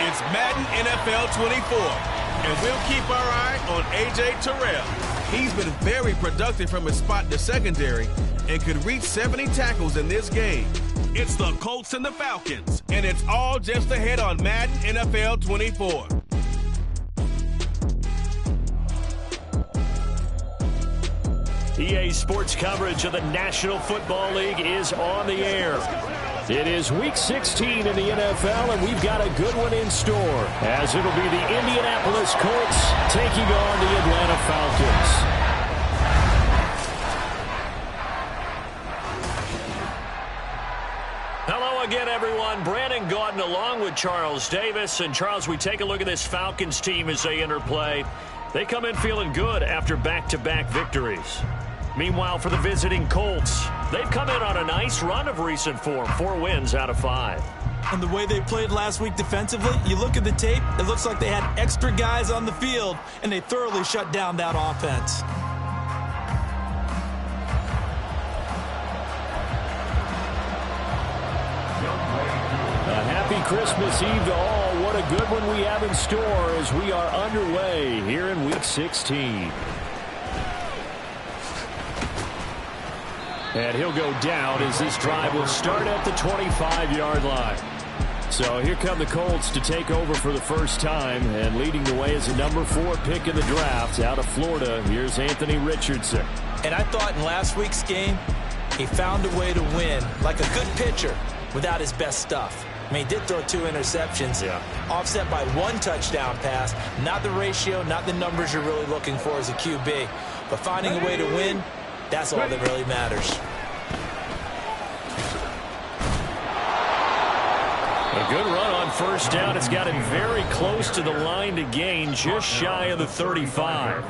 It's Madden NFL 24, and we'll keep our eye on A.J. Terrell. He's been very productive from his spot in the secondary and could reach 70 tackles in this game. It's the Colts and the Falcons, and it's all just ahead on Madden NFL 24. EA Sports coverage of the National Football League is on the air. It is Week 16 in the NFL, and we've got a good one in store, as it'll be the Indianapolis Colts taking on the Atlanta Falcons. Hello again, everyone. Brandon Gaudin along with Charles Davis. And, Charles, we take a look at this Falcons team as they enter play. They come in feeling good after back-to-back victories. Meanwhile, for the visiting Colts, they've come in on a nice run of recent form, 4 wins out of 5. And the way they played last week defensively, you look at the tape, it looks like they had extra guys on the field, and they thoroughly shut down that offense. A happy Christmas Eve to all. What a good one we have in store as we are underway here in Week 16. And he'll go down as this drive will start at the 25-yard line. So here come the Colts to take over for the first time, and leading the way is a number 4 pick in the draft out of Florida. Here's Anthony Richardson. And I thought in last week's game, he found a way to win, like a good pitcher, without his best stuff. I mean, he did throw 2 interceptions, offset by 1 touchdown pass. Not the ratio, not the numbers you're really looking for as a QB. But finding a way to win, that's all that really matters. A good run on first down. It's got him very close to the line to gain, just shy of the 35.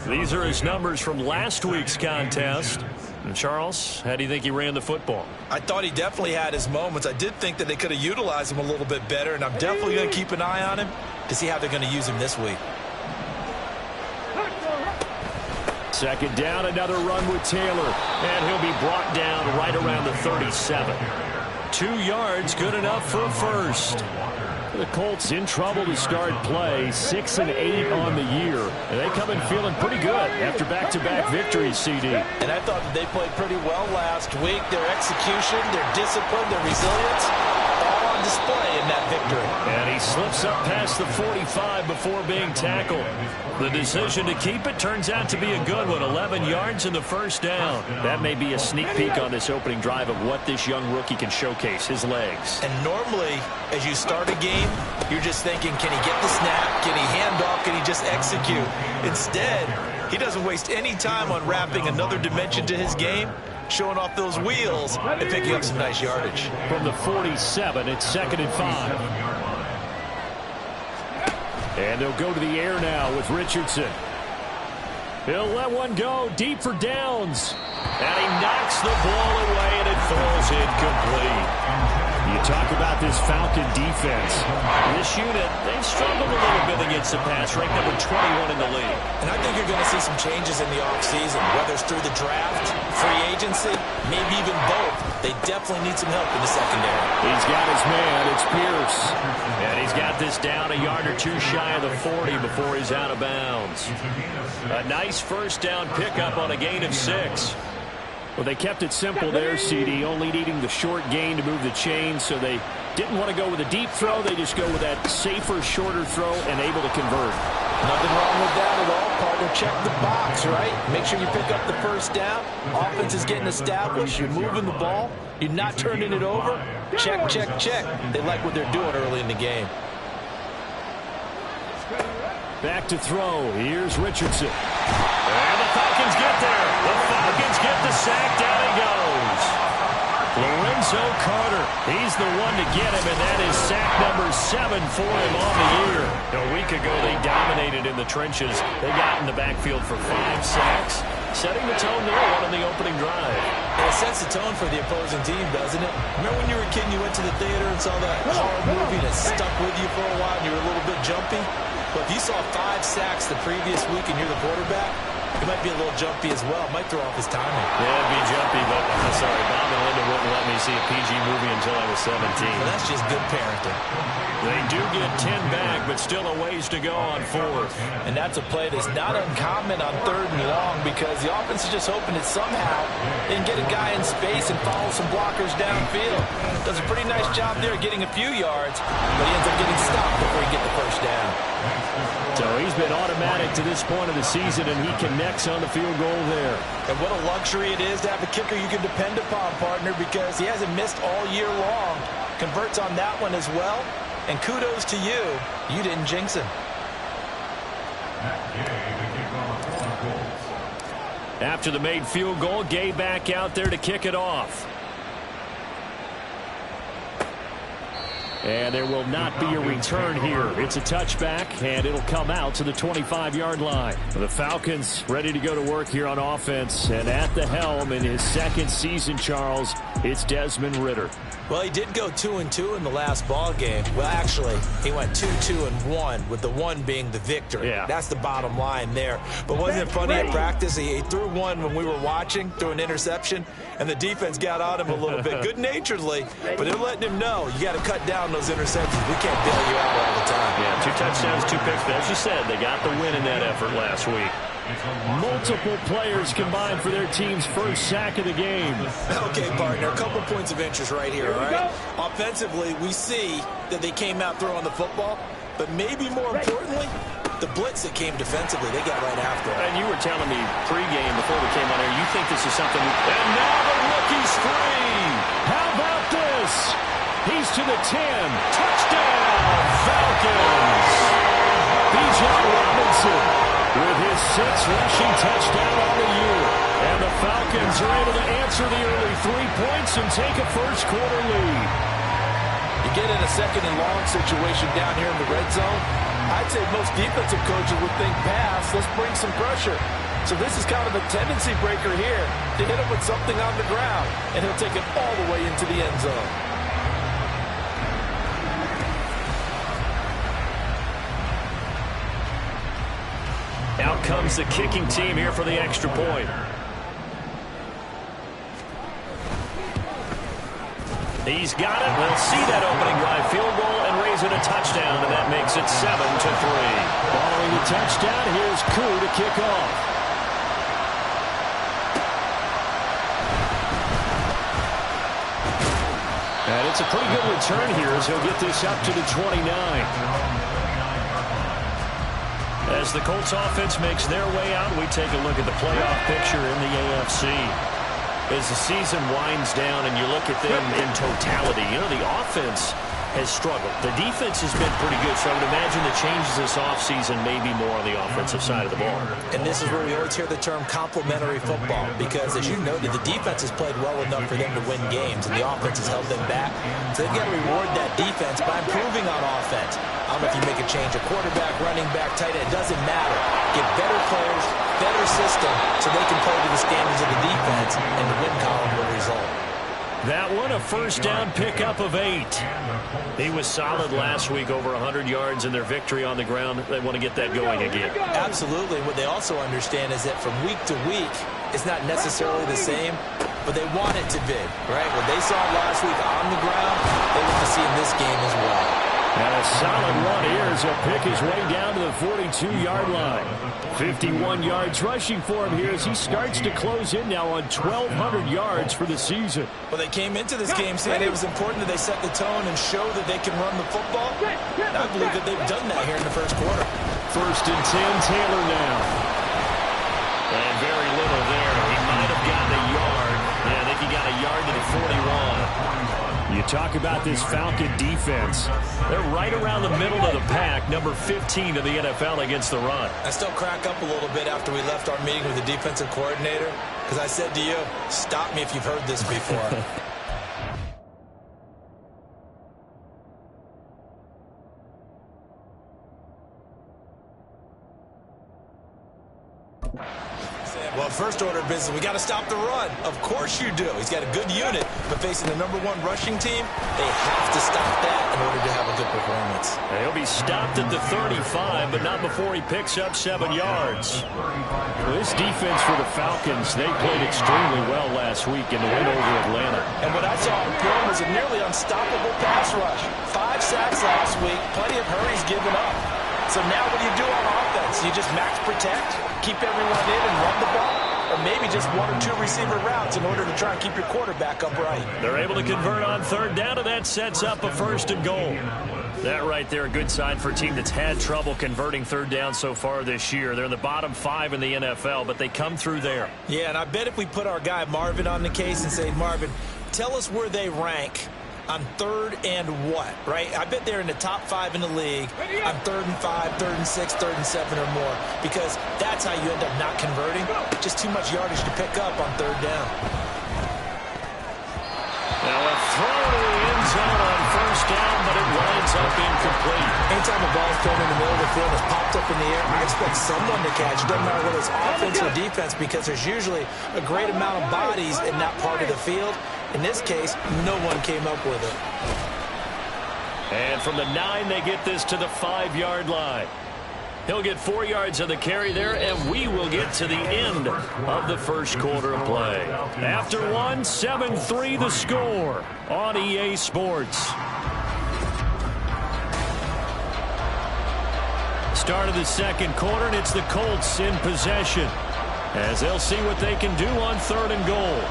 These are his numbers from last week's contest. And Charles, how do you think he ran the football? I thought he definitely had his moments. I did think that they could have utilized him a little bit better, and I'm definitely going to keep an eye on him to see how they're going to use him this week. Second down, another run with Taylor, and he'll be brought down right around the 37. 2 yards, good enough for a first. The Colts in trouble to start play, 6 and 8 on the year. And they come in feeling pretty good after back-to-back victories, CD. And I thought that they played pretty well last week. Their execution, their discipline, their resilience, all on display in that victory. And he slips up past the 45 before being tackled. The decision to keep it turns out to be a good one. 11 yards in the first down. That may be a sneak peek on this opening drive of what this young rookie can showcase, his legs. And normally, as you start a game, you're just thinking, can he get the snap? Can he hand off? Can he just execute? Instead, he doesn't waste any time unwrapping another dimension to his game. showing off those wheels and picking up some nice yardage. From the 47, it's 2nd and 5. And they'll go to the air now with Richardson. He'll let one go deep for downs. And he knocks the ball away, and it falls incomplete. You talk about this Falcon defense. This unit, they've struggled a little bit against the pass, ranked number 21 in the league. And I think you're going to see some changes in the offseason, whether it's through the draft, free agency, maybe even both. They definitely need some help in the secondary. He's got his man. It's Pierce. And he's got this down a yard or two shy of the 40 before he's out of bounds. A nice first down pickup on a gain of 6. Well, they kept it simple there, CD, only needing the short gain to move the chain, so they didn't want to go with a deep throw. They just go with that safer, shorter throw and able to convert. Nothing wrong with that at all, partner. Check the box, right? Make sure you pick up the first down. Offense is getting established. You're moving the ball. You're not turning it over. Check, check, check. They like what they're doing early in the game. Back to throw. Here's Richardson. And the Falcons get there. The Falcons get the sack. Down he goes. Lorenzo Carter. He's the one to get him, and that is sack number 7 for him on the year. A week ago, they dominated in the trenches. They got in the backfield for 5 sacks, setting the tone there on the opening drive. It sets the tone for the opposing team, doesn't it? Remember when you were a kid and you went to the theater and saw that horror movie and it stuck with you for a while and you were a little bit jumpy? But if you saw 5 sacks the previous week and you're the quarterback, it might be a little jumpy as well. It might throw off his timing. Yeah, it'd be jumpy, but I'm sorry, Bob and Linda wouldn't let me see a PG movie until I was 17. Well, that's just good parenting. They do get 10 back, but still a ways to go on 4th. And that's a play that's not uncommon on 3rd and long because the offense is just hoping that somehow they can get a guy in space and follow some blockers downfield. Does a pretty nice job there getting a few yards, but he ends up getting stopped before he gets the first down. So he's been automatic to this point of the season, and he connects on the field goal there. And what a luxury it is to have a kicker you can depend upon, partner, because he hasn't missed all year long. Converts on that one as well. And kudos to you. You didn't jinx him. After the made field goal, Gay back out there to kick it off. And there will not be a return here. It's a touchback, and it'll come out to the 25-yard line. The Falcons ready to go to work here on offense. And at the helm in his 2nd season, Charles, it's Desmond Ridder. Well, he did go 2-2 in the last ball game. Well, actually, he went 2-2-1, with the 1 being the victory. Yeah. That's the bottom line there. But wasn't it funny at practice? He threw one when we were watching, threw an interception, and the defense got on him a little bit, good-naturedly. But they're letting him know, you got to cut down those interceptions. We can't bail you out all the time. Yeah, 2 touchdowns, 2 picks. But as you said, they got the win in that effort last week. Multiple players combined for their team's first sack of the game. Okay, partner, a couple points of interest right here, all right? Offensively, we see that they came out throwing the football, but maybe more importantly, the blitz that came defensively, they got right after it. And you were telling me pregame before we came on air, you think this is something. And now the rookie's free. How about this? He's to the 10. Touchdown, Falcons. B.J. Robinson with his 6th rushing touchdown on the year. And the Falcons are able to answer the early 3 points and take a first-quarter lead. You get in a 2nd and long situation down here in the red zone, I'd say most defensive coaches would think pass, let's bring some pressure. So this is kind of a tendency breaker here to hit him with something on the ground, and he'll take it all the way into the end zone. Out comes the kicking team here for the extra point. He's got it. We'll see that opening drive field goal and raise it a touchdown, and that makes it 7-3. Following the touchdown, here's Koo to kick off. And it's a pretty good return here as he'll get this up to the 29. As the Colts offense makes their way out, we take a look at the playoff picture in the AFC. As the season winds down and you look at them in totality, you know, the offense has struggled. The defense has been pretty good, so I would imagine the changes this offseason may be more on the offensive side of the ball. And this is where we always hear the term complementary football, because as you noted, the defense has played well enough for them to win games, and the offense has held them back. So they've got to reward that defense by improving on offense. I don't know if you make a change, a quarterback, running back, tight end, it doesn't matter. Get better players, better system, so they can play to the standards of the defense, and the win column will result. That one, a first down pickup of 8. He was solid last week, over 100 yards in their victory on the ground. They want to get that going again. Absolutely. What they also understand is that from week to week, it's not necessarily the same, but they want it to be, right? What they saw last week on the ground, they want to see in this game as well. And a solid run here as he'll pick his way down to the 42-yard line. 51 yards rushing for him here as he starts to close in now on 1,200 yards for the season. Well, they came into this game saying it was important that they set the tone and show that they can run the football. And I believe that they've done that here in the first quarter. First and 10, Taylor now. And very little there. He might have gotten a yard. Yeah, I think he got a yard to the 41. You talk about this Falcon defense. They're right around the middle of the pack, number 15 of the NFL against the run. I still crack up a little bit after we left our meeting with the defensive coordinator, because I said to you, stop me if you've heard this before. Well, first order of business, we got to stop the run. Of course you do. He's got a good unit, but facing the #1 rushing team, they have to stop that in order to have a good performance. And he'll be stopped at the 35, but not before he picks up 7 yards. Well, this defense for the Falcons, they played extremely well last week in the win over Atlanta. And what I saw in film was a nearly unstoppable pass rush. 5 sacks last week, plenty of hurries given up. So now what do you do on offense? You just max protect, keep everyone in and run the ball, or maybe just 1 or 2 receiver routes in order to try and keep your quarterback upright. They're able to convert on third down, and that sets up a first and goal. That right there, a good sign for a team that's had trouble converting third down so far this year. They're in the bottom 5 in the NFL, but they come through there. Yeah, and I bet if we put our guy Marvin on the case and say, Marvin, tell us where they rank on third and what, right? I bet they're in the top 5 in the league on 3rd and 5, 3rd and 6, 3rd and 7 or more, because that's how you end up not converting. Just too much yardage to pick up on third down. Now a throw to the end zone on first down, but it winds up incomplete. Anytime the ball's thrown in the middle of the field, it's popped up in the air, I expect someone to catch. It doesn't matter whether it's offense or defense, because there's usually a great amount of bodies in that part of the field. In this case, no one came up with it. And from the 9, they get this to the 5-yard line. He'll get 4 yards on the carry there, and we will get to the end of the first quarter of play. After 1, 7-3 the score on EA Sports. Start of the second quarter, and it's the Colts in possession, as they'll see what they can do on 3rd and goal.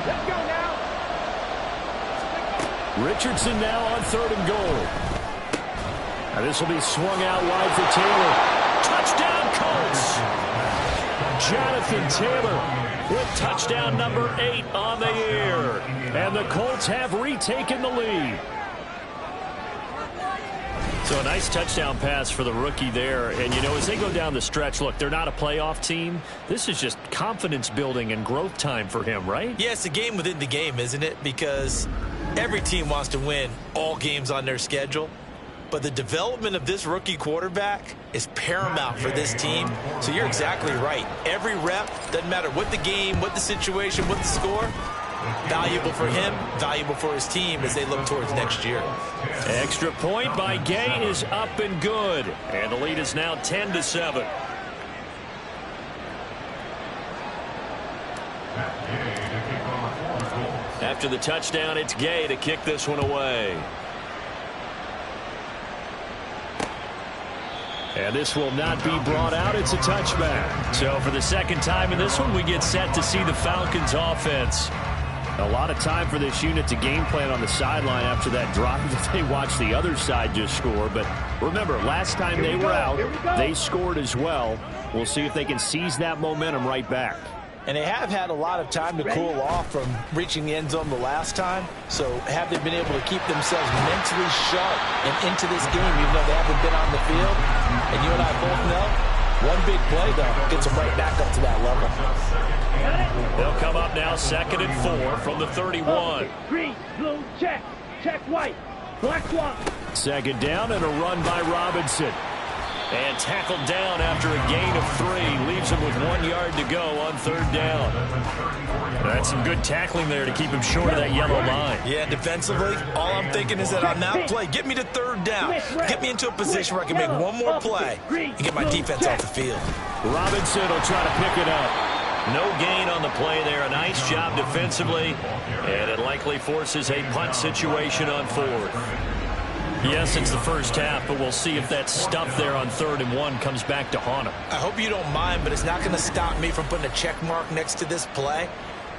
Let's go now. Richardson now on 3rd and goal. Now this will be swung out wide for Taylor. Touchdown, Colts! Jonathan Taylor with touchdown number 8 on the year. And the Colts have retaken the lead. So a nice touchdown pass for the rookie there. And, you know, as they go down the stretch, look, they're not a playoff team. This is just confidence building and growth time for him, right? Yeah, it's a game within the game, isn't it? Because every team wants to win all games on their schedule. But the development of this rookie quarterback is paramount for this team. So you're exactly right. Every rep, doesn't matter what the game, what the situation, what the score, valuable for him, valuable for his team as they look towards next year. Extra point by Gay is up and good. And the lead is now 10-7. After the touchdown, it's Gay to kick this one away. And this will not be brought out. It's a touchback. So for the second time in this one, we get set to see the Falcons offense. A lot of time for this unit to game plan on the sideline after that drive that they watched the other side just score. But remember, last time they were out, they scored as well. We'll see if they can seize that momentum right back. And they have had a lot of time to cool off from reaching the end zone the last time. So have they been able to keep themselves mentally sharp and into this game, even though they haven't been on the field? And you and I both know, one big play, though, gets them right back up to that level. They'll come up now 2nd and 4 from the 31. Green, blue, check. Check white. Black swamp. 2nd down and a run by Robinson. And tackled down after a gain of 3. Leaves him with 1 yard to go on 3rd down. That's some good tackling there to keep him short of that yellow line. Yeah, defensively, all I'm thinking is that on that play, get me to 3rd down. Get me into a position where I can make one more play and get my defense off the field. Robinson will try to pick it up. No gain on the play there. A nice job defensively. And it likely forces a punt situation on 4th. Yes, it's the first half, but we'll see if that stuff there on 3rd and 1 comes back to haunt him. I hope you don't mind, but it's not going to stop me from putting a check mark next to this play.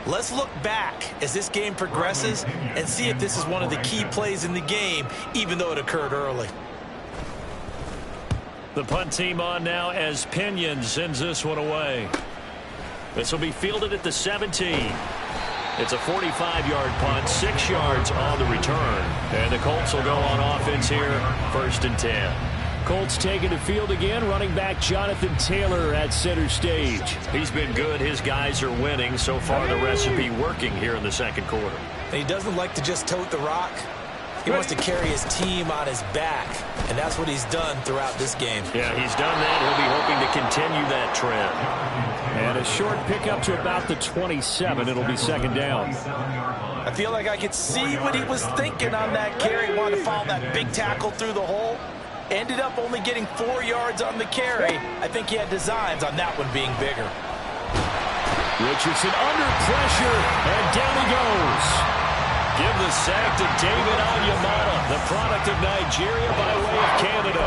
Let's look back as this game progresses and see if this is one of the key plays in the game, even though it occurred early. The punt team on now as Pinion sends this one away. This will be fielded at the 17. It's a 45-yard punt, 6 yards on the return. And the Colts will go on offense here, 1st and 10. Colts taking the field again, running back Jonathan Taylor at center stage. He's been good. His guys are winning. So far, the recipe working here in the 2nd quarter. And he doesn't like to just tote the rock. He wants to carry his team on his back, and that's what he's done throughout this game. Yeah, he's done that. He'll be hoping to continue that trend. And a short pickup to about the 27. It'll be 2nd down. I feel like I could see what he was thinking on that carry. Wanted to follow that big tackle through the hole. Ended up only getting 4 yards on the carry. I think he had designs on that one being bigger. Richardson under pressure, and down he goes. Give the sack to David Onyemata, the product of Nigeria by way of Canada.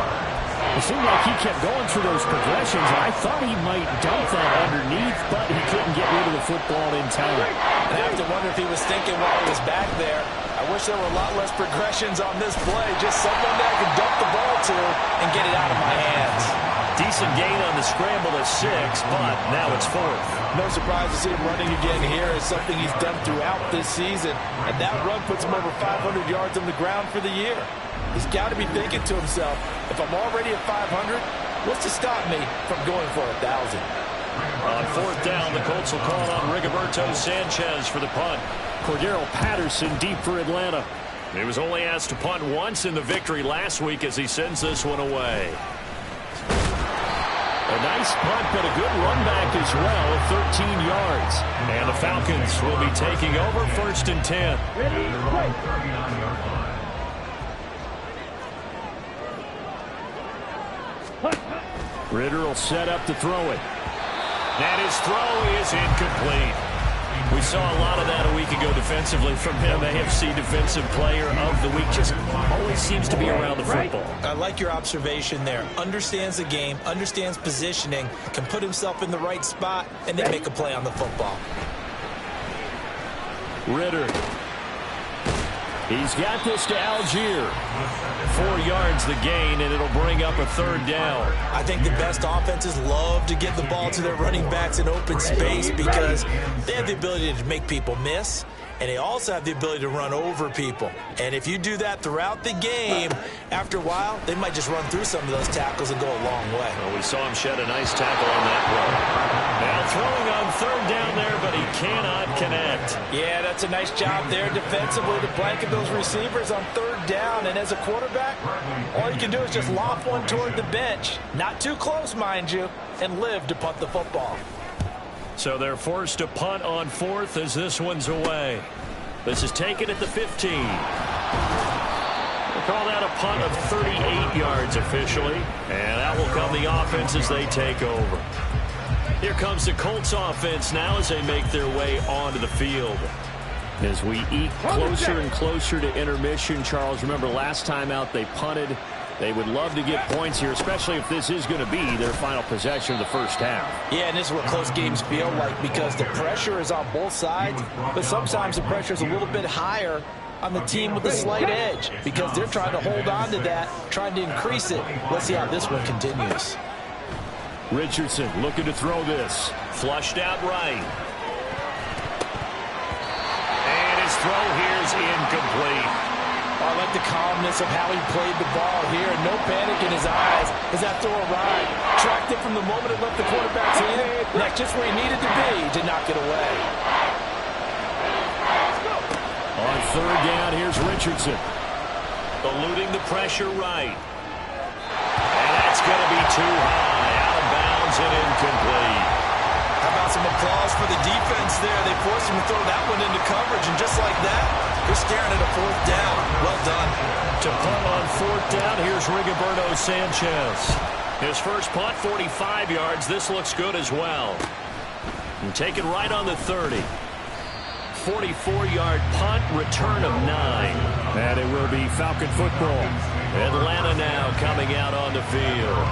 It seemed like he kept going through those progressions, and I thought he might dump that underneath, but he couldn't get rid of the football in time. I have to wonder if he was thinking while he was back there, I wish there were a lot less progressions on this play. Just someone that I can dump the ball to and get it out of my hands. Decent gain on the scramble at 6, but now it's 4th. No surprise to see him running again here. It's something he's done throughout this season. And that run puts him over 500 yards on the ground for the year. He's got to be thinking to himself, if I'm already at 500, what's to stop me from going for 1,000? On 4th down, the Colts will call on Rigoberto Sanchez for the punt. Cordero Patterson deep for Atlanta. He was only asked to punt once in the victory last week as he sends this one away. A nice punt, but a good run back as well at 13 yards. And the Falcons will be taking over 1st and 10. Ready, play. Ritter will set up to throw it. And his throw is incomplete. We saw a lot of that a week ago defensively from him. AFC Defensive Player of the Week. Just always seems to be around the football. I like your observation there. Understands the game, understands positioning, can put himself in the right spot, and then make a play on the football. Ritter. He's got this to Algier. 4 yards the gain, and it'll bring up a 3rd down. I think the best offenses love to get the ball to their running backs in open space because they have the ability to make people miss, and they also have the ability to run over people. And if you do that throughout the game, after a while, they might just run through some of those tackles and go a long way. Well, we saw him shed a nice tackle on that play. Now throwing on 3rd down there, but he cannot connect. Yeah, that's a nice job there defensively to blanket those receivers on 3rd down. And as a quarterback, all you can do is just loft one toward the bench. Not too close, mind you, and live to punt the football. So they're forced to punt on 4th as this one's away. This is taken at the 15. We'll call that a punt of 38 yards officially. And out will come the offense as they take over. Here comes the Colts offense now as they make their way onto the field. As we eke closer and closer to intermission, Charles, remember last time out they punted. They would love to get points here, especially if this is going to be their final possession of the first half. Yeah, and this is what close games feel like because the pressure is on both sides, but sometimes the pressure is a little bit higher on the team with a slight edge because they're trying to hold on to that, trying to increase it. Let's see how this one continues. Richardson looking to throw this. Flushed out right. throw here is incomplete. I like the calmness of how he played the ball here. No panic in his eyes as that throw arrived. Tracked it from the moment it left the quarterback's hand. And that's just where he needed to be to knock it away. On third down, here's Richardson. Eluding the pressure right. And that's going to be too high. Out of bounds and incomplete. How about some applause for the defense there? They forced him to throw that one into coverage, and just like that, they're staring at a fourth down. Well done. To punt on fourth down, here's Rigoberto Sanchez. His first punt, 45 yards. This looks good as well. And take it right on the 30. 44-yard punt, return of 9. And it will be Falcon football. Atlanta now coming out on the field.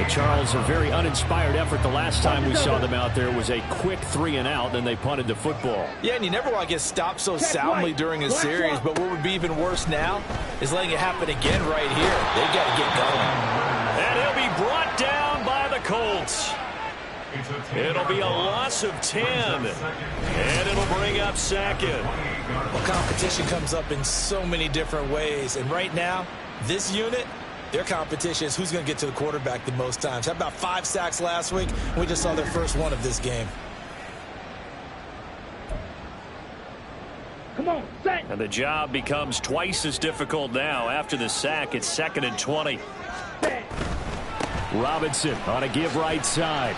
Charles, a very uninspired effort. The last time we saw them out there was a quick 3-and-out, and they punted the football. Yeah, and you never want to get stopped so soundly during a series, but what would be even worse now is letting it happen again right here. They've got to get going. And he'll be brought down by the Colts. It'll be a loss of 10, and it'll bring up second. Well, competition comes up in so many different ways, and right now, this unit, their competition is who's going to get to the quarterback the most times. How about 5 sacks last week? We just saw their first one of this game. Come on, set. And the job becomes twice as difficult now. After the sack, it's 2nd and 20. Set. Robinson on a give right side.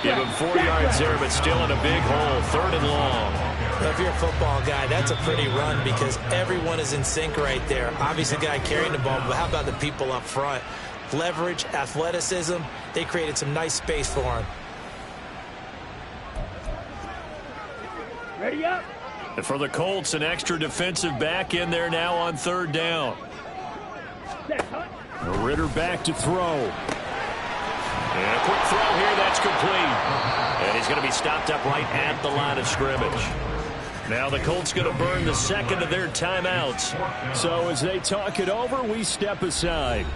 Give him 4 yards there, but still in a big hole. 3rd and long. Well, if you're a football guy, that's a pretty run because everyone is in sync right there. Obviously, the guy carrying the ball, but how about the people up front? Leverage, athleticism, they created some nice space for him. Ready up. And for the Colts, an extra defensive back in there now on 3rd down. Set, hut. Ritter back to throw. And a quick throw here, that's complete. And he's going to be stopped up right at the line of scrimmage. Now the Colts going to burn the second of their timeouts. So as they talk it over, we step aside.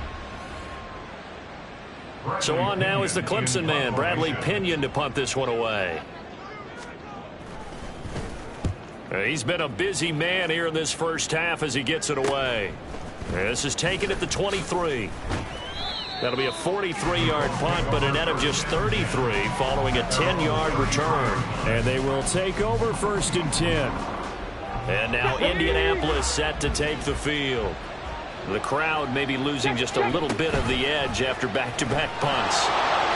So on now is the Clemson man, Bradley Pinion, to punt this one away. He's been a busy man here in this first half as he gets it away. This is taken at the 23. That'll be a 43-yard punt, but a net of just 33 following a 10-yard return. And they will take over 1st and 10. And now Indianapolis set to take the field. The crowd may be losing just a little bit of the edge after back-to-back punts.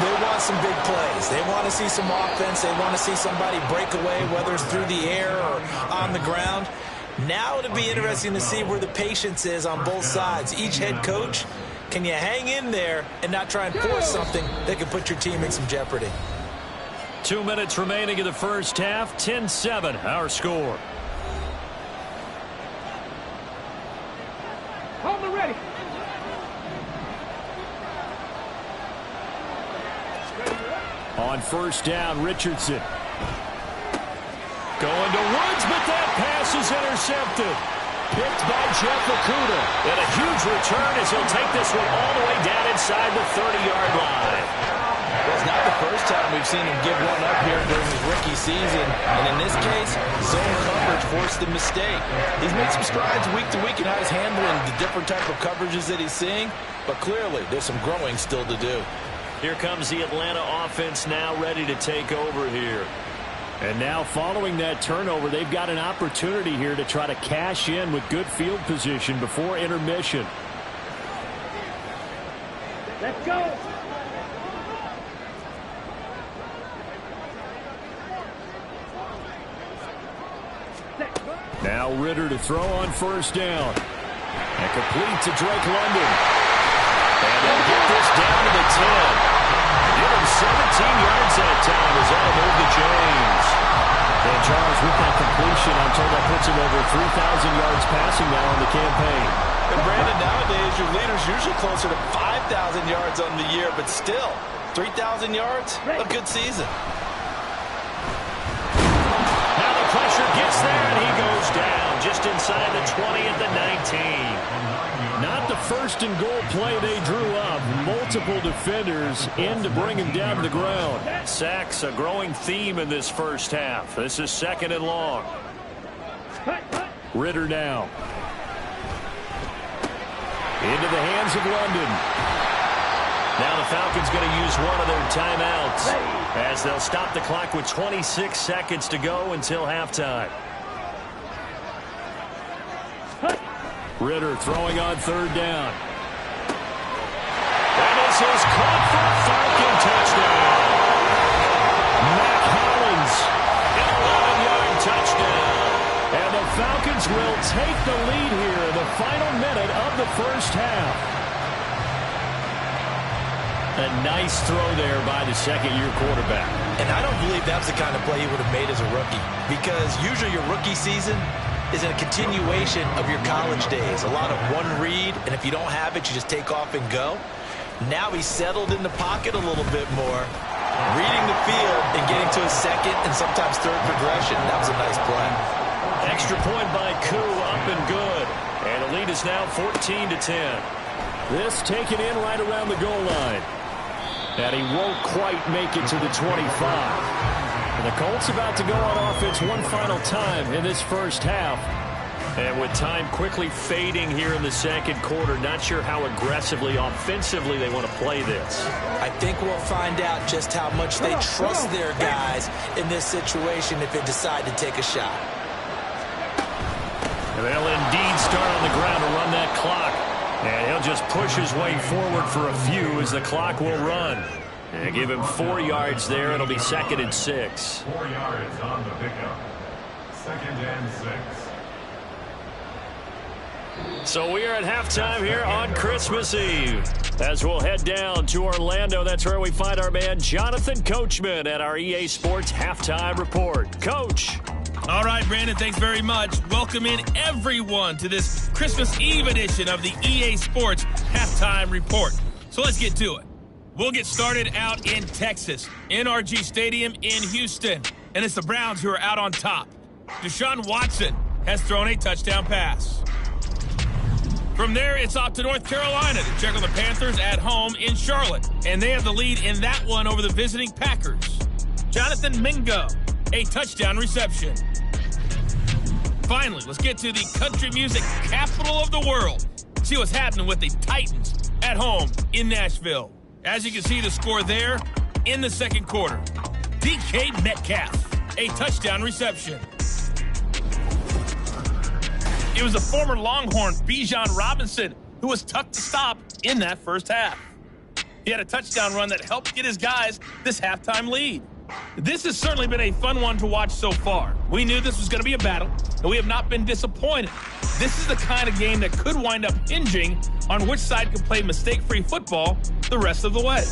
They want some big plays. They want to see some offense. They want to see somebody break away, whether it's through the air or on the ground. Now it'll be interesting to see where the patience is on both sides. Each head coach, can you hang in there and not try and force something that could put your team in some jeopardy? 2 minutes remaining in the first half. 10-7, our score. Hold it ready. On 1st down, Richardson. Going to Woods, but that pass is intercepted. Picked by Jeff Okudah. And a huge return as he'll take this one all the way down inside the 30-yard line. Well, it's not the first time we've seen him give one up here during his rookie season. And in this case, zone coverage forced the mistake. He's made some strides week to week in how he's handling the different type of coverages that he's seeing. But clearly, there's some growing still to do. Here comes the Atlanta offense now ready to take over here. And now following that turnover, they've got an opportunity here to try to cash in with good field position before intermission. Let's go. Now Ritter to throw on 1st down. And complete to Drake London. And they'll get this down to the 10. Give him 17 yards that time as that'll move the chains. And Charles, with that completion, I'm told that puts him over 3,000 yards passing now on the campaign. And Brandon, nowadays your leader's usually closer to 5,000 yards on the year, but still, 3,000 yards, a good season. Now the pressure gets there, and he goes down just inside the 20 at the 19. Not the 1st and goal play they drew up. Multiple defenders in to bring him down to the ground. Sacks, a growing theme in this first half. This is 2nd and long. Hut, hut. Ritter now. Into the hands of London. Now the Falcons going to use one of their timeouts as they'll stop the clock with 26 seconds to go until halftime. Ritter throwing on third down. And this is caught for a Falcon touchdown. Mac Hollins, an 11-yard touchdown. And the Falcons will take the lead here in the final minute of the first half. A nice throw there by the second-year quarterback. And I don't believe that's the kind of play he would have made as a rookie, because usually your rookie season is a continuation of your college days. A lot of one read, and if you don't have it, you just take off and go. Now he's settled in the pocket a little bit more, reading the field and getting to his second and sometimes third progression. That was a nice play. Extra point by Koo, up and good. And the lead is now 14-10. This taken in right around the goal line. And he won't quite make it to the 25. And the Colts about to go on offense one final time in this first half. And with time quickly fading here in the second quarter, not sure how aggressively, offensively they want to play this. I think we'll find out just how much they trust their guys in this situation if they decide to take a shot. And they'll indeed start on the ground to run that clock. And he'll just push his way forward for a few as the clock will run. And give him 4 yards there. It'll be 2nd and 6. 4 yards on the pickup. 2nd and 6. So we are at halftime here on Christmas Eve. As we'll head down to Orlando, that's where we find our man Jonathan Coachman at our EA Sports Halftime Report. Coach. All right, Brandon, thanks very much. Welcome in everyone to this Christmas Eve edition of the EA Sports Halftime Report. So let's get to it. We'll get started out in Texas, NRG Stadium in Houston. And it's the Browns who are out on top. Deshaun Watson has thrown a touchdown pass. From there, it's off to North Carolina to check on the Panthers at home in Charlotte. And they have the lead in that one over the visiting Packers. Jonathan Mingo, a touchdown reception. Finally, let's get to the country music capital of the world. See what's happening with the Titans at home in Nashville. As you can see, the score there in the second quarter. DK Metcalf, a touchdown reception. It was the former Longhorn Bijan Robinson who was tough to stop in that first half. He had a touchdown run that helped get his guys this halftime lead. This has certainly been a fun one to watch so far. We knew this was going to be a battle, and we have not been disappointed. This is the kind of game that could wind up hinging on which side can play mistake-free football the rest of the way.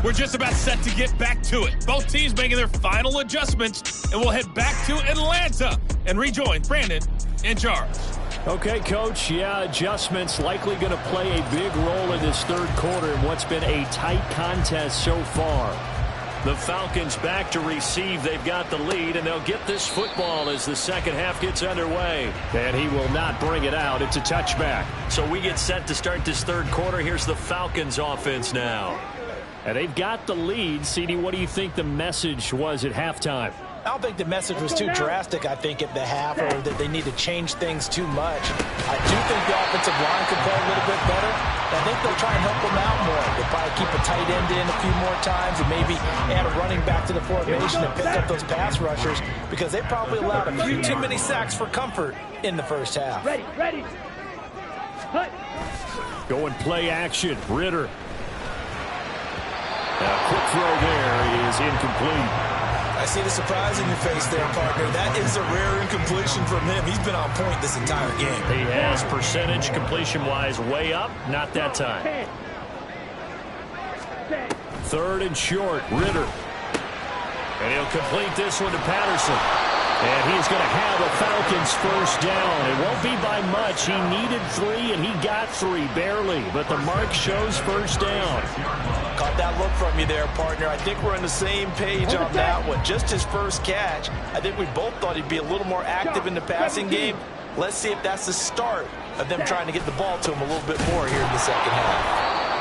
We're just about set to get back to it. Both teams making their final adjustments, and we'll head back to Atlanta and rejoin Brandon and Charles. Okay, Coach, adjustments likely going to play a big role in this third quarter in what's been a tight contest so far. The Falcons back to receive. They've got the lead, and they'll get this football as the second half gets underway. And he will not bring it out. It's a touchback. So we get set to start this third quarter. Here's the Falcons offense now. And they've got the lead. CD, what do you think the message was at halftime? I don't think the message was too drastic, I think, at the half, or that they need to change things too much. I do think the offensive line could play a little bit better. I think they'll try and help them out more. They'll probably keep a tight end in a few more times and maybe add a running back to the formation and pick up those pass rushers, because they probably allowed a few too many sacks for comfort in the first half. Ready. Going play action. Ritter. A quick throw there is incomplete. I see the surprise in your face there, partner. That is a rare incompletion from him. He's been on point this entire game. He has percentage completion-wise way up. Not that time. Third and short. Ritter. And he'll complete this one to Patterson. And he's going to have a Falcons first down. It won't be by much. He needed 3, and he got 3, barely. But the mark shows first down. Caught that look from you there, partner. I think we're on the same page on that one. Just his first catch. I think we both thought he'd be a little more active in the passing game. Let's see if that's the start of them trying to get the ball to him a little bit more here in the second half.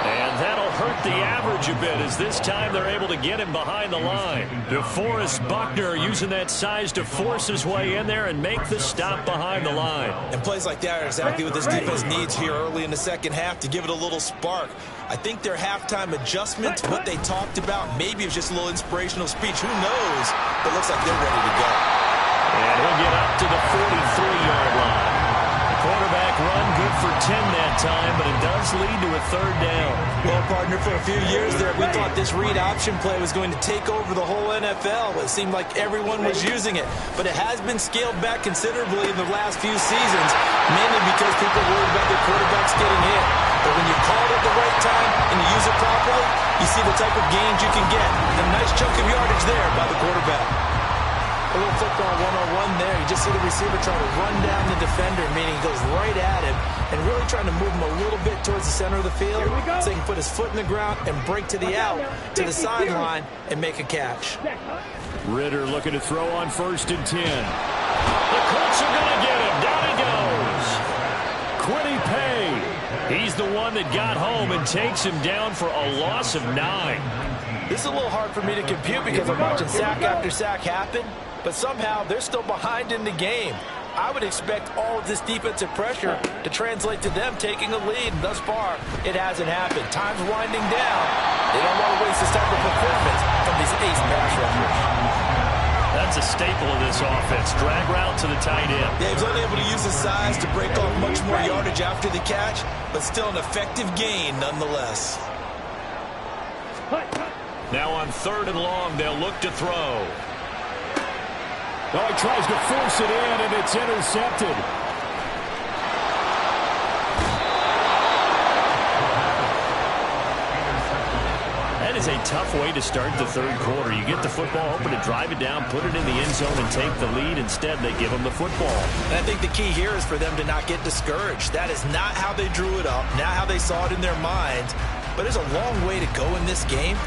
And that'll hurt the average a bit as this time they're able to get him behind the line. DeForest Buckner using that size to force his way in there and make the stop behind the line. And plays like that are exactly what this defense needs here early in the second half to give it a little spark. I think their halftime adjustment, what they talked about, maybe it was just a little inspirational speech. Who knows? But it looks like they're ready to go. And he'll get up to the 43-yard line. Quarterback run good for 10 that time, but it does lead to a third down. Well, partner, for a few years there, we thought this read option play was going to take over the whole NFL. It seemed like everyone was using it, but it has been scaled back considerably in the last few seasons, mainly because people worried about their quarterbacks getting hit. But when you call it at the right time and you use it properly, you see the type of gains you can get. A nice chunk of yardage there by the quarterback. A little football one-on-one there. You just see the receiver trying to run down the defender, meaning he goes right at him and really trying to move him a little bit towards the center of the field so he can put his foot in the ground and break to the out, to the sideline, and make a catch. Ritter looking to throw on 1st and 10. The Colts are going to get him. Down he goes. Quiddy Pay. He's the one that got home and takes him down for a loss of 9. This is a little hard for me to compute because I'm watching sack after sack happen. But somehow they're still behind in the game. I would expect all of this defensive pressure to translate to them taking a lead, and thus far, it hasn't happened. Time's winding down. They don't want to waste this type of performance from these ace pass rushers. That's a staple of this offense. Drag route to the tight end. Yeah, he was unable to use his size to break off much more yardage after the catch, but still an effective gain nonetheless. Now on 3rd and long, they'll look to throw. Oh, he tries to force it in, and it's intercepted. That is a tough way to start the third quarter. You get the football open to drive it down, put it in the end zone, and take the lead. Instead, they give them the football. And I think the key here is for them to not get discouraged. That is not how they drew it up, not how they saw it in their minds. But there's a long way to go in this game.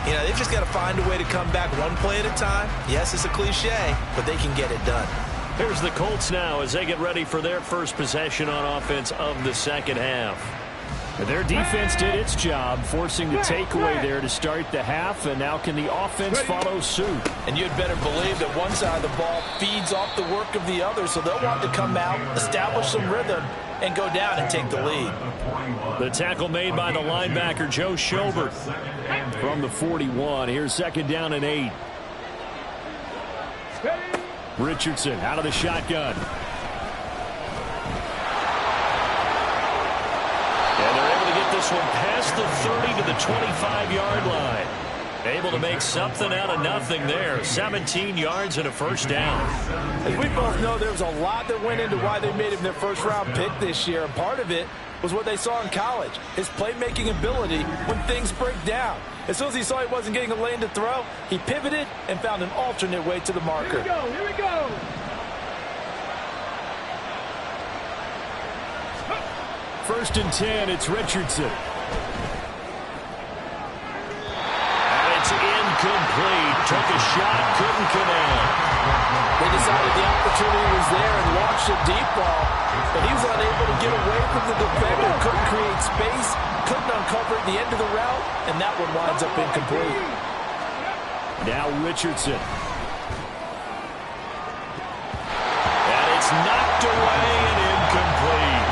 You know, they've just got to find a way to come back one play at a time. Yes, it's a cliche, but they can get it done. Here's the Colts now as they get ready for their first possession on offense of the second half. Their defense did its job, forcing the takeaway there to start the half, and now can the offense follow suit? And you'd better believe that one side of the ball feeds off the work of the other, so they'll want to come out, establish some rhythm, and go down and take the lead. The tackle made by the linebacker, Joe Schobert, from the 41. Here's 2nd down and 8. Richardson out of the shotgun. And they're able to get this one past the 30 to the 25-yard line. Able to make something out of nothing there. 17 yards and a first down. As we both know, there was a lot that went into why they made him their first-round pick this year, and part of it was what they saw in college, his playmaking ability when things break down. As soon as he saw he wasn't getting a lane to throw, he pivoted and found an alternate way to the marker. Here we go, here we go. First and 10, it's Richardson. Incomplete. Took a shot, couldn't connect. They decided the opportunity was there and launched a deep ball, but he was unable to get away from the defender, couldn't create space, couldn't uncover at the end of the route, and that one winds up incomplete. Now Richardson. And it's knocked away and incomplete.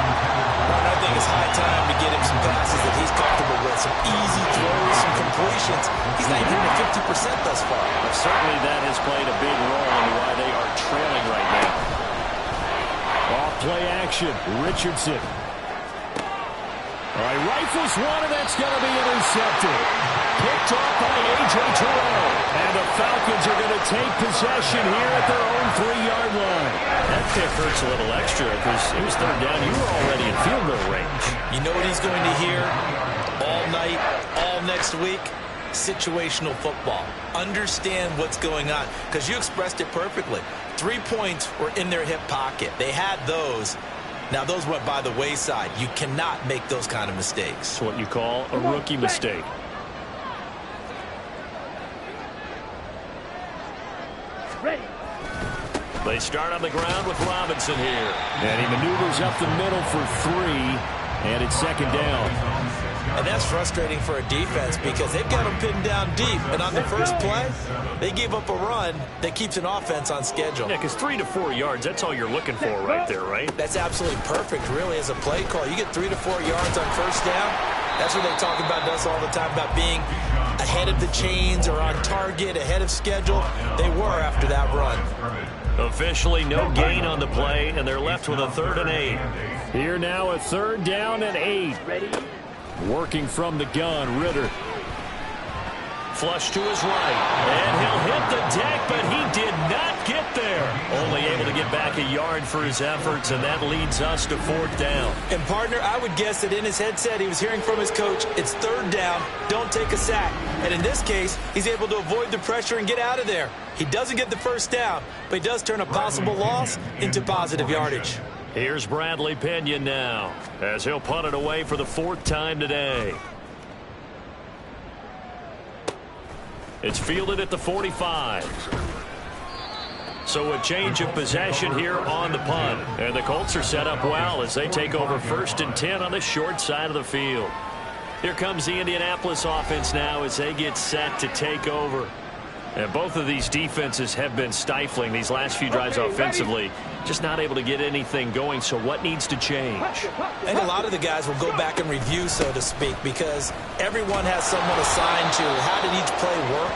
I think it's high time to get him some passes that he's comfortable with, some easy throws, some completions. He's not even at 50% thus far. But certainly that has played a big role in why they are trailing right now. Off play action, Richardson. All right, rifles one, and that's going to be intercepted. Picked off by A.J. Terrell. And the Falcons are going to take possession here at their own 3-yard line. That pick hurts a little extra because it was 3rd down. You were already in field goal range. You know what he's going to hear all night, all next week? Situational football. Understand what's going on, because you expressed it perfectly. 3 points were in their hip pocket. They had those. Now, those went by the wayside. You cannot make those kind of mistakes. It's what you call a rookie mistake. Ready. They start on the ground with Robinson here. And he maneuvers up the middle for 3, and it's 2nd down. And that's frustrating for a defense because they've got them pinned down deep. And on the first play, they gave up a run that keeps an offense on schedule. Yeah, because 3 to 4 yards, that's all you're looking for right there, right? That's absolutely perfect, really, as a play call. You get 3 to 4 yards on first down. That's what they talk about us all the time, about being ahead of the chains or on target, ahead of schedule. They were after that run. Officially no gain on the play, and they're left with a 3rd and 8. Here now, a 3rd down and 8. Working from the gun, Ritter. Flush to his right, and he'll hit the deck, but he did not get there. Only able to get back a yard for his efforts, and that leads us to 4th down. And, partner, I would guess that in his headset he was hearing from his coach, it's 3rd down, don't take a sack. And in this case, he's able to avoid the pressure and get out of there. He doesn't get the first down, but he does turn a possible loss into positive yardage. Here's Bradley Pinion now, as he'll punt it away for the 4th time today. It's fielded at the 45. So a change of possession here on the punt. And the Colts are set up well as they take over 1st and 10 on the short side of the field. Here comes the Indianapolis offense now as they get set to take over. And both of these defenses have been stifling these last few drives offensively. Just not able to get anything going, so what needs to change? And a lot of the guys will go back and review, so to speak, because everyone has someone assigned to how did each play work.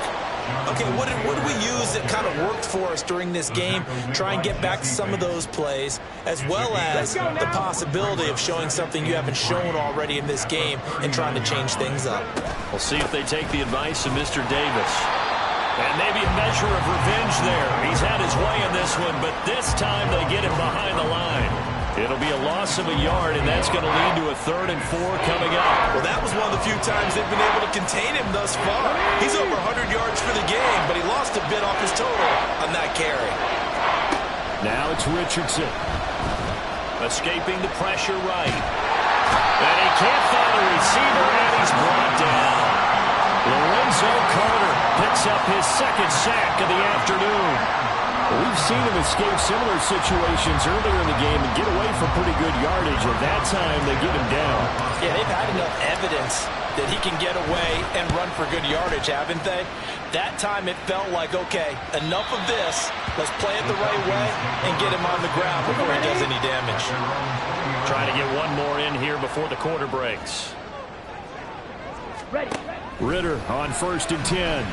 Okay, what did we use that kind of worked for us during this game? Try and get back to some of those plays, as well as the possibility of showing something you haven't shown already in this game and trying to change things up. We'll see if they take the advice of Mr. Davis. And maybe a measure of revenge there. He's had his way in this one, but this time they get him behind the line. It'll be a loss of a yard, and that's going to lead to a 3rd and 4 coming up. Well, that was one of the few times they've been able to contain him thus far. He's over 100 yards for the game, but he lost a bit off his total on that carry. Now it's Richardson. Escaping the pressure right. And he can't find a receiver, and he's brought down. Lorenzo Carter picks up his 2nd sack of the afternoon. We've seen him escape similar situations earlier in the game and get away for pretty good yardage. At that time, they get him down. Yeah, they've had enough evidence that he can get away and run for good yardage, haven't they? That time it felt like, okay, enough of this. Let's play it the right way and get him on the ground before he does any damage. Trying to get one more in here before the quarter breaks. Ritter on 1st and 10.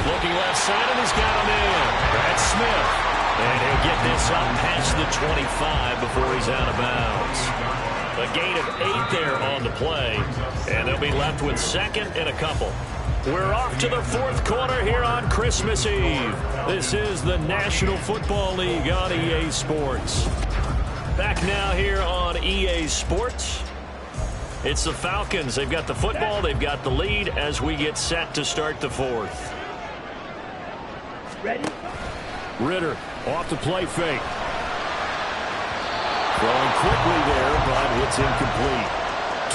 Looking left side, and he's got him in. That's Smith. And he'll get this up past the 25 before he's out of bounds. A gain of 8 there on the play. And they'll be left with 2nd and a couple. We're off to the 4th quarter here on Christmas Eve. This is the National Football League on EA Sports. Back now here on EA Sports. It's the Falcons. They've got the football. They've got the lead as we get set to start the 4th. Ready? Ritter off the play fake. Throwing quickly there, but it's incomplete.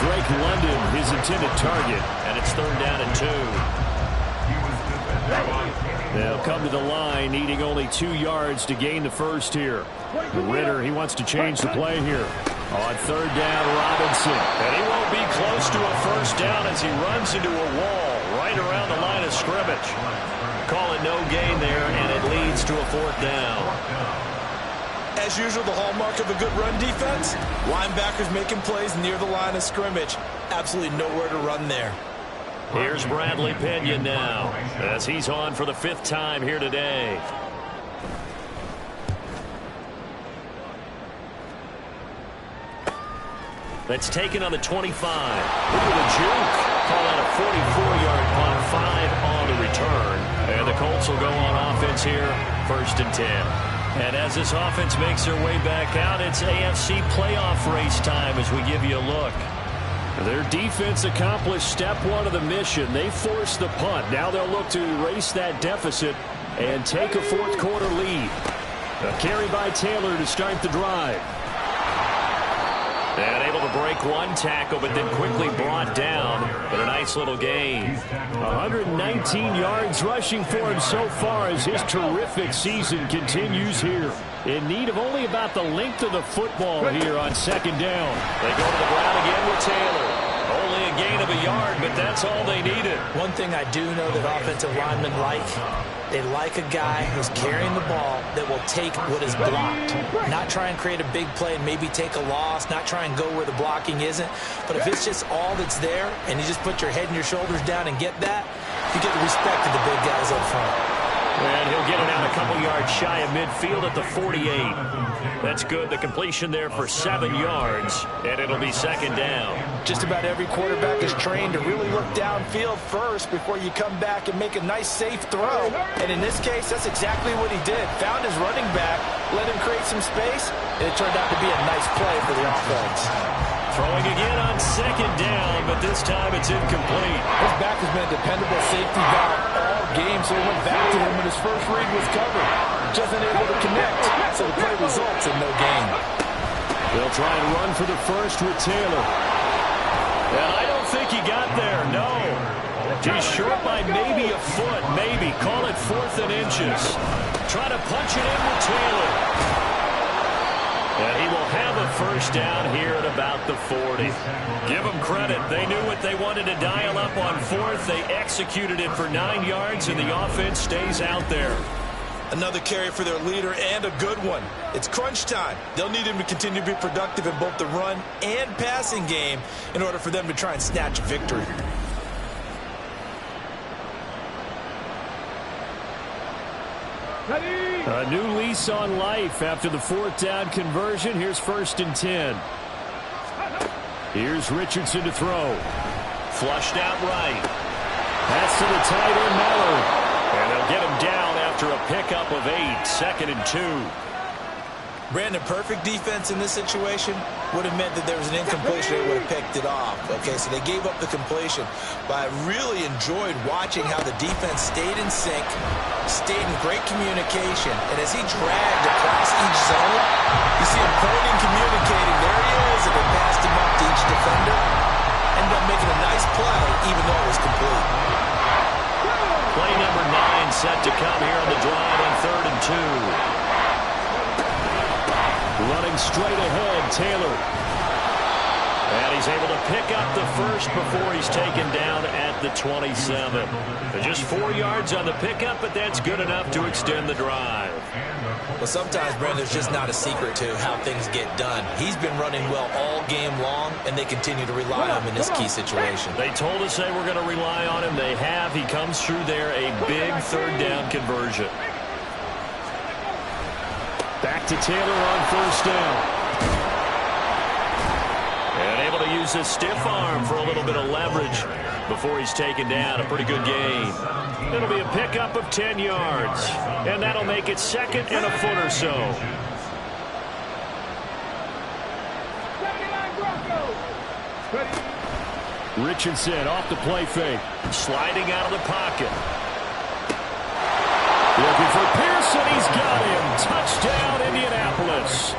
Drake London, his intended target, and it's 3rd down and 2. They'll come to the line, needing only 2 yards to gain the first here. Ritter, he wants to change the play here. On 3rd down, Robinson. And he won't be close to a first down as he runs into a wall right around the line of scrimmage. Call it no gain there, and it leads to a 4th down. As usual, the hallmark of a good run defense, linebackers making plays near the line of scrimmage. Absolutely nowhere to run there. Here's Bradley Pinion now, as he's on for the 5th time here today. That's taken on the 25. Look at the juke. Call out a 44-yard punt, 5 on the return. And the Colts will go on offense here, 1st and 10. And as this offense makes their way back out, it's AFC playoff race time as we give you a look. Their defense accomplished step 1 of the mission. They forced the punt. Now they'll look to erase that deficit and take a 4th quarter lead. A carry by Taylor to start the drive. And able to break one tackle, but then quickly brought down. But a nice little gain. 119 yards rushing for him so far as his terrific season continues here. In need of only about the length of the football here on second down. They go to the ground again with Taylor. Only a gain of a yard, but that's all they needed. One thing I do know that offensive linemen like, they like a guy who's carrying the ball that will take what is blocked. Not try and create a big play and maybe take a loss, not try and go where the blocking isn't. But if it's just all that's there and you just put your head and your shoulders down and get that, you get the respect of the big guys up front. And he'll get it out a couple yards shy of midfield at the 48. That's good. The completion there for 7 yards, and it'll be second down. Just about every quarterback is trained to really look downfield first before you come back and make a nice, safe throw. And in this case, that's exactly what he did. Found his running back, let him create some space, and it turned out to be a nice play for the offense. Throwing again on second down, but this time it's incomplete. His back has been a dependable safety valve all game, so he went back to him when his first read was covered. Just unable to connect, so the play results in no gain. They'll try and run for the first with Taylor. And I don't think he got there, no. He's short by maybe a foot, maybe. Call it 4th and inches. Try to punch it in with Taylor. And he will have a first down here at about the 40. Give them credit. They knew what they wanted to dial up on 4th. They executed it for 9 yards, and the offense stays out there. Another carry for their leader, and a good one. It's crunch time. They'll need him to continue to be productive in both the run and passing game in order for them to try and snatch a victory. A new lease on life after the 4th down conversion. Here's 1st and 10. Here's Richardson to throw. Flushed out right. Pass to the tight end, Mallard. And they'll get him down after a pickup of 8. 2nd and 2. Brandon, perfect defense in this situation would have meant that there was an incompletion. They would have picked it off. Okay, so they gave up the completion. But I really enjoyed watching how the defense stayed in sync, stayed in great communication. And as he dragged across each zone, you see him pointing, communicating. There he is, and they passed him up to each defender. Ended up making a nice play, even though it was complete. Play number 9 set to come here on the drive on 3rd and 2. Running straight ahead, Taylor. And he's able to pick up the first before he's taken down at the 27. Just 4 yards on the pickup, but that's good enough to extend the drive. Well, sometimes, Brandon, there's just not a secret to how things get done. He's been running well all game long, and they continue to rely on him in this key situation. They told us they were going to rely on him. They have. He comes through there, a big 3rd down conversion. Back to Taylor on 1st down. And able to use his stiff arm for a little bit of leverage before he's taken down. A pretty good gain. It'll be a pickup of 10 yards. And that'll make it 2nd and a foot or so. Richardson off the play fake. Sliding out of the pocket. Looking for Pearson. He's got him. Touchdown, Indianapolis.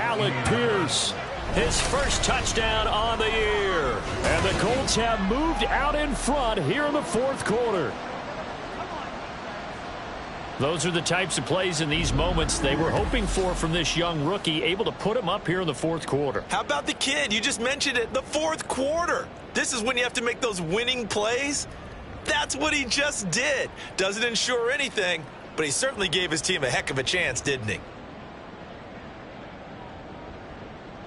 Alec Pierce. His first touchdown on the year. And the Colts have moved out in front here in the 4th quarter. Those are the types of plays in these moments they were hoping for from this young rookie, able to put him up here in the 4th quarter. How about the kid? You just mentioned it. The 4th quarter. This is when you have to make those winning plays. That's what he just did. Doesn't ensure anything, but he certainly gave his team a heck of a chance, didn't he?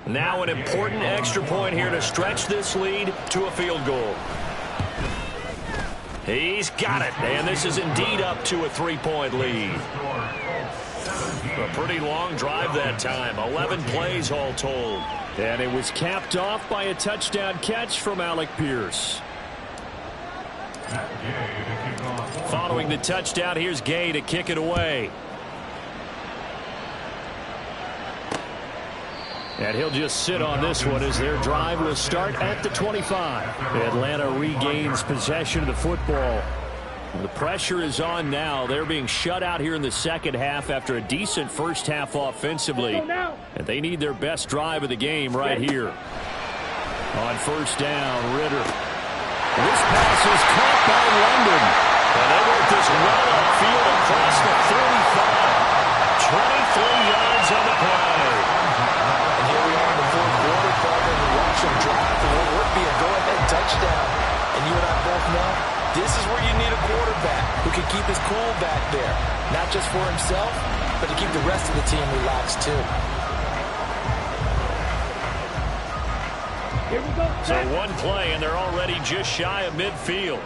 Now an important extra point here to stretch this lead to a field goal. He's got it, and this is indeed up to a 3-point lead. A pretty long drive that time, 11 plays all told. And it was capped off by a touchdown catch from Alec Pierce. Following the touchdown, here's Gay to kick it away. And he'll just sit on this one as their drive will start at the 25. Atlanta regains possession of the football. The pressure is on now. They're being shut out here in the second half after a decent first half offensively. And they need their best drive of the game right here. On first down, Ritter. This pass is caught by London. And they work this well upfield across the 35. 23 yards on the play. And here we are in the fourth quarter, following the Russian drive, and what would be a go-ahead touchdown. And you and I both know this is where you need a quarterback who can keep his cool back there. Not just for himself, but to keep the rest of the team relaxed too. Here we go. So one play, and they're already just shy of midfield.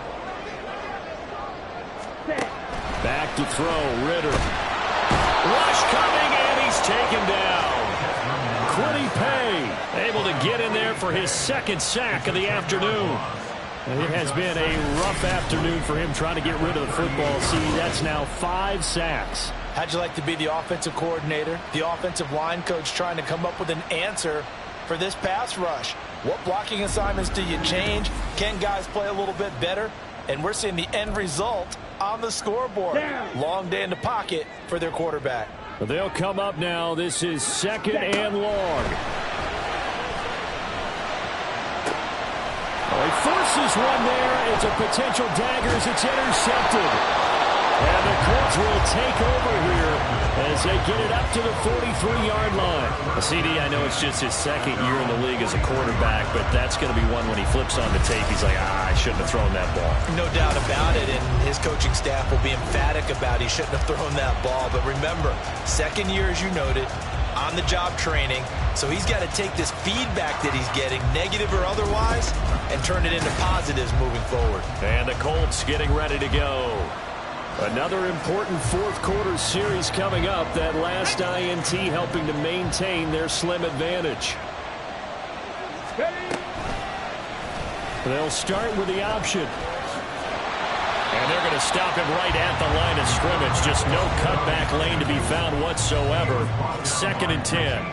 Back to throw, Ritter. Rush coming, and he's taken down. Quiddy Pay able to get in there for his second sack of the afternoon. And it has been a rough afternoon for him trying to get rid of the football. See, that's now 5 sacks. How'd you like to be the offensive coordinator, the offensive line coach, trying to come up with an answer for this pass rush? What blocking assignments do you change? Can guys play a little bit better? And we're seeing the end result on the scoreboard. Long day in the pocket for their quarterback. They'll come up now. This is 2nd and long. He forces one there. It's a potential dagger as it's intercepted. And the Colts will take over here as they get it up to the 43-yard line. CD, I know it's just his second year in the league as a quarterback, but that's going to be one when he flips on the tape. He's like, I shouldn't have thrown that ball. No doubt about it, and his coaching staff will be emphatic about he shouldn't have thrown that ball. But remember, second year, as you noted, on-the-job training, so he's got to take this feedback that he's getting, negative or otherwise, and turn it into positives moving forward. And the Colts getting ready to go. Another important fourth quarter series coming up. That last INT helping to maintain their slim advantage. They'll start with the option. And they're going to stop him right at the line of scrimmage. Just no cutback lane to be found whatsoever. 2nd and 10.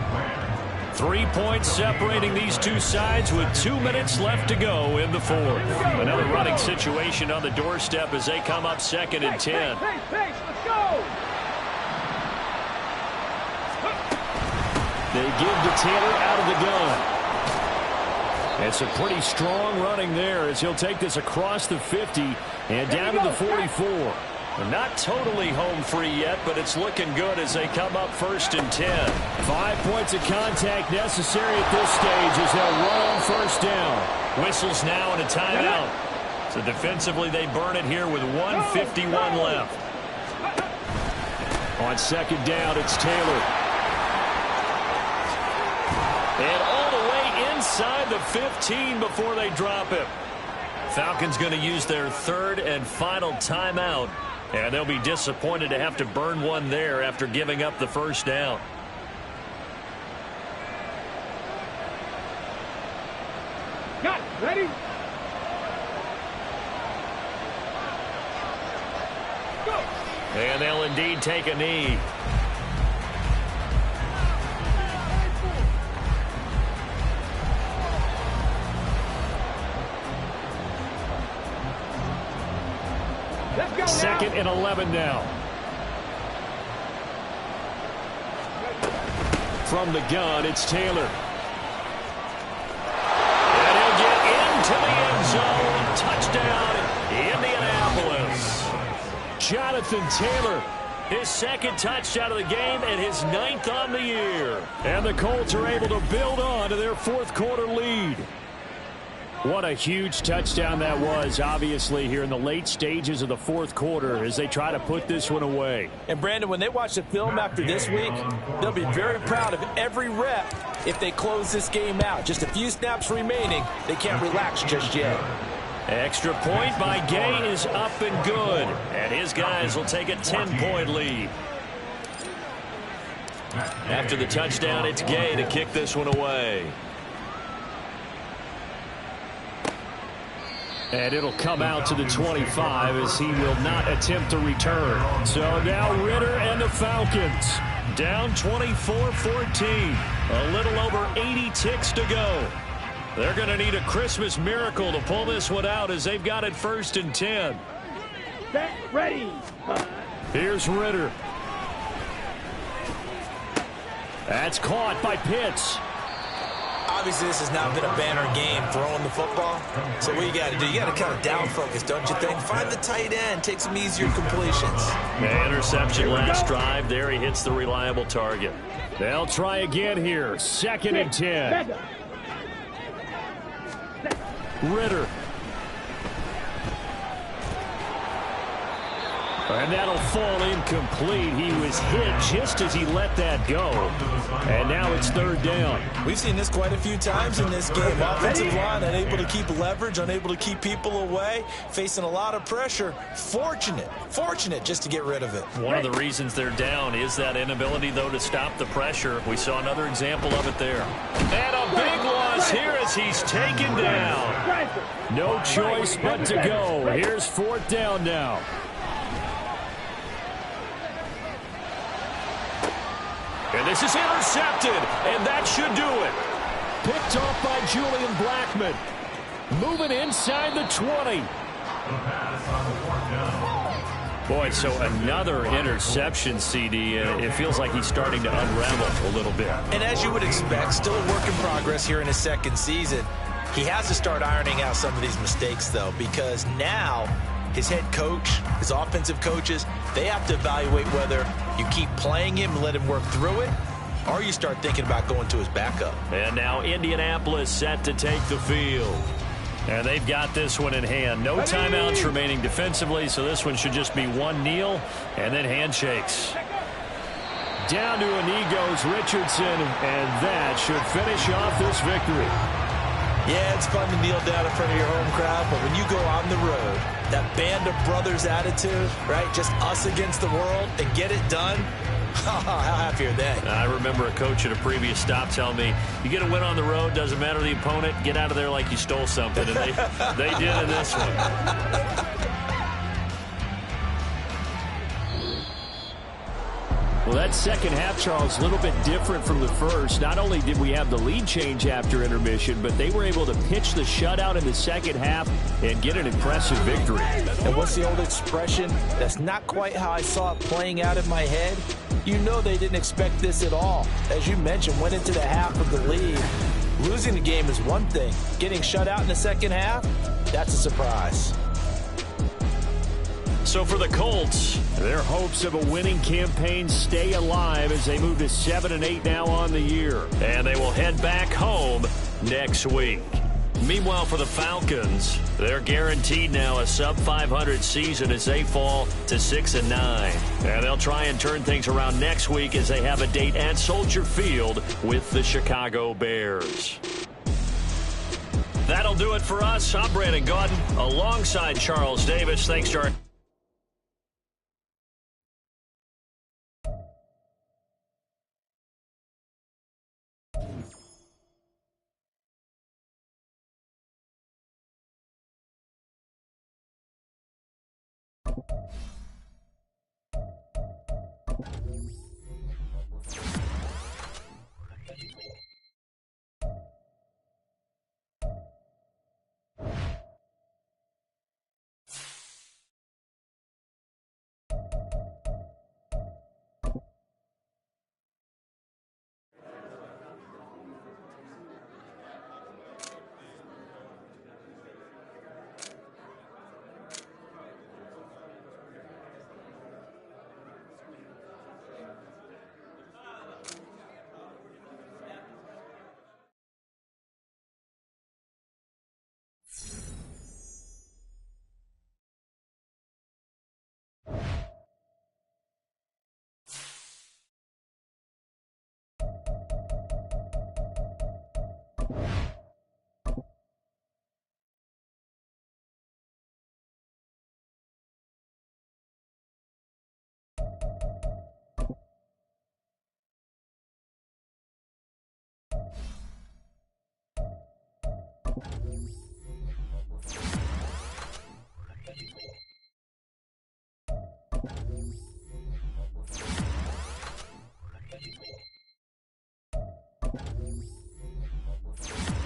3 points separating these two sides with 2 minutes left to go in the fourth. Another running situation on the doorstep as they come up 2nd and 10. Let's go. They give to Taylor out of the gun. It's a pretty strong running there as he'll take this across the 50 and down to the 44. Not totally home free yet, but it's looking good as they come up 1st and 10. 5 points of contact necessary at this stage as they'll run on first down. Whistles now and a timeout. So defensively they burn it here with 1:51 left. On 2nd down, it's Taylor. And all the way inside the 15 before they drop him. Falcons going to use their 3rd and final timeout. And they'll be disappointed to have to burn one there after giving up the first down. Got it. Ready? Go. And they'll indeed take a knee. Let's go. 2nd and 11 now. From the gun, it's Taylor. And he'll get into the end zone. Touchdown, Indianapolis. Jonathan Taylor, his 2nd touchdown of the game and his 9th on the year. And the Colts are able to build on to their fourth quarter lead. What a huge touchdown that was, obviously, here in the late stages of the fourth quarter as they try to put this one away. And, Brandon, when they watch the film after this week, they'll be very proud of every rep if they close this game out. Just a few snaps remaining. They can't relax just yet. Extra point by Gay is up and good. And his guys will take a 10-point lead. After the touchdown, it's Gay to kick this one away. And it'll come out to the 25 as he will not attempt to return. So now Ritter and the Falcons down 24-14. A little over 80 ticks to go. They're going to need a Christmas miracle to pull this one out as they've got it 1st and 10. Set, ready. Here's Ritter. That's caught by Pitts. Obviously, this has not been a banner game throwing the football. So what you got to do, you got to kind of down focus, don't you think? Find the tight end, take some easier completions. The interception last drive. There he hits the reliable target. They'll try again here. 2nd and 10. Ritter. And that'll fall incomplete. He was hit just as he let that go. And now it's 3rd down. We've seen this quite a few times in this game. Offensive line unable to keep leverage, unable to keep people away, facing a lot of pressure. Fortunate just to get rid of it. One of the reasons they're down is that inability, though, to stop the pressure. We saw another example of it there. And a big loss here as he's taken down. No choice but to go. Here's 4th down now. And this is intercepted, and that should do it. Picked off by Julian Blackmon. Moving inside the 20. Boy, so another interception, CD. It feels like he's starting to unravel a little bit. And as you would expect, still a work in progress here in his 2nd season. He has to start ironing out some of these mistakes, though, because now his head coach, his offensive coaches, they have to evaluate whether you keep playing him and let him work through it, or you start thinking about going to his backup. And now Indianapolis set to take the field. And they've got this one in hand. No timeouts remaining defensively, so this one should just be one kneel and then handshakes. Down to a knee goes Richardson, and that should finish off this victory. Yeah, it's fun to kneel down in front of your home crowd, but when you go on the road, that band of brothers attitude, right, just us against the world, and get it done, how happy are they? I remember a coach at a previous stop telling me, you get a win on the road, doesn't matter the opponent, get out of there like you stole something, and they did in this one. Well, that second half, Charles, a little bit different from the first. Not only did we have the lead change after intermission, but they were able to pitch the shutout in the second half and get an impressive victory. And what's the old expression? That's not quite how I saw it playing out in my head. You know they didn't expect this at all. As you mentioned, went into the half of the lead. Losing the game is one thing. Getting shut out in the second half, that's a surprise. So for the Colts, their hopes of a winning campaign stay alive as they move to 7-8 now on the year. And they will head back home next week. Meanwhile, for the Falcons, they're guaranteed now a sub-500 season as they fall to 6-9. And they'll try and turn things around next week as they have a date at Soldier Field with the Chicago Bears. That'll do it for us. I'm Brandon Gaudin alongside Charles Davis. Thanks to our Thank you. you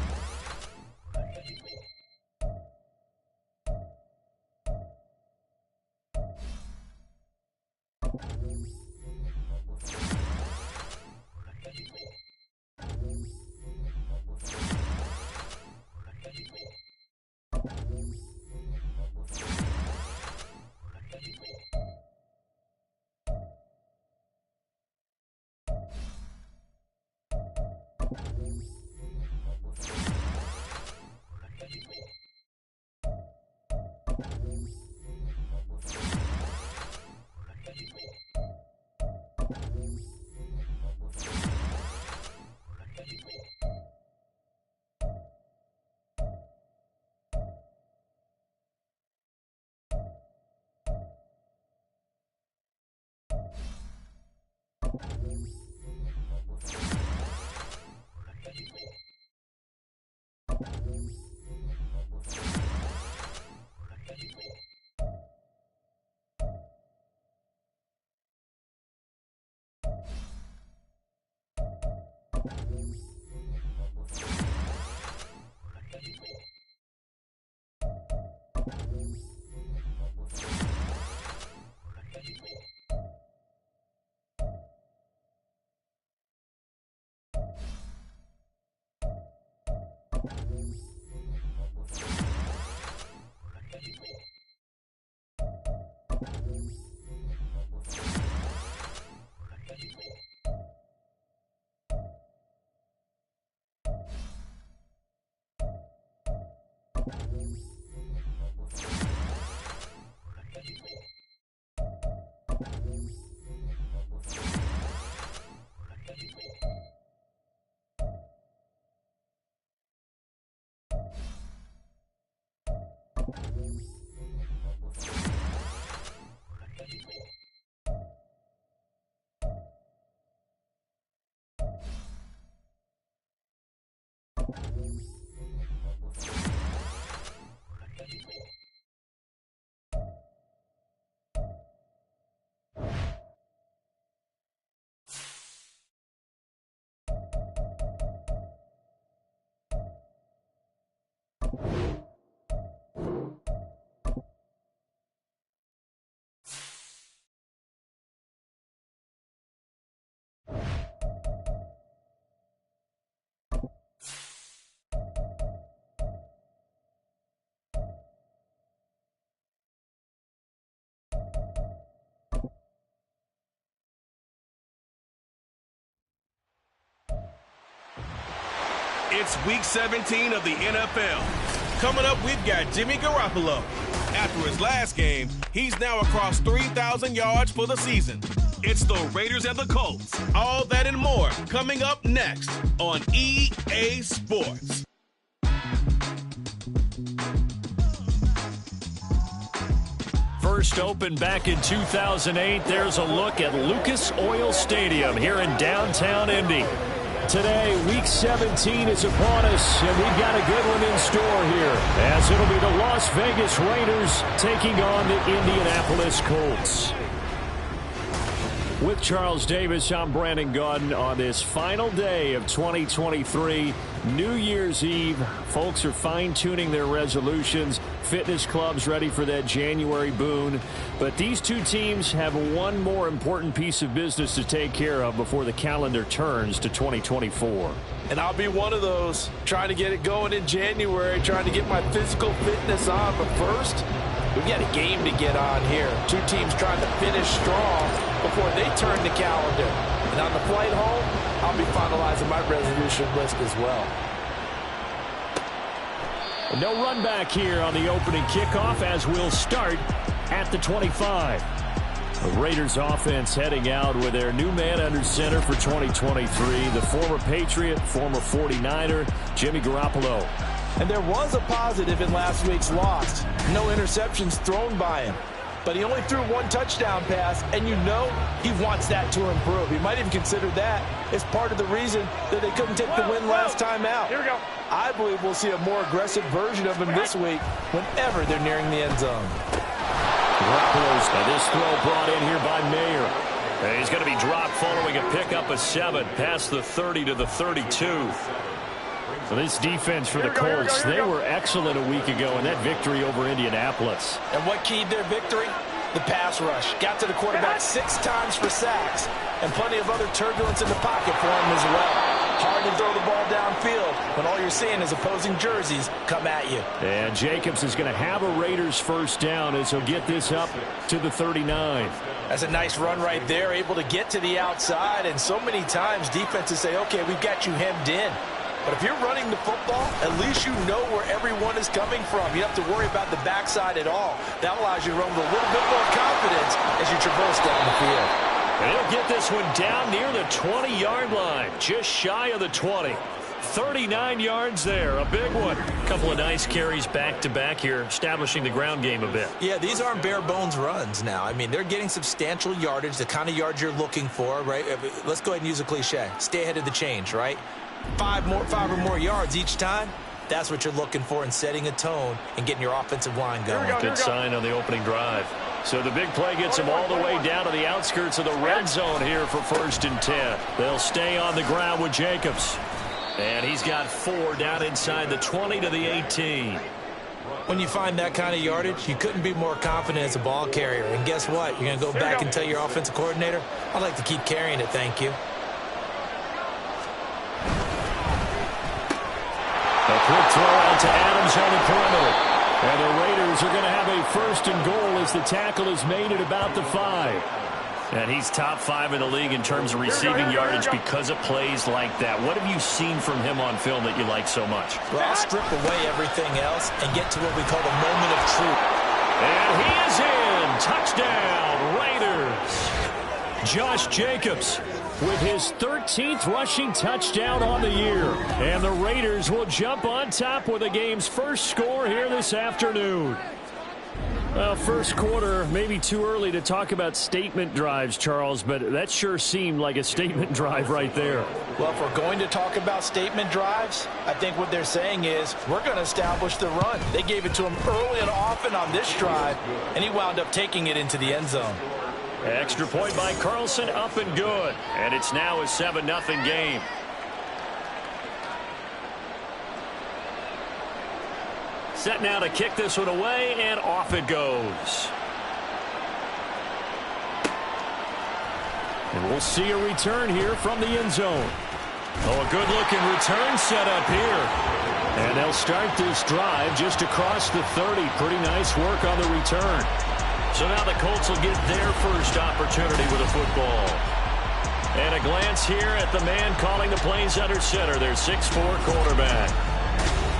It's Week 17 of the NFL. Coming up, we've got Jimmy Garoppolo. After his last game, he's now across 3,000 yards for the season. It's the Raiders and the Colts. All that and more coming up next on EA Sports. First opened back in 2008, there's a look at Lucas Oil Stadium here in downtown Indy. Today, Week 17 is upon us, and we've got a good one in store here, as it'll be the Las Vegas Raiders taking on the Indianapolis Colts. With Charles Davis, I'm Brandon Gaudin on this final day of 2023, New Year's Eve. Folks are fine-tuning their resolutions. Fitness clubs ready for that January boon. But these two teams have one more important piece of business to take care of before the calendar turns to 2024. And I'll be one of those, trying to get it going in January, trying to get my physical fitness on. But first, we've got a game to get on here. Two teams trying to finish strong before they turn the calendar. And on the flight home, I'll be finalizing my resolution list as well. No run back here on the opening kickoff as we'll start at the 25. The Raiders offense heading out with their new man under center for 2023, the former Patriot, former 49er, Jimmy Garoppolo. And there was a positive in last week's loss. No interceptions thrown by him. But he only threw one touchdown pass, and you know he wants that to improve. He might even consider that as part of the reason that they couldn't take the win last time out. Here we go. I believe we'll see a more aggressive version of him this week whenever they're nearing the end zone. Garoppolo's this throw brought in here by Mayer. And he's going to be dropped following a pickup of 7 past the 30 to the 32. So this defense for the Colts, they were excellent a week ago in that victory over Indianapolis. And what keyed their victory? The pass rush. Got to the quarterback 6 times for sacks. And plenty of other turbulence in the pocket for him as well. Hard to throw the ball downfield when all you're seeing is opposing jerseys come at you. And Jacobs is going to have a Raiders first down as he'll get this up to the 39. That's a nice run right there, able to get to the outside. And so many times defenses say, okay, we've got you hemmed in. But if you're running the football, at least you know where everyone is coming from. You don't have to worry about the backside at all. That allows you to run with a little bit more confidence as you traverse down the field. And he'll get this one down near the 20-yard line, just shy of the 20. 39 yards there, a big one. A couple of nice carries back-to-back here, establishing the ground game a bit. Yeah, these aren't bare-bones runs now. I mean, they're getting substantial yardage, the kind of yards you're looking for, right? Let's go ahead and use a cliche. Stay ahead of the change, right? 5 or more yards each time. That's what you're looking for in setting a tone and getting your offensive line going. Good sign on the opening drive. So the big play gets him all the way down to the outskirts of the red zone here for 1st and 10. They'll stay on the ground with Jacobs. And he's got 4 down inside the 20 to the 18. When you find that kind of yardage, you couldn't be more confident as a ball carrier. And guess what? You're going to go back and tell your offensive coordinator, I'd like to keep carrying it, thank you. A quick throw out to Adams on the perimeter. And the Raiders are going to have a 1st and goal as the tackle is made at about the 5. And he's top 5 in the league in terms of receiving yardage because of plays like that. What have you seen from him on film that you like so much? Well, I'll strip away everything else and get to what we call the moment of truth. And he is in. Touchdown, Raiders. Josh Jacobs with his 13th rushing touchdown on the year. And the Raiders will jump on top with the game's first score here this afternoon. Well, first quarter, maybe too early to talk about statement drives, Charles, but that sure seemed like a statement drive right there. Well, if we're going to talk about statement drives, I think what they're saying is we're going to establish the run. They gave it to him early and often on this drive, and he wound up taking it into the end zone. Extra point by Carlson, up and good. And it's now a 7-0 game. Set now to kick this one away, and off it goes. And we'll see a return here from the end zone. Oh, a good-looking return set up here. And they'll start this drive just across the 30. Pretty nice work on the return. So now the Colts will get their first opportunity with a football. And a glance here at the man calling the plays under center, their 6'4" quarterback.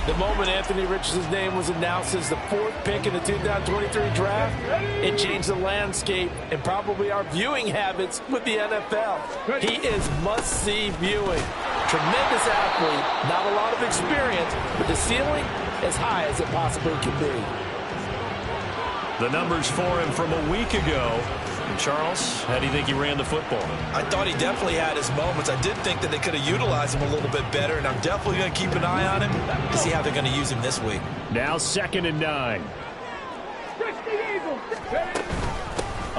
The moment Anthony Richardson's name was announced as the 4th pick in the 2023 draft, it changed the landscape and probably our viewing habits with the NFL. He is must-see viewing. Tremendous athlete, not a lot of experience, but the ceiling as high as it possibly can be. The numbers for him from a week ago. And Charles, how do you think he ran the football? I thought he definitely had his moments. I did think that they could have utilized him a little bit better, and I'm definitely going to keep an eye on him to see how they're going to use him this week. Now 2nd and 9.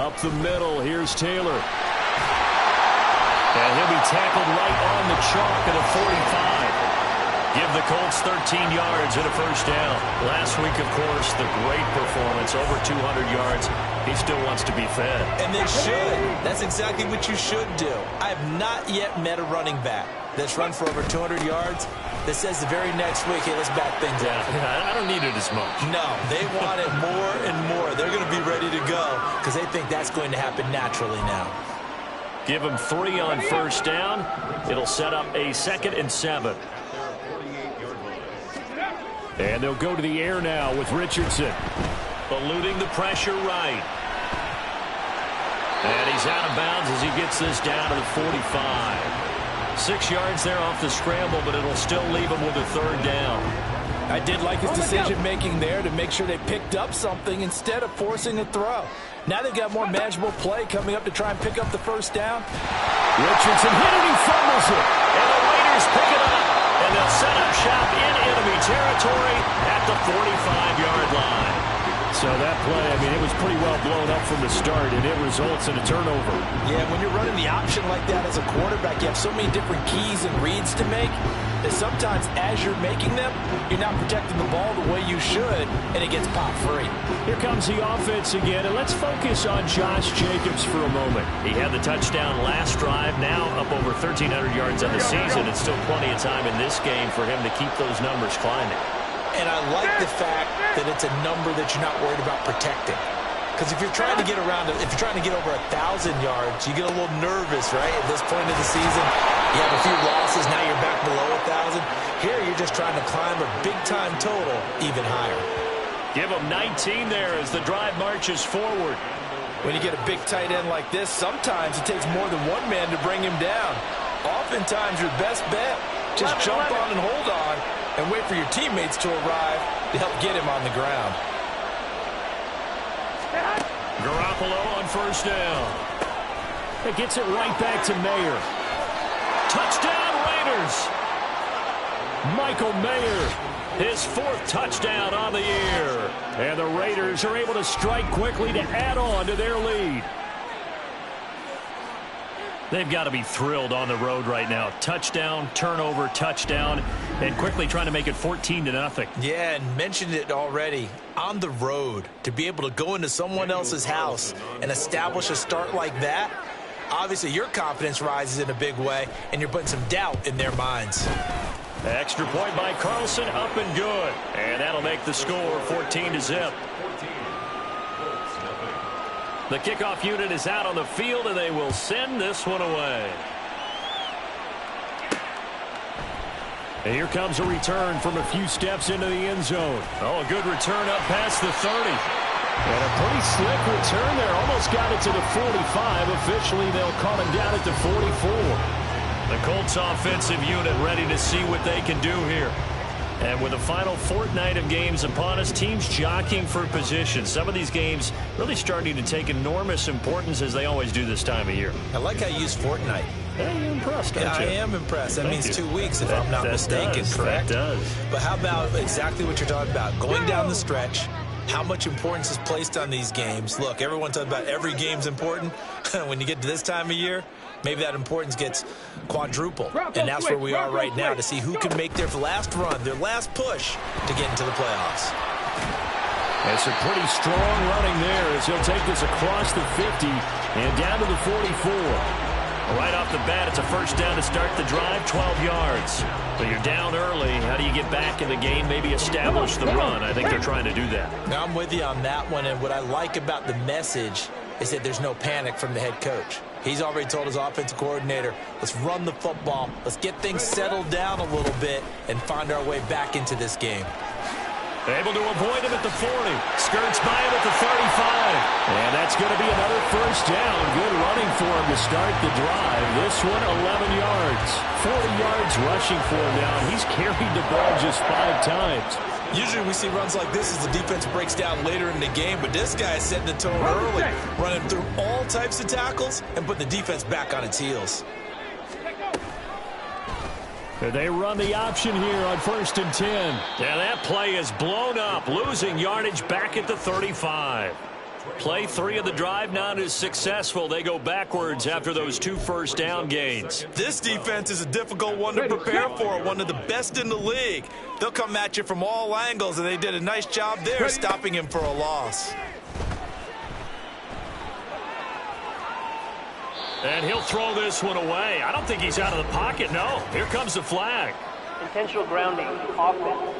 Up the middle, here's Taylor. And he'll be tackled right on the chalk at a 45. Give the Colts 13 yards and a 1st down. Last week, of course, the great performance, over 200 yards. He still wants to be fed. And they should. That's exactly what you should do. I have not yet met a running back that's run for over 200 yards that says the very next week, hey, let's back things up. I don't need it as much. No, they want it more and more. They're going to be ready to go because they think that's going to happen naturally now. Give them 3 on 1st down. It'll set up a 2nd and 7. And they'll go to the air now with Richardson. Eluding the pressure right. And he's out of bounds as he gets this down to the 45. 6 yards there off the scramble, but it'll still leave him with a 3rd down. I did like his decision-making there to make sure they picked up something instead of forcing a throw. Now they've got more manageable play coming up to try and pick up the 1st down. Richardson hit it, he fumbles it. And the Raiders pick it up. And they'll set up shop in enemy territory at the 45-yard line. So that play, I mean, it was pretty well blown up from the start, and it results in a turnover. Yeah, when you're running the option like that as a quarterback, you have so many different keys and reads to make that sometimes as you're making them, you're not protecting the ball the way you should, and it gets popped free. Here comes the offense again, and let's focus on Josh Jacobs for a moment. He had the touchdown last drive, now up over 1,300 yards on the season, and still plenty of time in this game for him to keep those numbers climbing. And I like the fact that it's a number that you're not worried about protecting. Because if you're trying to get around, if you're trying to get over 1,000 yards, you get a little nervous, right? At this point of the season, you have a few losses, now you're back below 1,000. Here, you're just trying to climb a big-time total even higher. Give him 19 there as the drive marches forward. When you get a big tight end like this, sometimes it takes more than one man to bring him down. Oftentimes, your best bet, just jump on and hold on and wait for your teammates to arrive to help get him on the ground. Garoppolo on 1st down. It gets it right back to Mayer. Touchdown, Raiders! Michael Mayer, his 4th touchdown on the year. And the Raiders are able to strike quickly to add on to their lead. They've got to be thrilled on the road right now. Touchdown, turnover, touchdown, and quickly trying to make it 14-0. Yeah, and mentioned it already. On the road, to be able to go into someone else's house and establish a start like that, obviously your confidence rises in a big way, and you're putting some doubt in their minds. Extra point by Carlson, up and good. And that'll make the score 14-0. The kickoff unit is out on the field, and they will send this one away. And here comes a return from a few steps into the end zone. Oh, a good return up past the 30. And a pretty slick return there. Almost got it to the 45. Officially, they'll call him down at the 44. The Colts offensive unit ready to see what they can do here. And with the final fortnight of games upon us, teams jockeying for position. Some of these games really starting to take enormous importance, as they always do this time of year. I like how you use fortnight. Hey, you're impressed, aren't you? I am impressed. That means 2 weeks, if I'm not mistaken, correct? That does. But how about exactly what you're talking about? Going down the stretch, how much importance is placed on these games. Look, everyone talks about every game's important. When you get to this time of year, maybe that importance gets quadruple. And that's where we are right now, to see who can make their last run, their last push to get into the playoffs. It's a pretty strong running there as he'll take this across the 50 and down to the 44. Right off the bat, it's a first down to start the drive, 12 yards. So you're down early. How do you get back in the game, maybe establish the run? I think they're trying to do that. Now, I'm with you on that one, and what I like about the message is that there's no panic from the head coach. He's already told his offensive coordinator, let's run the football, let's get things settled down a little bit and find our way back into this game. Able to avoid him at the 40. Skirts by him at the 35. And that's going to be another first down. Good running for him to start the drive. This one, 11 yards. 40 yards rushing for him now. He's carried the ball just 5 times. Usually we see runs like this as the defense breaks down later in the game, but this guy is setting the tone early, running through all types of tackles and putting the defense back on its heels. They run the option here on 1st and 10. Yeah, that play is blown up, losing yardage back at the 35. Play 3 of the drive not as successful. They go backwards after those 2 first down gains. This defense is a difficult one to prepare for, one of the best in the league. They'll come at you from all angles, and they did a nice job there stopping him for a loss. And he'll throw this one away. I don't think he's out of the pocket, no. Here comes the flag. Intentional grounding, offense.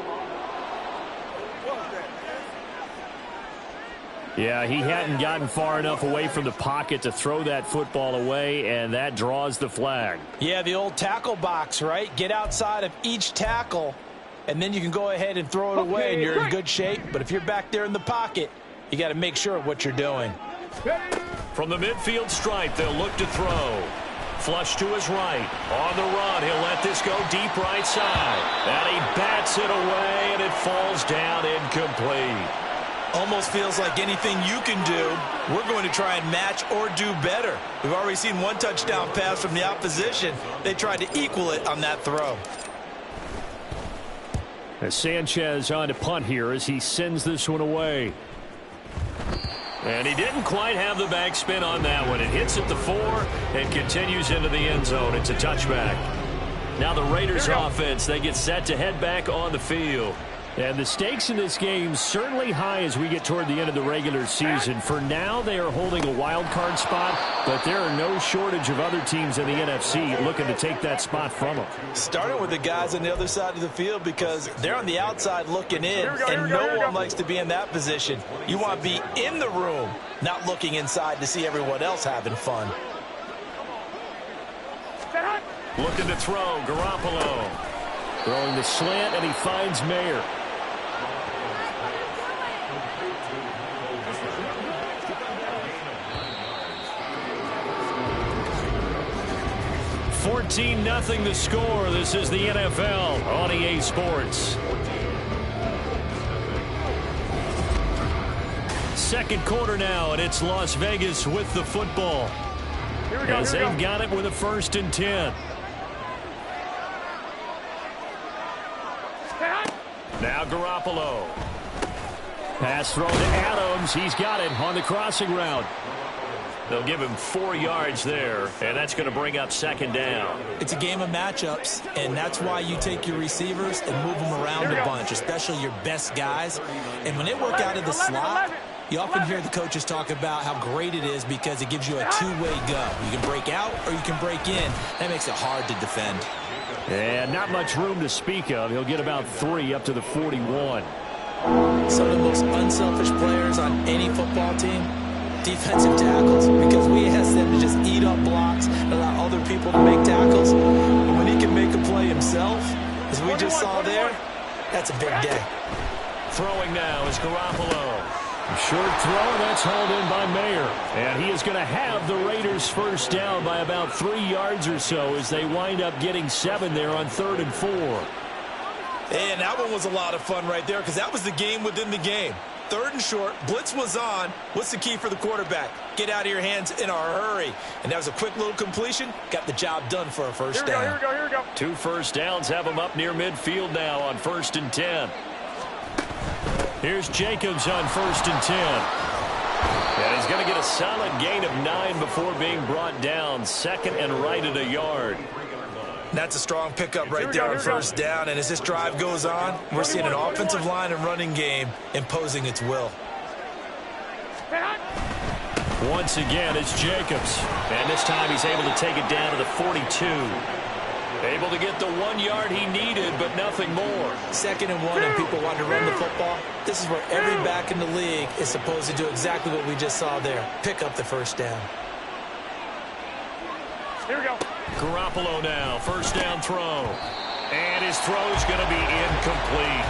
Yeah, he hadn't gotten far enough away from the pocket to throw that football away, and that draws the flag. Yeah, the old tackle box, right? Get outside of each tackle, and then you can go ahead and throw it away, and you're in good shape. But if you're back there in the pocket, you got to make sure of what you're doing. From the midfield stripe, they'll look to throw. Flush to his right. On the run, he'll let this go deep right side. And he bats it away, and it falls down incomplete. Almost feels like anything you can do, we're going to try and match or do better. We've already seen 1 touchdown pass from the opposition. They tried to equal it on that throw. As Sanchez on to punt here as he sends this one away. And he didn't quite have the backspin on that one. It hits at the 4 and continues into the end zone. It's a touchback. Now the Raiders offense, they get set to head back on the field. And the stakes in this game certainly high as we get toward the end of the regular season. For now, they are holding a wild card spot, but there are no shortage of other teams in the NFC looking to take that spot from them. Starting with the guys on the other side of the field because they're on the outside looking in, and no one likes to be in that position. You want to be in the room, not looking inside to see everyone else having fun. Looking to throw, Garoppolo. Throwing the slant, and he finds Mayer. 14-0 the score. This is the NFL on EA Sports. Second quarter now, and it's Las Vegas with the football. As they've got it with a 1st and 10. Now Garoppolo. Pass thrown to Adams. He's got it on the crossing route. They'll give him 4 yards there, and that's going to bring up second down. It's a game of matchups, and that's why you take your receivers and move them around a bunch, especially your best guys. And when they work out of the slot, you often hear the coaches talk about how great it is because it gives you a two-way go. You can break out or you can break in. That makes it hard to defend. And not much room to speak of. He'll get about 3 up to the 41. Some of the most unselfish players on any football team, defensive tackles, because we ask them to just eat up blocks and allow other people to make tackles. But when he can make a play himself, as we just saw there, that's a big day. Throwing now is Garoppolo. Short throw, that's hauled in by Mayer. And he is going to have the Raiders first down by about 3 yards or so as they wind up getting 7 there on 3rd and 4. And that one was a lot of fun right there because that was the game within the game. 3rd and short, blitz was on. What's the key for the quarterback? Get out of your hands in a hurry. And that was a quick little completion. Got the job done for a first down. Here we go. 2 first downs have him up near midfield now on 1st and 10. Here's Jacobs on 1st and 10. And he's going to get a solid gain of 9 before being brought down. 2nd and right at a yard. That's a strong pickup right there on first down. And as this drive goes on, we're seeing an offensive line and running game imposing its will. Once again, it's Jacobs. And this time he's able to take it down to the 42. Able to get the 1 yard he needed, but nothing more. 2nd and 1, and people want to run the football. This is where every back in the league is supposed to do exactly what we just saw there. Pick up the first down. Here we go. Garoppolo now, first down throw. And his throw's going to be incomplete.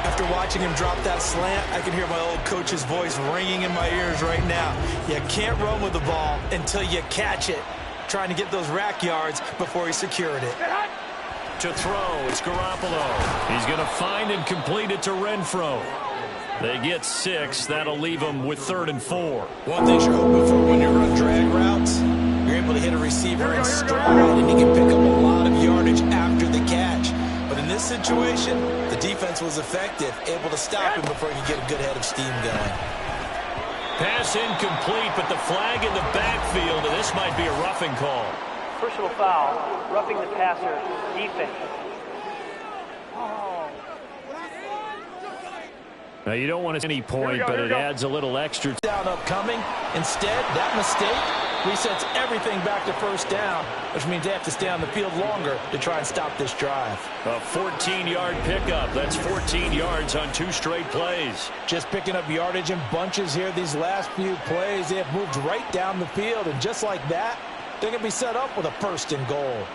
After watching him drop that slant, I can hear my old coach's voice ringing in my ears right now. You can't run with the ball until you catch it. Trying to get those rack yards before he secured it. To throw, it's Garoppolo. He's going to find and complete it to Renfro. They get 6. That'll leave them with 3rd and 4. One thing you're hoping for when you run drag routes, you're able to hit a receiver in stride, and he can pick up a lot of yardage after the catch. But in this situation, the defense was effective, able to stop him before he could get a good head of steam going. Pass incomplete, but the flag in the backfield, and this might be a roughing call. Personal foul, roughing the passer, defense. Now, you don't want to any point, but it adds a little extra. Down upcoming. Instead, that mistake resets everything back to first down, which means they have to stay on the field longer to try and stop this drive. A 14-yard pickup. That's 14 yards on 2 straight plays. Just picking up yardage in bunches here these last few plays. They have moved right down the field, and just like that, they're going to be set up with a 1st and goal.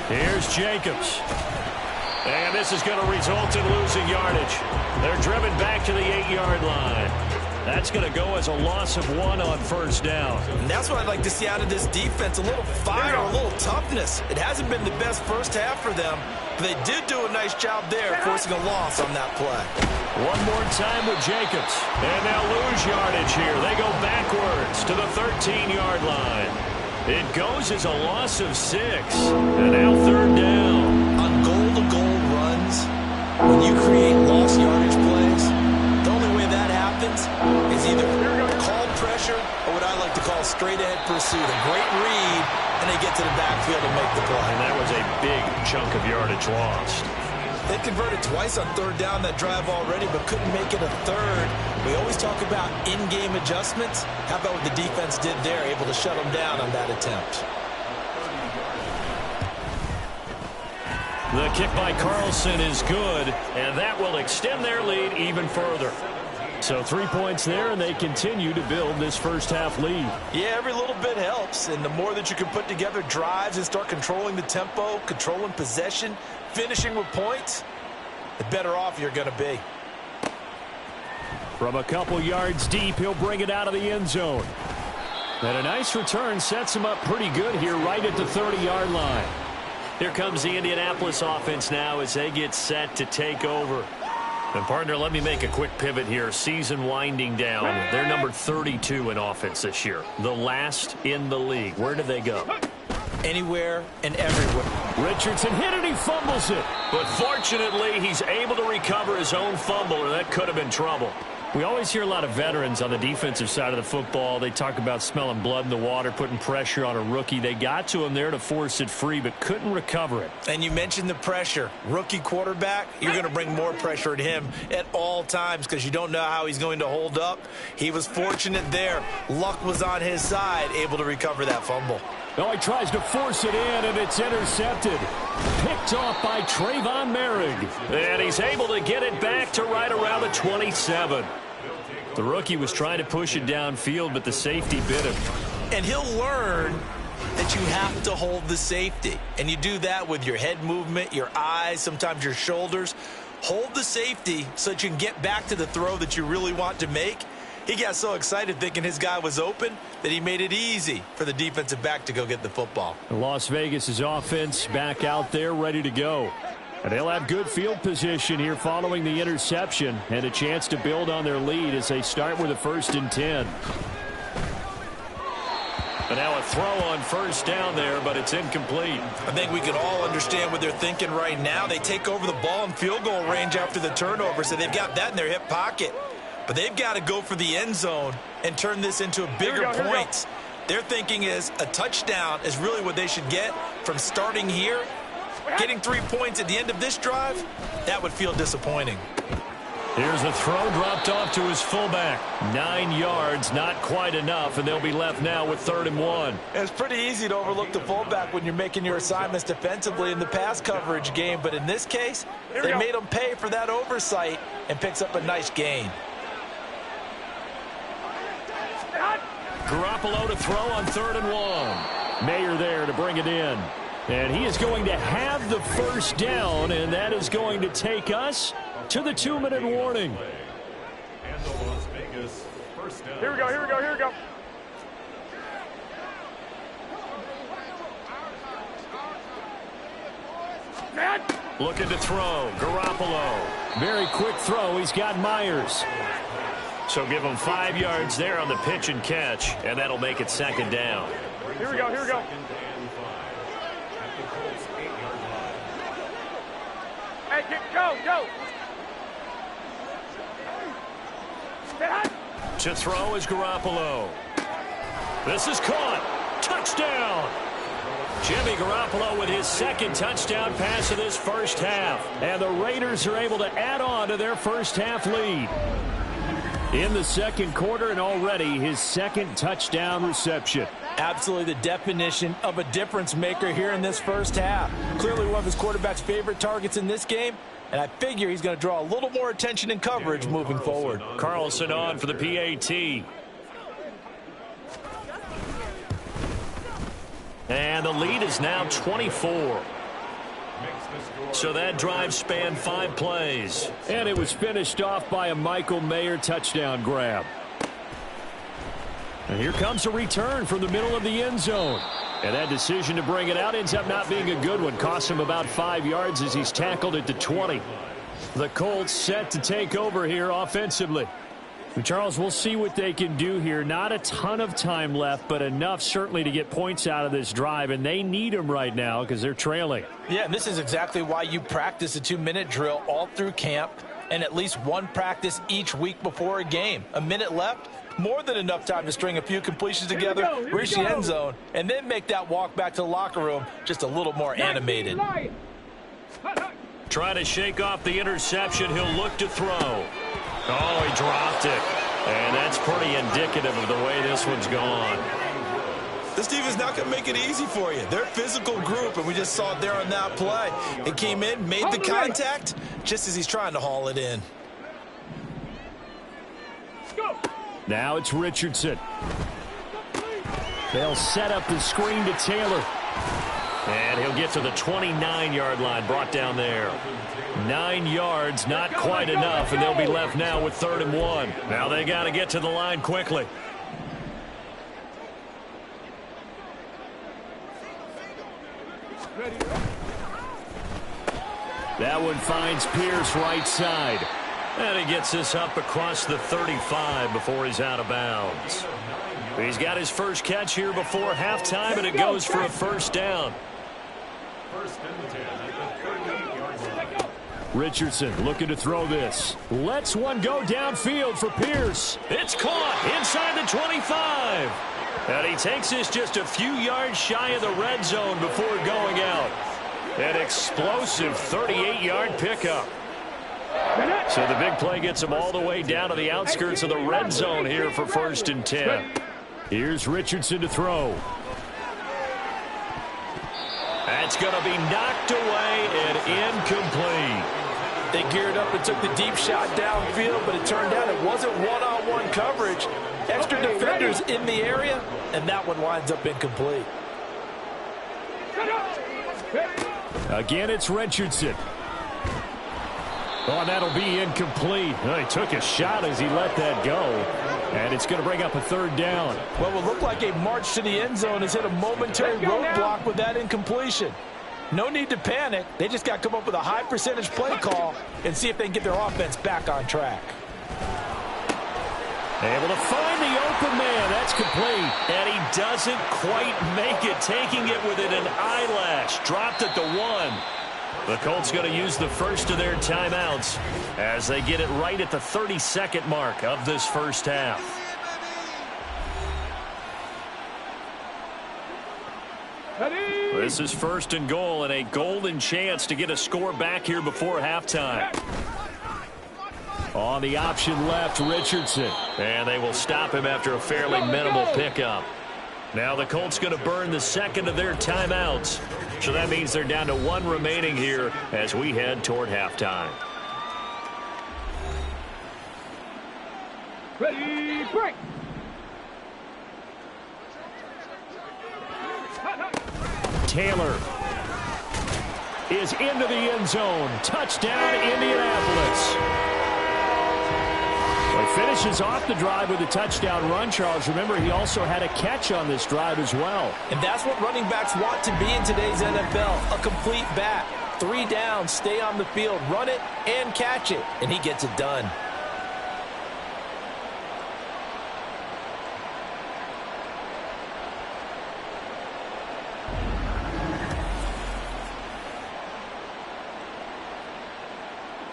Here's Jacobs. And this is going to result in losing yardage. They're driven back to the 8-yard line. That's going to go as a loss of 1 on first down. And that's what I'd like to see out of this defense, a little fire, a little toughness. It hasn't been the best first half for them, but they did do a nice job there, forcing a loss on that play. One more time with Jacobs. And they'll lose yardage here. They go backwards to the 13-yard line. It goes as a loss of 6. And now 3rd down. On goal-to-goal runs, when you create lost yardage plays, the only way that happens is either called pressure or what I like to call straight-ahead pursuit. A great read, and they get to the backfield and make the play. And that was a big chunk of yardage lost. They converted twice on 3rd down that drive already, but couldn't make it a 3rd. We always talk about in-game adjustments. How about what the defense did there, able to shut them down on that attempt? The kick by Carlson is good, and that will extend their lead even further. So 3 points there, and they continue to build this first half lead. Yeah, every little bit helps, and the more that you can put together drives and start controlling the tempo, controlling possession, finishing with points, the better off you're going to be. From a couple yards deep, he'll bring it out of the end zone. And a nice return sets him up pretty good here right at the 30-yard line. Here comes the Indianapolis offense now as they get set to take over. And, partner, let me make a quick pivot here. Season winding down. They're number 32 in offense this year. The last in the league. Where do they go? Anywhere and everywhere. Richardson hit it. He fumbles it. But fortunately, he's able to recover his own fumble, or that could have been trouble. We always hear a lot of veterans on the defensive side of the football. They talk about smelling blood in the water, putting pressure on a rookie. They got to him there to force it free, but couldn't recover it. And you mentioned the pressure. Rookie quarterback, you're going to bring more pressure at him at all times because you don't know how he's going to hold up. He was fortunate there. Luck was on his side, able to recover that fumble. Oh, he tries to force it in, and it's intercepted. Picked off by Trayvon Merrick. And he's able to get it back to right around the 27. The rookie was trying to push it downfield, but the safety bit him. And he'll learn that you have to hold the safety. And you do that with your head movement, your eyes, sometimes your shoulders. Hold the safety so that you can get back to the throw that you really want to make. He got so excited thinking his guy was open that he made it easy for the defensive back to go get the football. Las Vegas' offense back out there ready to go. And they'll have good field position here following the interception and a chance to build on their lead as they start with a 1st and 10. And now a throw on 1st down there, but it's incomplete. I think we can all understand what they're thinking right now. They take over the ball in field goal range after the turnover, so they've got that in their hip pocket. But they've got to go for the end zone and turn this into bigger points. Their thinking is a touchdown is really what they should get from starting here. Getting 3 points at the end of this drive, that would feel disappointing. Here's a throw dropped off to his fullback. 9 yards, not quite enough, and they'll be left now with 3rd and 1. It's pretty easy to overlook the fullback when you're making your assignments defensively in the pass coverage game. But in this case, they made him pay for that oversight and picks up a nice gain. Garoppolo to throw on 3rd and 1. Mayer there to bring it in. And he is going to have the 1st down, and that is going to take us to the 2-minute warning. And the Las Vegas 1st down. Here we go. Looking to throw. Garoppolo. Very quick throw. He's got Myers. So give him 5 yards there on the pitch and catch, and that'll make it 2nd down. Here we go. Hey, go. To throw is Garoppolo. This is caught. Touchdown. Jimmy Garoppolo with his 2nd touchdown pass of this 1st half. And the Raiders are able to add on to their 1st half lead. In the 2nd quarter, and already his 2nd touchdown reception. Absolutely the definition of a difference maker here in this 1st half. Clearly one of his quarterback's favorite targets in this game, and I figure he's going to draw a little more attention and coverage moving forward. Carlson on for the PAT. And the lead is now 24. So that drive spanned 5 plays. And it was finished off by a Michael Mayer touchdown grab. And here comes a return from the middle of the end zone. And that decision to bring it out ends up not being a good one. Cost him about 5 yards as he's tackled at the 20. The Colts set to take over here offensively. And Charles, we'll see what they can do here. Not a ton of time left, but enough certainly to get points out of this drive. And they need them right now because they're trailing. Yeah, and this is exactly why you practice a 2-minute drill all through camp and at least one practice each week before a game. A minute left, more than enough time to string a few completions together, reach the end zone, and then make that walk back to the locker room just a little more animated. Trying to shake off the interception. He'll look to throw. Oh, he dropped it. And that's pretty indicative of the way this one's gone. This defense not going to make it easy for you. They're a physical group, and we just saw it there on that play. It came in, made the contact, just as he's trying to haul it in. Now it's Richardson. They'll set up the screen to Taylor. And he'll get to the 29-yard line, brought down there. 9 yards, not quite enough, and they'll be left now with 3rd and 1. Now they got to get to the line quickly. That one finds Pierce right side. And he gets this up across the 35 before he's out of bounds. He's got his first catch here before halftime, and it goes for a first down. Richardson looking to throw this. Lets one go downfield for Pierce. It's caught inside the 25. And he takes this just a few yards shy of the red zone before going out. An explosive 38-yard pickup. So the big play gets him all the way down to the outskirts of the red zone here for 1st and 10. Here's Richardson to throw. That's going to be knocked away and incomplete. They geared up and took the deep shot downfield, but it turned out it wasn't one-on-one coverage. Extra defenders in the area, and that one winds up incomplete. Again, it's Richardson. Oh, that'll be incomplete. Oh, he took a shot as he let that go. And it's going to bring up a 3rd down. What will look like a march to the end zone has hit a momentary roadblock with that incompletion. No need to panic. They just got to come up with a high percentage play call and see if they can get their offense back on track. Able to find the open man. That's complete. And he doesn't quite make it, taking it within an eyelash. Dropped at the 1. The Colts going to use the first of their timeouts as they get it right at the 32nd mark of this first half. This is 1st and goal and a golden chance to get a score back here before halftime. On the option left, Richardson. And they will stop him after a fairly minimal pickup. Now the Colts going to burn the 2nd of their timeouts. So that means they're down to 1 remaining here as we head toward halftime. Ready, break. Taylor is into the end zone. Touchdown, Indianapolis. Well, he finishes off the drive with a touchdown run, Charles. Remember, he also had a catch on this drive as well. And that's what running backs want to be in today's NFL, a complete back. 3 down, stay on the field, run it, and catch it. And he gets it done.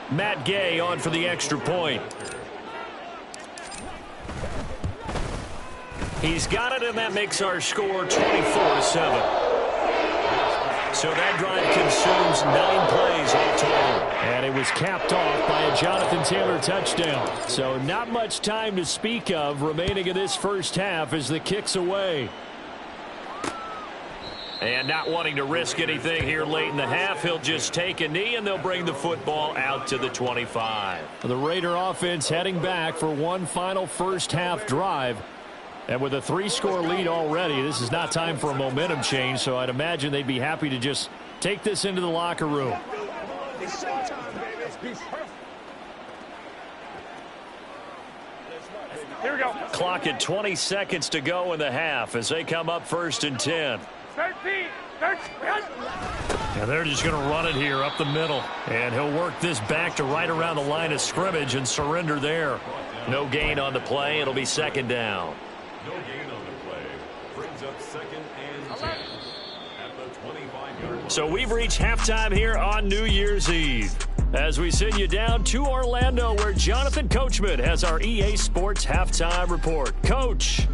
Matt Gay on for the extra point. He's got it, and that makes our score 24-7. So that drive consumes 9 plays all total. And it was capped off by a Jonathan Taylor touchdown. So not much time to speak of remaining in this first half as the kick's away. And not wanting to risk anything here late in the half, he'll just take a knee, and they'll bring the football out to the 25. The Raider offense heading back for one final first half drive. And with a 3-score lead already, this is not time for a momentum change, so I'd imagine they'd be happy to just take this into the locker room. Here we go. Clock at 20 seconds to go in the half as they come up 1st and 10. 13. And they're just going to run it here up the middle. And he'll work this back to right around the line of scrimmage and surrender there. No gain on the play. It'll be 2nd down. No gain on the play. Brings up 2nd and 10 at the 25-yard line. So we've reached halftime here on New Year's Eve as we send you down to Orlando, where Jonathan Coachman has our EA Sports halftime report. Coach.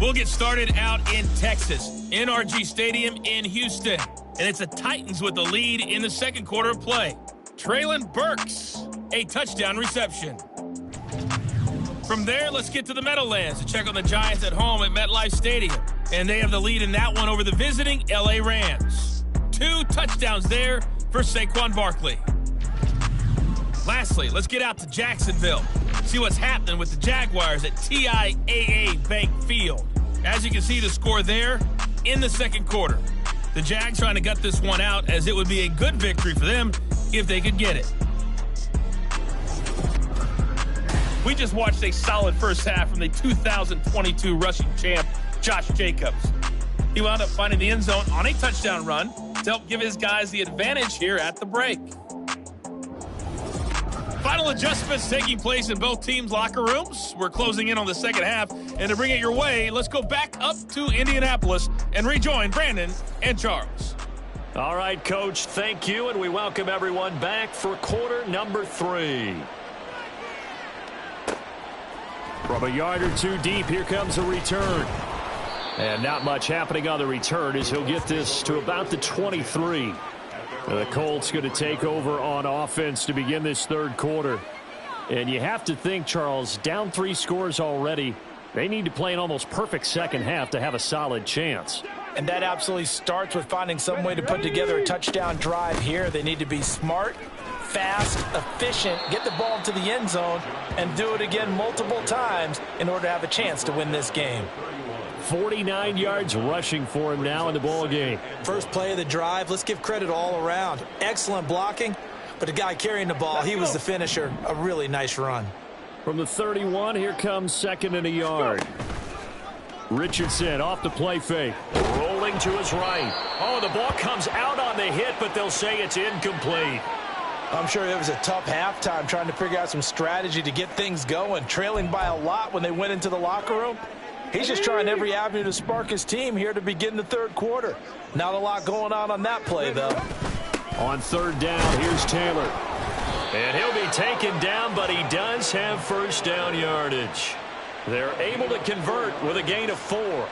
We'll get started out in Texas, NRG Stadium in Houston. And it's the Titans with the lead in the 2nd quarter of play. Traylon Burks, a touchdown reception. From there, let's get to the Meadowlands to check on the Giants at home at MetLife Stadium. And they have the lead in that one over the visiting LA Rams. 2 touchdowns there for Saquon Barkley. Lastly, let's get out to Jacksonville. See what's happening with the Jaguars at TIAA Bank Field. As you can see, the score there in the 2nd quarter. The Jags trying to gut this one out, as it would be a good victory for them if they could get it. We just watched a solid first half from the 2022 rushing champ, Josh Jacobs. He wound up finding the end zone on a touchdown run to help give his guys the advantage here at the break. Final adjustments taking place in both teams' locker rooms. We're closing in on the second half, and to bring it your way, let's go back up to Indianapolis and rejoin Brandon and Charles. All right, Coach, thank you, and we welcome everyone back for quarter number 3. From a yard or two deep, here comes a return. And not much happening on the return as he'll get this to about the 23. The Colts going to take over on offense to begin this third quarter. And you have to think, Charles, down 3 scores already. They need to play an almost perfect second half to have a solid chance. And that absolutely starts with finding some way to put together a touchdown drive here. They need to be smart, fast, efficient, get the ball into the end zone, and do it again multiple times in order to have a chance to win this game. 49 yards rushing for him now in the ball game. First play of the drive, let's give credit all around. Excellent blocking, but the guy carrying the ball, he was the finisher. A really nice run. From the 31, here comes second and a yard. Richardson off the play fake. Rolling to his right. Oh, the ball comes out on the hit, but they'll say it's incomplete. I'm sure it was a tough halftime trying to figure out some strategy to get things going. Trailing by a lot when they went into the locker room. He's just trying every avenue to spark his team here to begin the third quarter. Not a lot going on that play, though. On third down, here's Taylor. And he'll be taken down, but he does have first down yardage. They're able to convert with a gain of 4.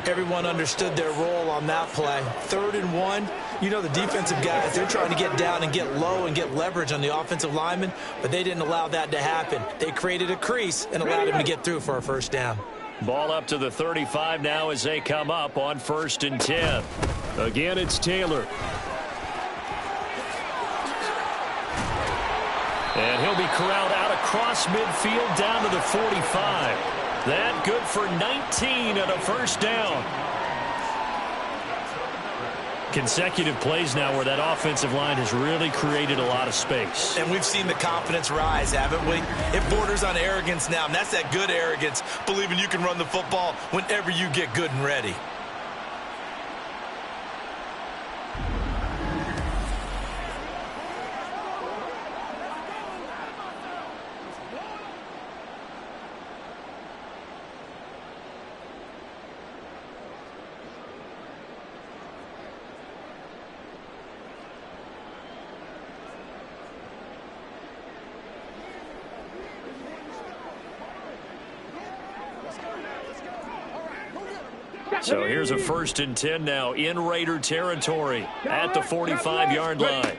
Everyone understood their role on that play. 3rd and 1. You know the defensive guys, they're trying to get down and get low and get leverage on the offensive linemen, but they didn't allow that to happen. They created a crease and allowed him to get through for a first down. Ball up to the 35 now as they come up on 1st and 10. Again, it's Taylor. And he'll be corralled out across midfield down to the 45. That good for 19 and a first down. Consecutive plays now where that offensive line has really created a lot of space. And we've seen the confidence rise, haven't we? It borders on arrogance now, and that's that good arrogance, believing you can run the football whenever you get good and ready. So here's a 1st and 10 now in Raider territory at the 45-yard line.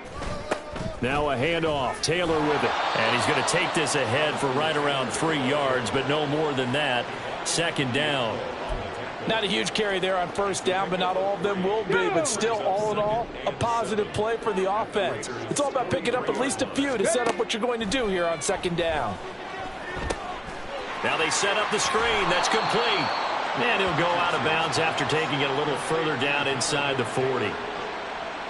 Now a handoff. Taylor with it. And he's going to take this ahead for right around 3 yards, but no more than that. 2nd down. Not a huge carry there on 1st down, but not all of them will be. But still, all in all, a positive play for the offense. It's all about picking up at least a few to set up what you're going to do here on 2nd down. Now they set up the screen. That's complete. And he'll go out of bounds after taking it a little further down inside the 40.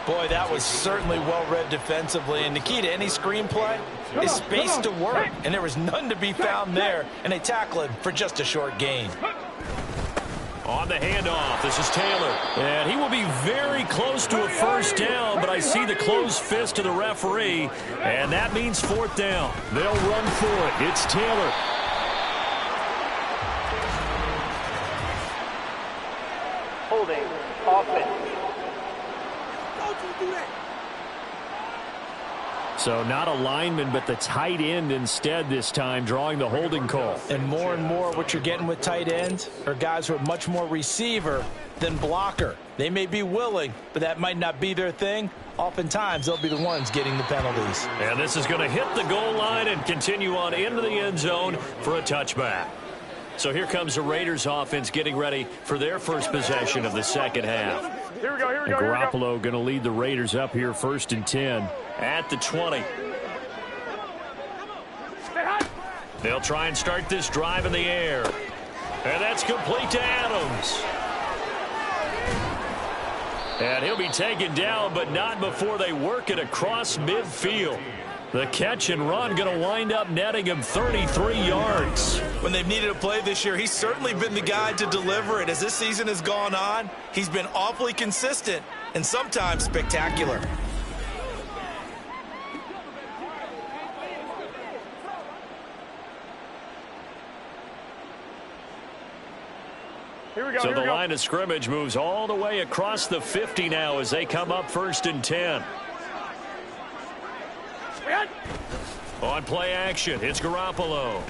Boy, that was certainly well-read defensively. And the key to any screenplay is space to work. And there was none to be found there. And they tackle him for just a short gain. On the handoff, this is Taylor. And he will be very close to a first down, but I see the closed fist of the referee. And that means 4th down. They'll run for it. It's Taylor. Holding offense. So not a lineman, but the tight end instead this time, drawing the holding call. And more what you're getting with tight ends are guys who are much more receiver than blocker. They may be willing, but that might not be their thing. Oftentimes, they'll be the ones getting the penalties. And this is going to hit the goal line and continue on into the end zone for a touchback. So here comes the Raiders offense getting ready for their first possession of the second half. Here we go. And Garoppolo going to lead the Raiders up here 1st and 10 at the 20. They'll try and start this drive in the air. And that's complete to Adams. And he'll be taken down, but not before they work it across midfield. The catch and run going to wind up netting him 33 yards. When they've needed a play this year, he's certainly been the guy to deliver it. As this season has gone on, he's been awfully consistent and sometimes spectacular. Here we go. So here the we go. line of scrimmage moves all the way across the 50 now as they come up 1st and 10. On play action, it's Garoppolo.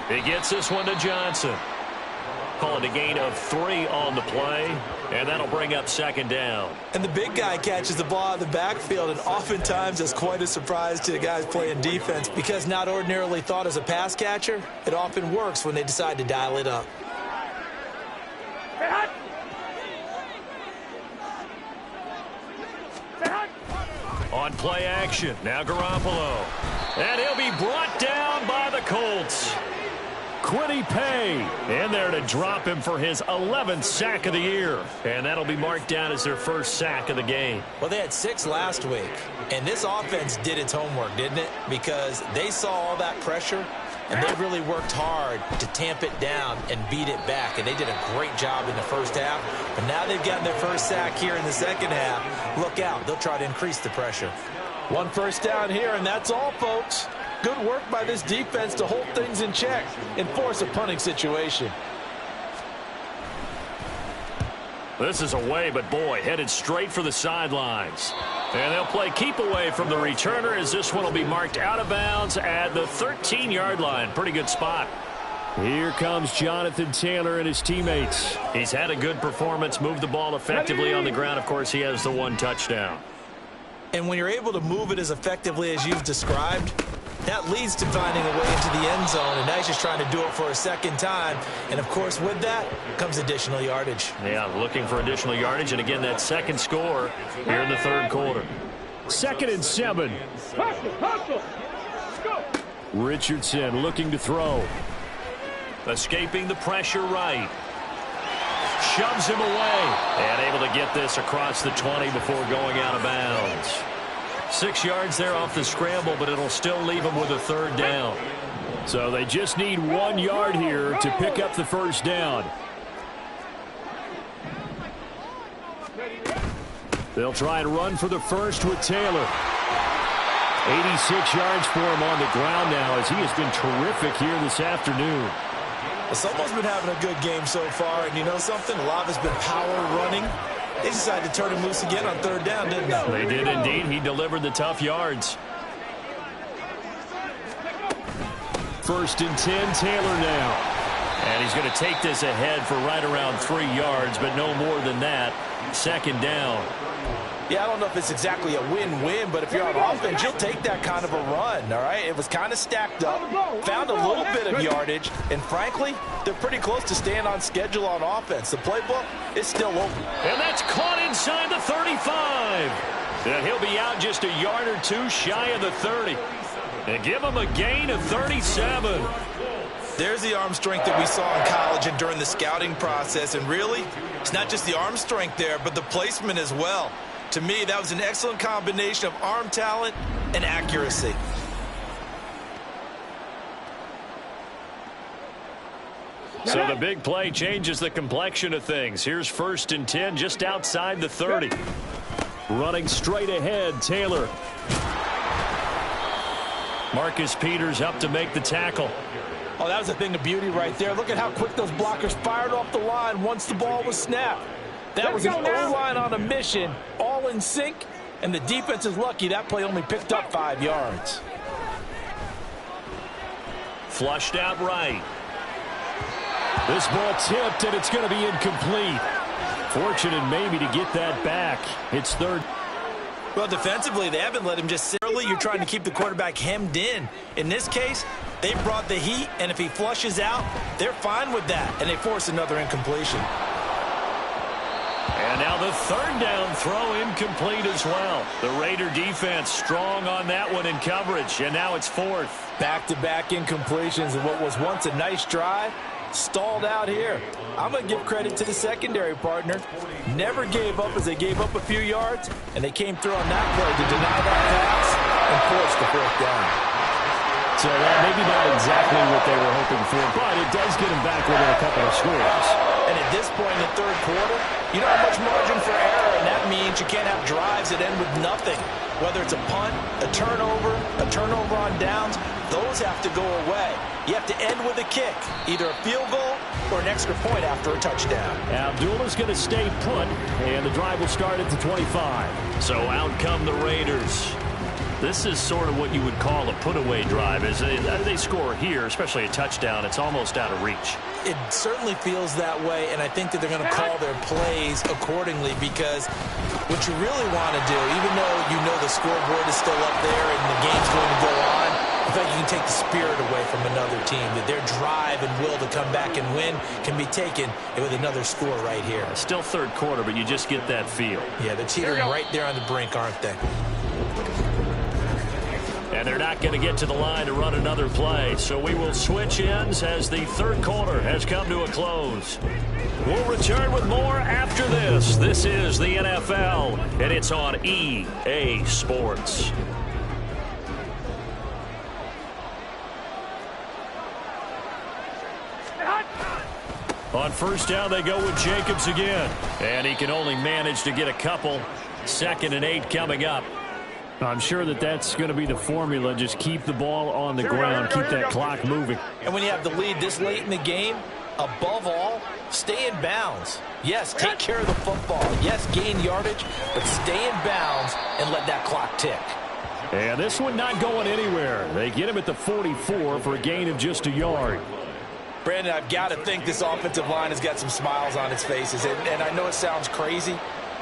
He gets this one to Johnson. Call it a gain of 3 on the play, and that'll bring up 2nd down. And the big guy catches the ball out of the backfield, and oftentimes it's quite a surprise to the guys playing defense because not ordinarily thought as a pass catcher, it often works when they decide to dial it up. On play action, now Garoppolo. And he'll be brought down by the Colts. Quiddy Pay in there to drop him for his 11th sack of the year. And that'll be marked down as their first sack of the game. Well, they had 6 last week, and this offense did its homework, didn't it? Because they saw all that pressure, and they really worked hard to tamp it down and beat it back. And they did a great job in the first half. But now they've gotten their first sack here in the second half. Look out. They'll try to increase the pressure. 1 first down here, and that's all, folks. Good work by this defense to hold things in check and force a punting situation. This is away, but boy, headed straight for the sidelines. And they'll play keep away from the returner as this one will be marked out of bounds at the 13-yard line. Pretty good spot. Here comes Jonathan Taylor and his teammates. He's had a good performance, moved the ball effectively on the ground. Of course, he has the 1 touchdown. And when you're able to move it as effectively as you've described, that leads to finding a way into the end zone, and now he's just trying to do it for a second time. And, of course, with that comes additional yardage. Yeah, looking for additional yardage, and again, that second score here in the 3rd quarter. 2nd and 7. Richardson looking to throw. Escaping the pressure right. Shoves him away. And able to get this across the 20 before going out of bounds. 6 yards there off the scramble, but it'll still leave them with a 3rd down. So they just need 1 yard here to pick up the first down. They'll try and run for the first with Taylor. 86 yards for him on the ground now as he has been terrific here this afternoon. Someone's been having a good game so far, and you know something? A lot has been power running. They decided to turn him loose again on 3rd down, didn't they? They did indeed. He delivered the tough yards. 1st and 10, Taylor now. And he's going to take this ahead for right around 3 yards, but no more than that. 2nd down. Yeah, I don't know if it's exactly a win-win, but if you're on offense, you'll take that kind of a run, all right? It was kind of stacked up, found a little bit of yardage, and frankly, they're pretty close to staying on schedule on offense. The playbook is still open. And that's caught inside the 35. And he'll be out just a yard or 2 shy of the 30. And give him a gain of 37. There's the arm strength that we saw in college and during the scouting process. And really, it's not just the arm strength there, but the placement as well. To me, that was an excellent combination of arm talent and accuracy. So the big play changes the complexion of things. Here's 1st and 10 just outside the 30. Running straight ahead, Taylor. Marcus Peters up to make the tackle. Oh, that was a thing of beauty right there. Look at how quick those blockers fired off the line once the ball was snapped. That was an O-line on a mission, all in sync, and the defense is lucky that play only picked up 5 yards. Flushed out right. This ball tipped, and it's going to be incomplete. Fortunate maybe to get that back. It's 3rd. Well, defensively, they haven't let him just sit. Early, you're trying to keep the quarterback hemmed in. In this case, they brought the heat, and if he flushes out, they're fine with that, and they force another incompletion. And now the 3rd down throw incomplete as well. The Raider defense strong on that one in coverage, and now it's 4th. Back-to-back incompletions of what was once a nice drive stalled out here. I'm going to give credit to the secondary partner. Never gave up as they gave up a few yards, and they came through on that play to deny that pass and force the fourth down. So that maybe not exactly what they were hoping for, but it does get them back within a couple of scores. And at this point in the third quarter, you don't have much margin for error, and that means you can't have drives that end with nothing. Whether it's a punt, a turnover on downs, those have to go away. You have to end with a kick, either a field goal or an extra point after a touchdown. Abdullah's going to stay put, and the drive will start at the 25. So out come the Raiders. This is sort of what you would call a put-away drive. As they score here, especially a touchdown, it's almost out of reach. It certainly feels that way, and I think that they're going to call their plays accordingly, because what you really want to do, even though you know the scoreboard is still up there and the game's going to go on, I think you can take the spirit away from another team, that their drive and will to come back and win can be taken with another score right here. Still third quarter, but you just get that feel. Yeah, they're teetering right there on the brink, aren't they? And they're not going to get to the line to run another play. So we will switch ends as the third quarter has come to a close. We'll return with more after this. This is the NFL, and it's on EA Sports. On first down, they go with Jacobs again. And he can only manage to get a couple. 2nd and 8 coming up. I'm sure that's going to be the formula. Just keep the ball on the ground. Keep that clock moving. And when you have the lead this late in the game, above all, stay in bounds. Yes, take care of the football. Yes, gain yardage, but stay in bounds and let that clock tick. And this one not going anywhere. They get him at the 44 for a gain of just a yard. Brandon, I've got to think this offensive line has got some smiles on its faces. And I know it sounds crazy,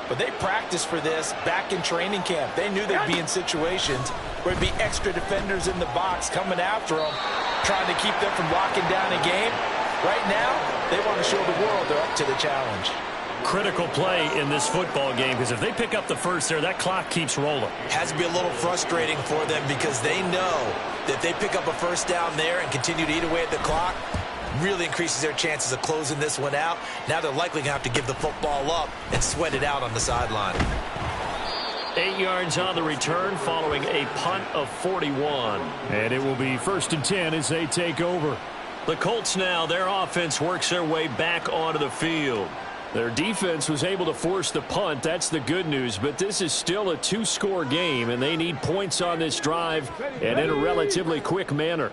but they practiced for this back in training camp. They knew they'd be in situations where there'd be extra defenders in the box coming after them, trying to keep them from locking down a game. Right now, they want to show the world they're up to the challenge. Critical play in this football game, because if they pick up the first there, that clock keeps rolling. Has to be a little frustrating for them, because they know that if they pick up a first down there and continue to eat away at the clock, really increases their chances of closing this one out. Now they're likely going to have to give the football up and sweat it out on the sideline. 8 yards on the return following a punt of 41. And it will be 1st and 10 as they take over. The Colts now, their offense works their way back onto the field. Their defense was able to force the punt. That's the good news. But this is still a 2-score game, and they need points on this drive and in a relatively quick manner.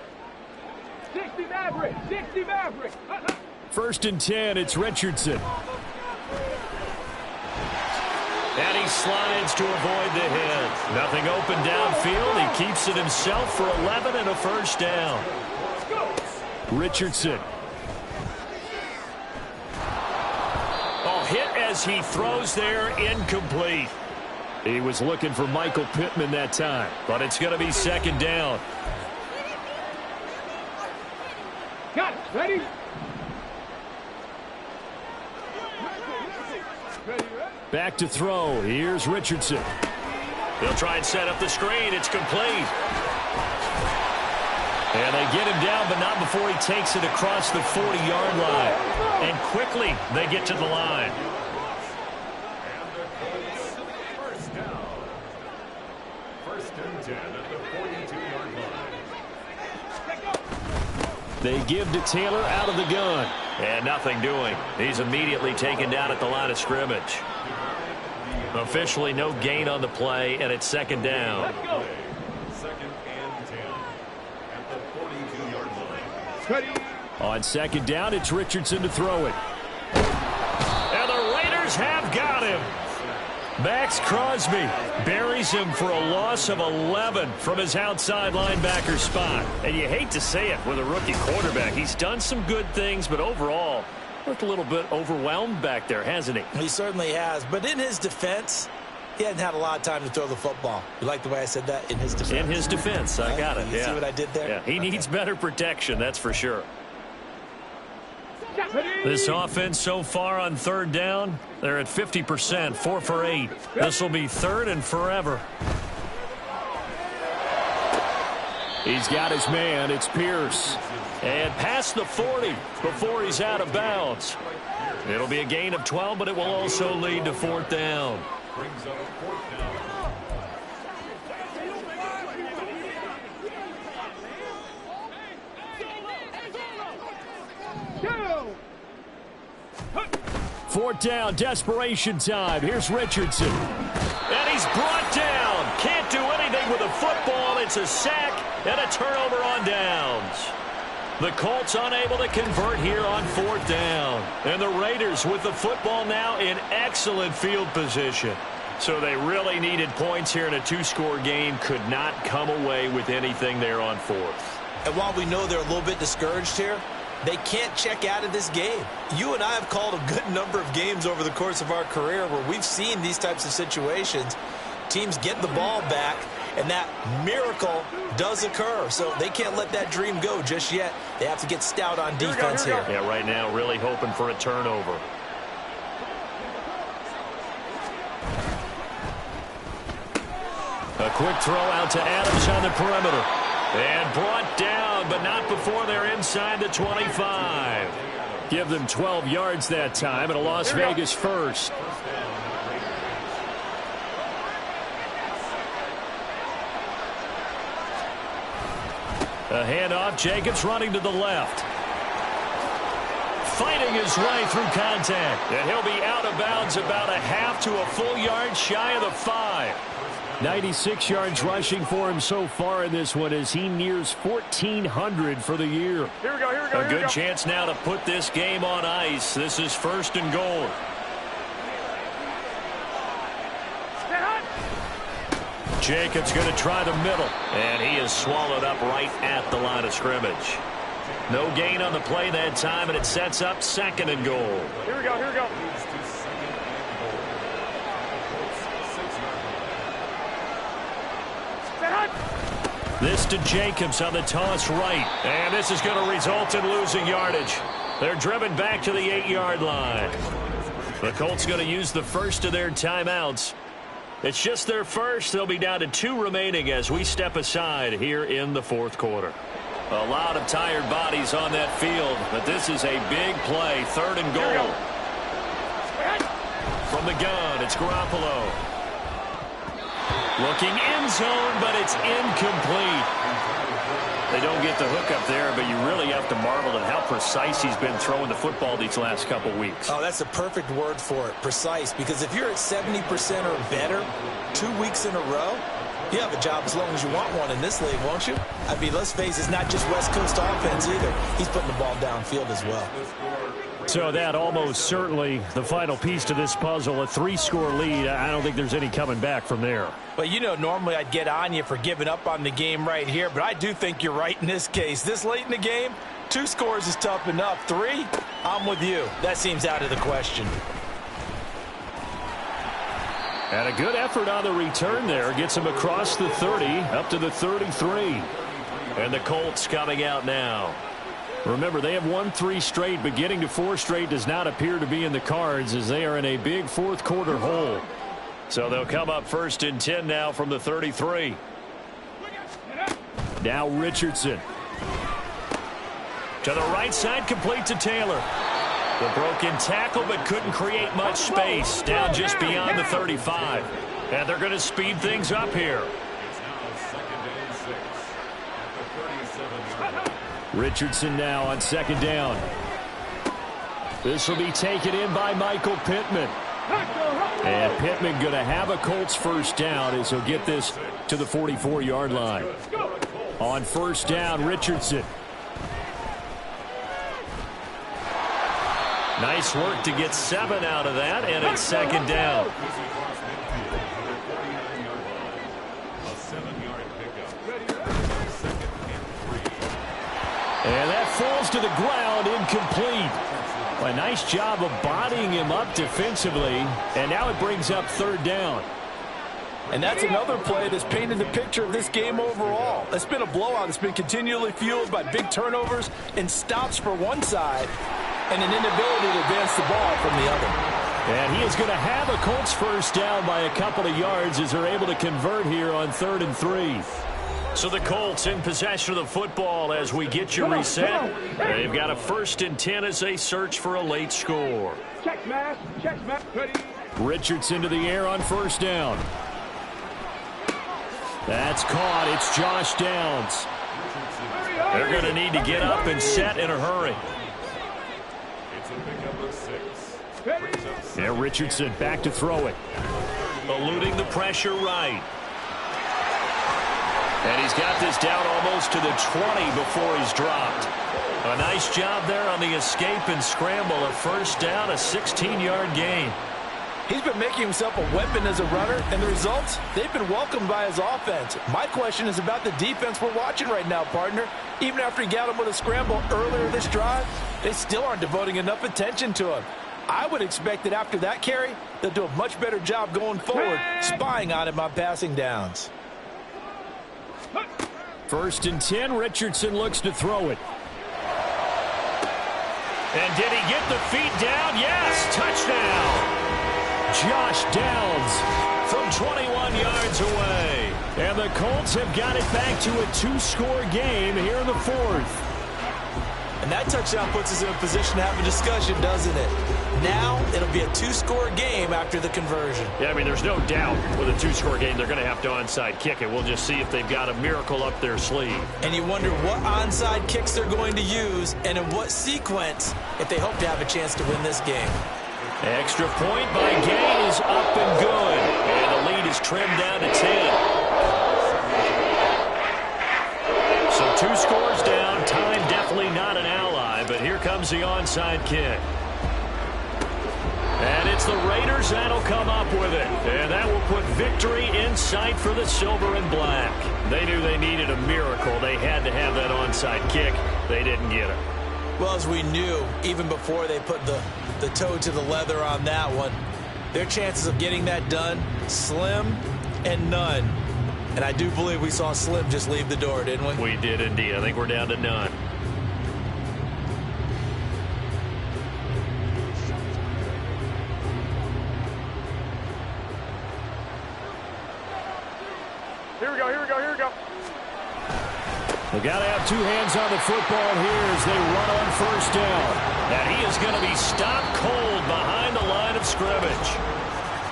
60 Maverick! 60 Maverick! 1st and 10, it's Richardson. And he slides to avoid the hit. Nothing open downfield. He keeps it himself for 11 and a first down. Richardson. Oh, hit as he throws there, incomplete. He was looking for Michael Pittman that time, but it's going to be 2nd down. Got it. Ready? Back to throw. Here's Richardson. They'll try and set up the screen. It's complete. And they get him down, but not before he takes it across the 40-yard line. And quickly, they get to the line. First down. 1st and 10 at the 42-yard line. They give to Taylor out of the gun. And nothing doing. He's immediately taken down at the line of scrimmage. Officially no gain on the play, and it's 2nd down. 2nd and 10 at the 42-yard line. On 2nd down, it's Richardson to throw it. And the Raiders have got him. Max Crosby buries him for a loss of 11 from his outside linebacker spot. And you hate to say it with a rookie quarterback. He's done some good things, but overall, looked a little bit overwhelmed back there, hasn't he? He certainly has. But in his defense, he hadn't had a lot of time to throw the football. You like the way I said that? In his defense. In his defense. I got it. You see what I did there? Yeah, he needs better protection, that's for sure. This offense so far on 3rd down, they're at 50%, 4 for 8. This will be 3rd and forever. He's got his man. It's Pierce. And past the 40 before he's out of bounds. It'll be a gain of 12, but it will also lead to 4th down. Brings up 4th down. Fourth down, desperation time. Here's Richardson. And he's brought down. Can't do anything with a football. It's a sack and a turnover on downs. The Colts unable to convert here on 4th down. And the Raiders with the football now in excellent field position. So they really needed points here in a 2-score game. Could not come away with anything there on 4th. And while we know they're a little bit discouraged here, they can't check out of this game. You and I have called a good number of games over the course of our career where we've seen these types of situations. Teams get the ball back, and that miracle does occur. So they can't let that dream go just yet. They have to get stout on defense here. Yeah, right now really hoping for a turnover. A quick throw out to Adams on the perimeter. And brought down, but not before they're inside the 25. Give them 12 yards that time, and a Las Vegas first. A handoff, Jacobs running to the left. Fighting his way through contact. And he'll be out of bounds about a half to a full yard shy of the 5. 96 yards rushing for him so far in this one as he nears 1,400 for the year. Here we go. A good chance now to put this game on ice. This is 1st and goal. Jacobs going to try the middle. And he is swallowed up right at the line of scrimmage. No gain on the play that time, and it sets up 2nd and goal. Here we go. This to Jacobs on the toss right. And this is going to result in losing yardage. They're driven back to the 8-yard line. The Colts going to use the first of their timeouts. It's just their first. They'll be down to 2 remaining as we step aside here in the 4th quarter. A lot of tired bodies on that field, but this is a big play. 3rd and goal. From the gun, it's Garoppolo. Looking end zone, but it's incomplete. They don't get the hook up there, but you really have to marvel at how precise he's been throwing the football these last couple weeks. Oh, that's a perfect word for it, precise, because if you're at 70% or better 2 weeks in a row, you have a job as long as you want one in this league, won't you? I mean, let's face it, it's not just West Coast offense either. He's putting the ball downfield as well. So that almost certainly the final piece to this puzzle, a 3-score lead. I don't think there's any coming back from there. Well, you know, normally I'd get on you for giving up on the game right here, but I do think you're right in this case. This late in the game, 2 scores is tough enough. 3, I'm with you. That seems out of the question. And a good effort on the return there. Gets him across the 30, up to the 33. And the Colts coming out now. Remember, they have won 3 straight, but getting to 4 straight does not appear to be in the cards as they are in a big 4th quarter hole. So they'll come up 1st and 10 now from the 33. Now Richardson. To the right side, complete to Taylor. The broken tackle, but couldn't create much space. Down just beyond the 35. And they're going to speed things up here. Richardson now on 2nd down. This will be taken in by Michael Pittman. And Pittman going to have a Colts 1st down as he'll get this to the 44-yard line. On 1st down, Richardson. Nice work to get 7 out of that, and it's 2nd down. And that falls to the ground, incomplete. A nice job of bodying him up defensively, and now it brings up 3rd down. And that's another play that's painted the picture of this game overall. It's been a blowout. It's been continually fueled by big turnovers and stops for one side and an inability to advance the ball from the other. And he is going to have a Colts 1st down by a couple of yards as they're able to convert here on 3rd and 3. So the Colts in possession of the football as we get you reset. They've got a 1st and 10 as they search for a late score. Check smash. Ready. Richardson to the air on 1st down. That's caught. It's Josh Downs. They're going to need to get up and set in a hurry. It's a pickup of 6. And Richardson back to throw it. Eluding the pressure right. And he's got this down almost to the 20 before he's dropped. A nice job there on the escape and scramble. A 1st down, a 16-yard gain. He's been making himself a weapon as a runner, and the results, they've been welcomed by his offense. My question is about the defense we're watching right now, partner. Even after he got him with a scramble earlier this drive, they still aren't devoting enough attention to him. I would expect that after that carry, they'll do a much better job going forward, spying on him on passing downs. 1st and 10, Richardson looks to throw it. And did he get the feet down? Yes, touchdown. Josh Downs from 21 yards away. And the Colts have got it back to a 2-score game here in the 4th. And that touchdown puts us in a position to have a discussion, doesn't it? Now it'll be a 2-score game after the conversion. Yeah, I mean, there's no doubt with a 2-score game they're going to have to onside kick it. We'll just see if they've got a miracle up their sleeve. And you wonder what onside kicks they're going to use and in what sequence if they hope to have a chance to win this game. Extra point by Gay is up and good. And the lead is trimmed down to 10. So 2 scores down. Time definitely not an ally, but here comes the onside kick. And it's the Raiders that'll come up with it. And that will put victory in sight for the silver and black. They knew they needed a miracle. They had to have that onside kick. They didn't get it. Well, as we knew, even before they put the toe to the leather on that one, their chances of getting that done, slim and none. And I do believe we saw Slim just leave the door, didn't we? We did indeed. I think we're down to none. Here we go. They've got to have 2 hands on the football here as they run on 1st down. And he is going to be stopped cold behind the line of scrimmage.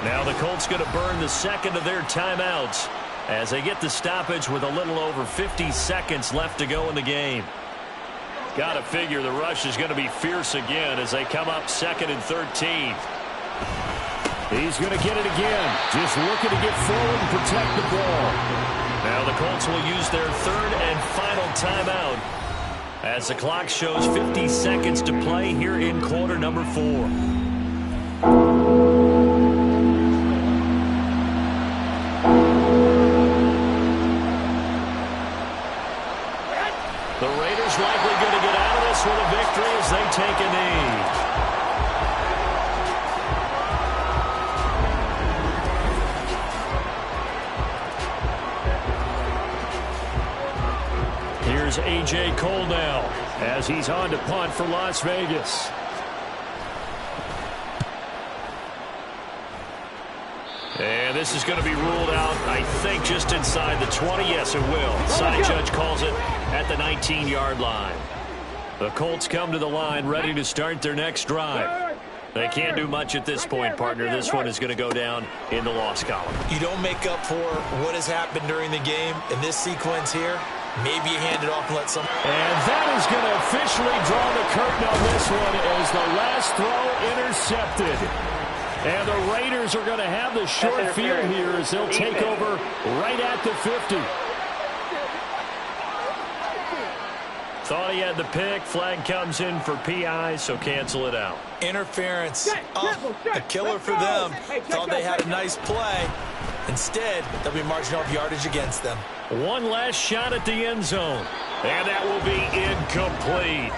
Now the Colts going to burn the 2nd of their timeouts as they get the stoppage with a little over 50 seconds left to go in the game. Got to figure the rush is going to be fierce again as they come up 2nd and 13. He's going to get it again. Just looking to get forward and protect the ball. Now the Colts will use their 3rd and final timeout as the clock shows 50 seconds to play here in quarter number 4. The Raiders likely going to get out of this with a victory as they take a knee. Here's A.J. Cole now as he's on to punt for Las Vegas. And this is going to be ruled out, I think, just inside the 20. Yes, it will. Side judge calls it at the 19-yard line. The Colts come to the line ready to start their next drive. They can't do much at this point, partner. This one is going to go down in the loss column. You don't make up for what has happened during the game in this sequence here. Maybe you hand it off and let some. And that is going to officially draw the curtain on this one as the last throw intercepted. And the Raiders are going to have the short field here as they'll take over right at the 50. Thought he had the pick. Flag comes in for PI, so cancel it out. Interference. A killer for them. Thought they had a nice play. Instead, they'll be marching off yardage against them. One last shot at the end zone. And that will be incomplete.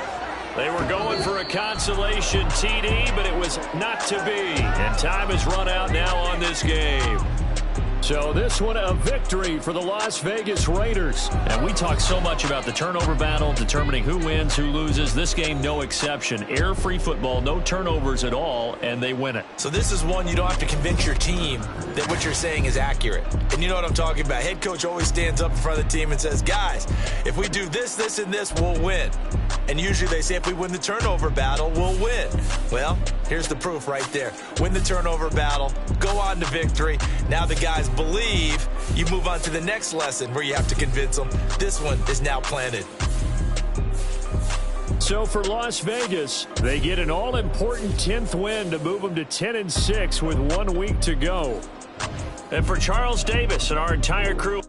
They were going for a consolation TD, but it was not to be. And time has run out now on this game. So this one a victory for the Las Vegas Raiders. And we talk so much about the turnover battle, determining who wins, who loses. This game, no exception. Error-free football, no turnovers at all, and they win it. So this is one you don't have to convince your team that what you're saying is accurate. And you know what I'm talking about. Head coach always stands up in front of the team and says, guys, if we do this, this, and this, we'll win. And usually they say if we win the turnover battle, we'll win. Well, here's the proof right there. Win the turnover battle, go on to victory. Now the guys believe. You move on to the next lesson where you have to convince them. This one is now planted. So for Las Vegas, they get an all-important 10th win to move them to 10-6 with 1 week to go. And for Charles Davis and our entire crew,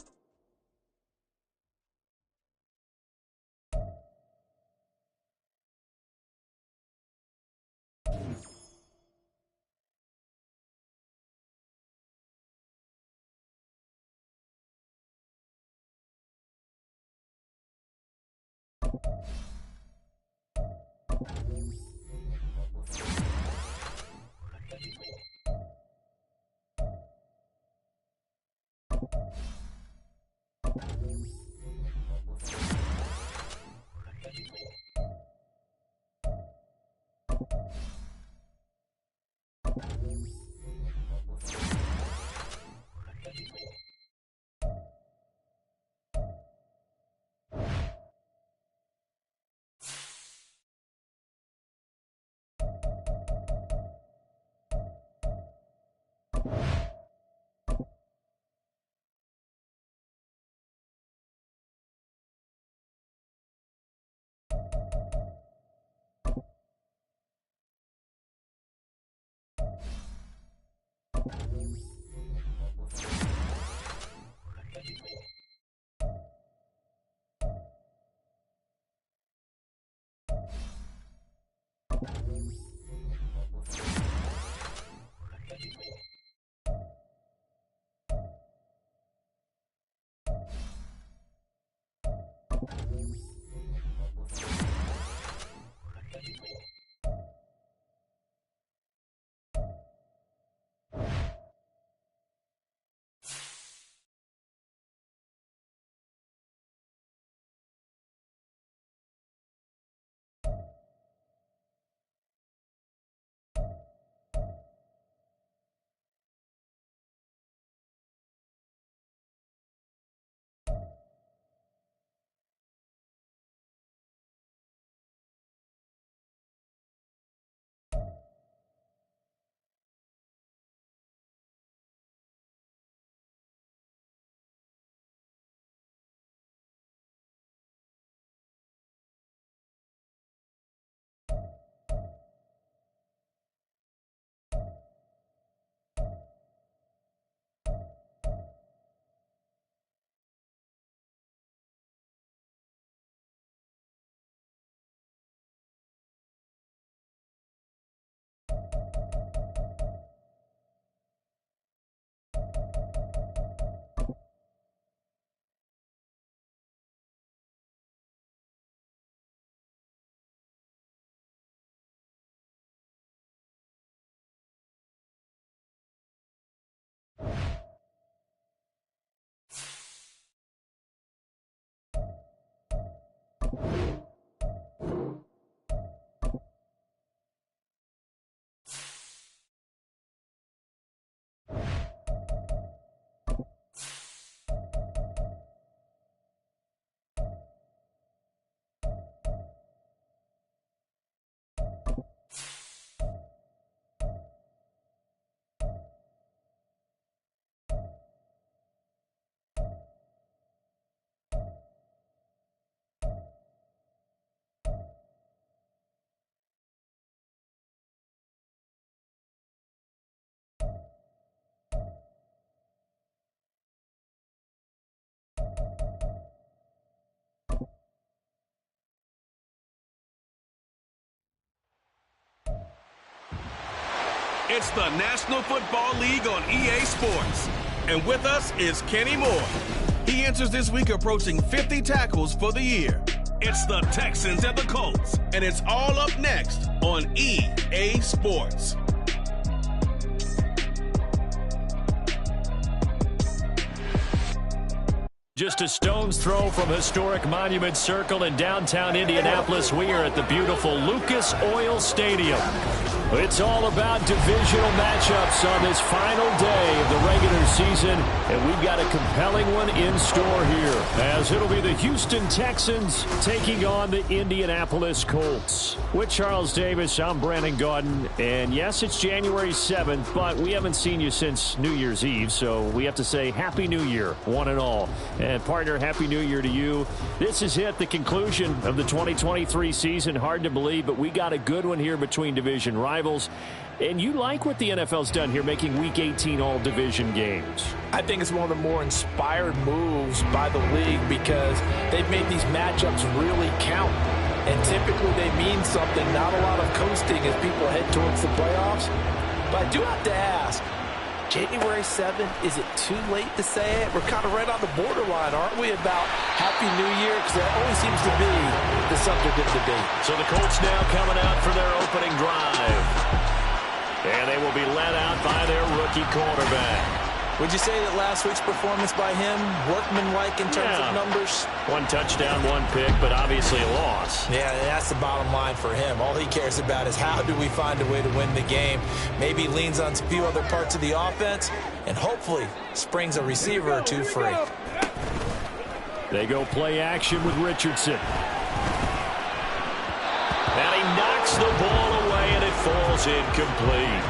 It's the National Football League on EA Sports. And with us is Kenny Moore. He enters this week approaching 50 tackles for the year. It's the Texans and the Colts. And it's all up next on EA Sports. Just a stone's throw from historic Monument Circle in downtown Indianapolis. We are at the beautiful Lucas Oil Stadium. It's all about divisional matchups on this final day of the regular season, and we've got a compelling one in store here, as it'll be the Houston Texans taking on the Indianapolis Colts. With Charles Davis, I'm Brandon Gaudin, and yes, it's January 7th, but we haven't seen you since New Year's Eve, so we have to say Happy New Year, one and all. And partner, Happy New Year to you. This is it, the conclusion of the 2023 season. Hard to believe, but we got a good one here between division rivals. And you like what the NFL's done here, making Week 18 all-division games. I think it's one of the more inspired moves by the league because they've made these matchups really count. And typically they mean something, not a lot of coasting as people head towards the playoffs. But I do have to ask, January 7th, is it too late to say it? We're kind of right on the borderline, aren't we, about Happy New Year? Because that always seems to be the subject of debate. So the Colts now coming out for their opening drive. And they will be led out by their rookie quarterback. Would you say that last week's performance by him, workmanlike in terms of numbers? One touchdown, one pick, but obviously a loss. Yeah, that's the bottom line for him. All he cares about is how do we find a way to win the game. Maybe leans on a few other parts of the offense, and hopefully springs a receiver or two free. They go play action with Richardson. And he knocks the ball away, and it falls incomplete.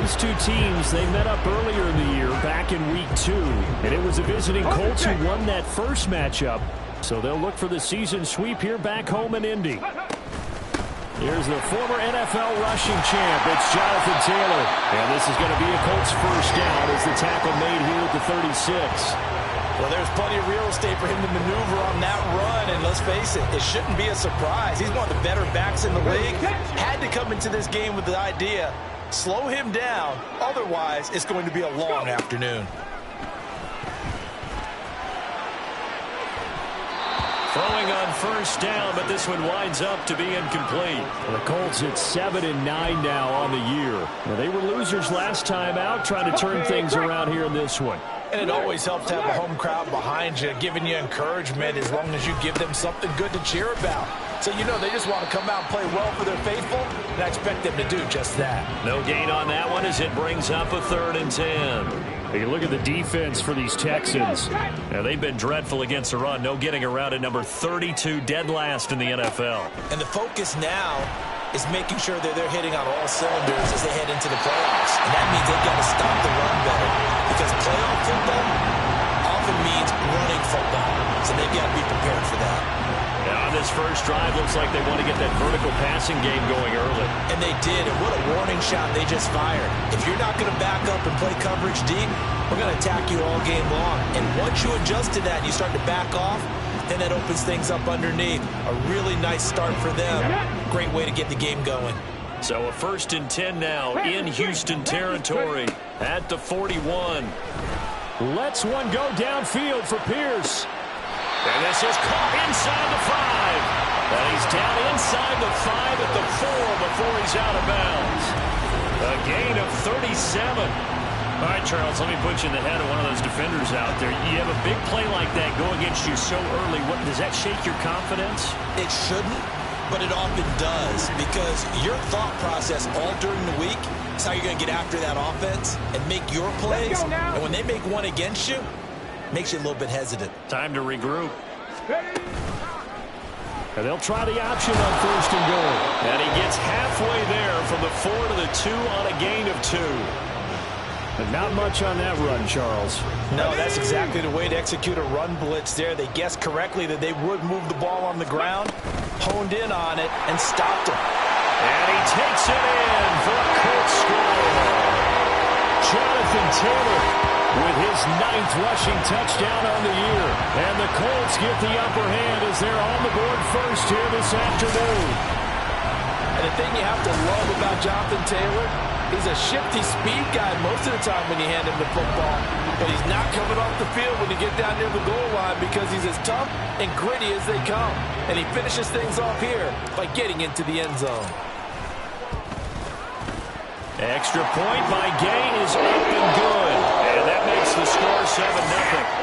These two teams, they met up earlier in the year, back in Week 2. And it was the visiting Colts who won that first matchup. So they'll look for the season sweep here back home in Indy. Here's the former NFL rushing champ. It's Jonathan Taylor. And this is going to be a Colts first down as the tackle made here at the 36. Well, there's plenty of real estate for him to maneuver on that run, and let's face it, it shouldn't be a surprise. He's one of the better backs in the league. Had to come into this game with the idea, slow him down, otherwise it's going to be a long afternoon. Throwing on first down, but this one winds up to be incomplete. The Colts at 7-9 now on the year. Now, they were losers last time out, trying to turn things around here in this one. And it always helps to have a home crowd behind you, giving you encouragement as long as you give them something good to cheer about. So, you know, they just want to come out and play well for their faithful, and I expect them to do just that. No gain on that one as it brings up a 3rd and 10. You look at the defense for these Texans. Now, they've been dreadful against the run. No getting around at number 32, dead last in the NFL. And the focus now is making sure that they're hitting on all cylinders as they head into the playoffs. And that means they've got to stop the run better. Because playoff football often means running football. So they've got to be prepared for that. Now on this first drive, looks like they want to get that vertical passing game going early. And they did, and what a warning shot they just fired. If you're not going to back up and play coverage deep, we're going to attack you all game long. And once you adjust to that and you start to back off, then that opens things up underneath. A really nice start for them. Great way to get the game going. So a 1st and 10 now in Houston territory at the 41. Lets one go downfield for Pierce. And this is caught inside the 5. And he's down inside the 5 at the 4 before he's out of bounds. A gain of 37. All right, Charles, let me put you in the head of one of those defenders out there. You have a big play like that go against you so early. What, does that shake your confidence? It shouldn't, but it often does, because your thought process all during the week is how you're going to get after that offense and make your plays. And when they make one against you, it makes you a little bit hesitant. Time to regroup. And they'll try the option on 1st and goal. And he gets halfway there from the 4 to the 2 on a gain of 2. But not much on that run, Charles. No, that's exactly the way to execute a run blitz there. They guessed correctly that they would move the ball on the ground, honed in on it, and stopped him. And he takes it in for a Colts score. Jonathan Taylor with his 9th rushing touchdown on the year. And the Colts get the upper hand as they're on the board first here this afternoon. And the thing you have to love about Jonathan Taylor, he's a shifty speed guy most of the time when you hand him the football. But he's not coming off the field when you get down near the goal line because he's as tough and gritty as they come. And he finishes things off here by getting into the end zone. Extra point by Gay is up and good. And that makes the score 7-0.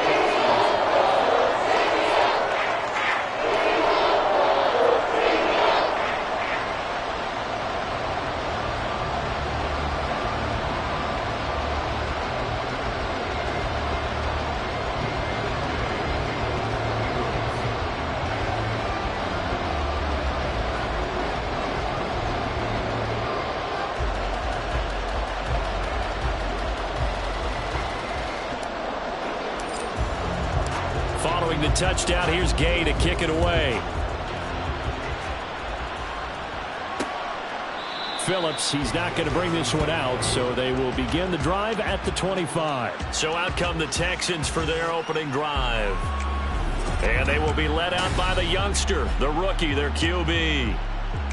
Scoring the touchdown. Here's Gay to kick it away. Phillips, he's not going to bring this one out, so they will begin the drive at the 25. So out come the Texans for their opening drive. And they will be led out by the youngster, the rookie, their QB.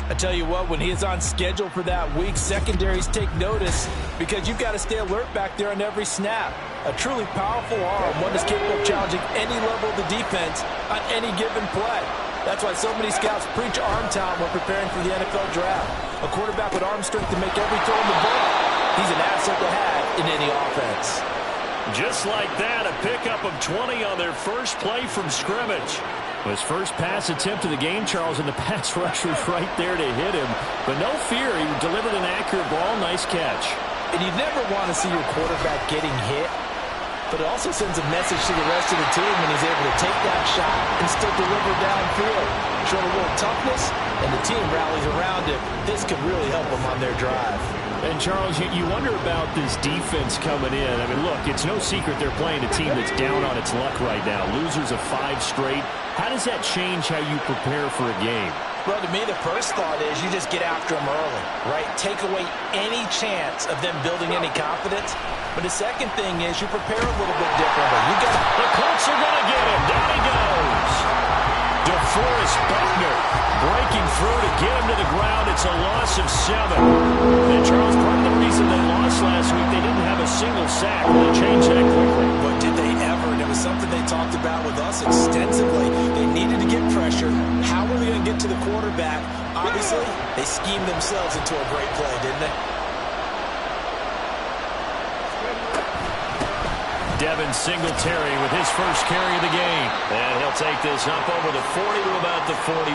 I tell you what, when he is on schedule for that week, secondaries take notice because you've got to stay alert back there on every snap. A truly powerful arm, one that's capable of challenging any level of the defense on any given play. That's why so many scouts preach arm talent when preparing for the NFL draft. A quarterback with arm strength to make every throw in the book, he's an asset to have in any offense. Just like that, a pickup of 20 on their first play from scrimmage. His first pass attempt of the game, Charles, and the pass rusher's right there to hit him. But no fear, he delivered an accurate ball. Nice catch. And you never want to see your quarterback getting hit, but it also sends a message to the rest of the team when he's able to take that shot and still deliver downfield. Show a little toughness, and the team rallies around him. This could really help them on their drive. And, Charles, you wonder about this defense coming in. I mean, look, it's no secret they're playing a team that's down on its luck right now. Losers of 5 straight. How does that change how you prepare for a game? Well, to me, the first thought is you just get after them early, right? Take away any chance of them building any confidence. But the second thing is you prepare a little bit differently. The Colts are going to get him. Down he goes. DeForest Buckner breaking through to get him to the ground. It's a loss of 7. And, Charles, part of the reason they lost last week, they didn't have a single sack. They changed that quickly. But did they ever? And it was something they talked about with us extensively. They needed to get pressure. How were they going to get to the quarterback? Obviously, they schemed themselves into a great play, didn't they? Devin Singletary with his first carry of the game. And he'll take this up over the 40 to about the 41.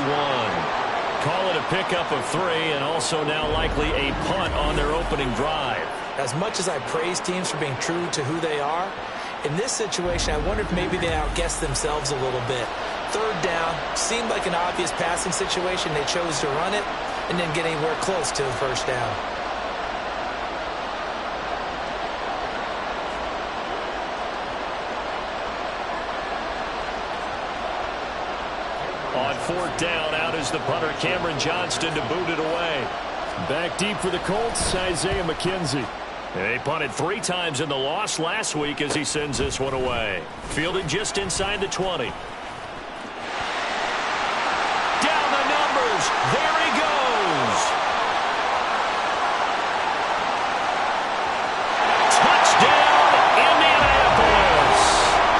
Call it a pickup of 3 and also now likely a punt on their opening drive. As much as I praise teams for being true to who they are, in this situation, I wonder if maybe they outguessed themselves a little bit. Third down, seemed like an obvious passing situation. They chose to run it and didn't get anywhere close to the first down. On 4th down, out is the punter, Cameron Johnston, to boot it away. Back deep for the Colts, Isaiah McKenzie. They punted 3 times in the loss last week as he sends this one away. Fielded just inside the 20. Down the numbers. There he goes. Touchdown, Indianapolis.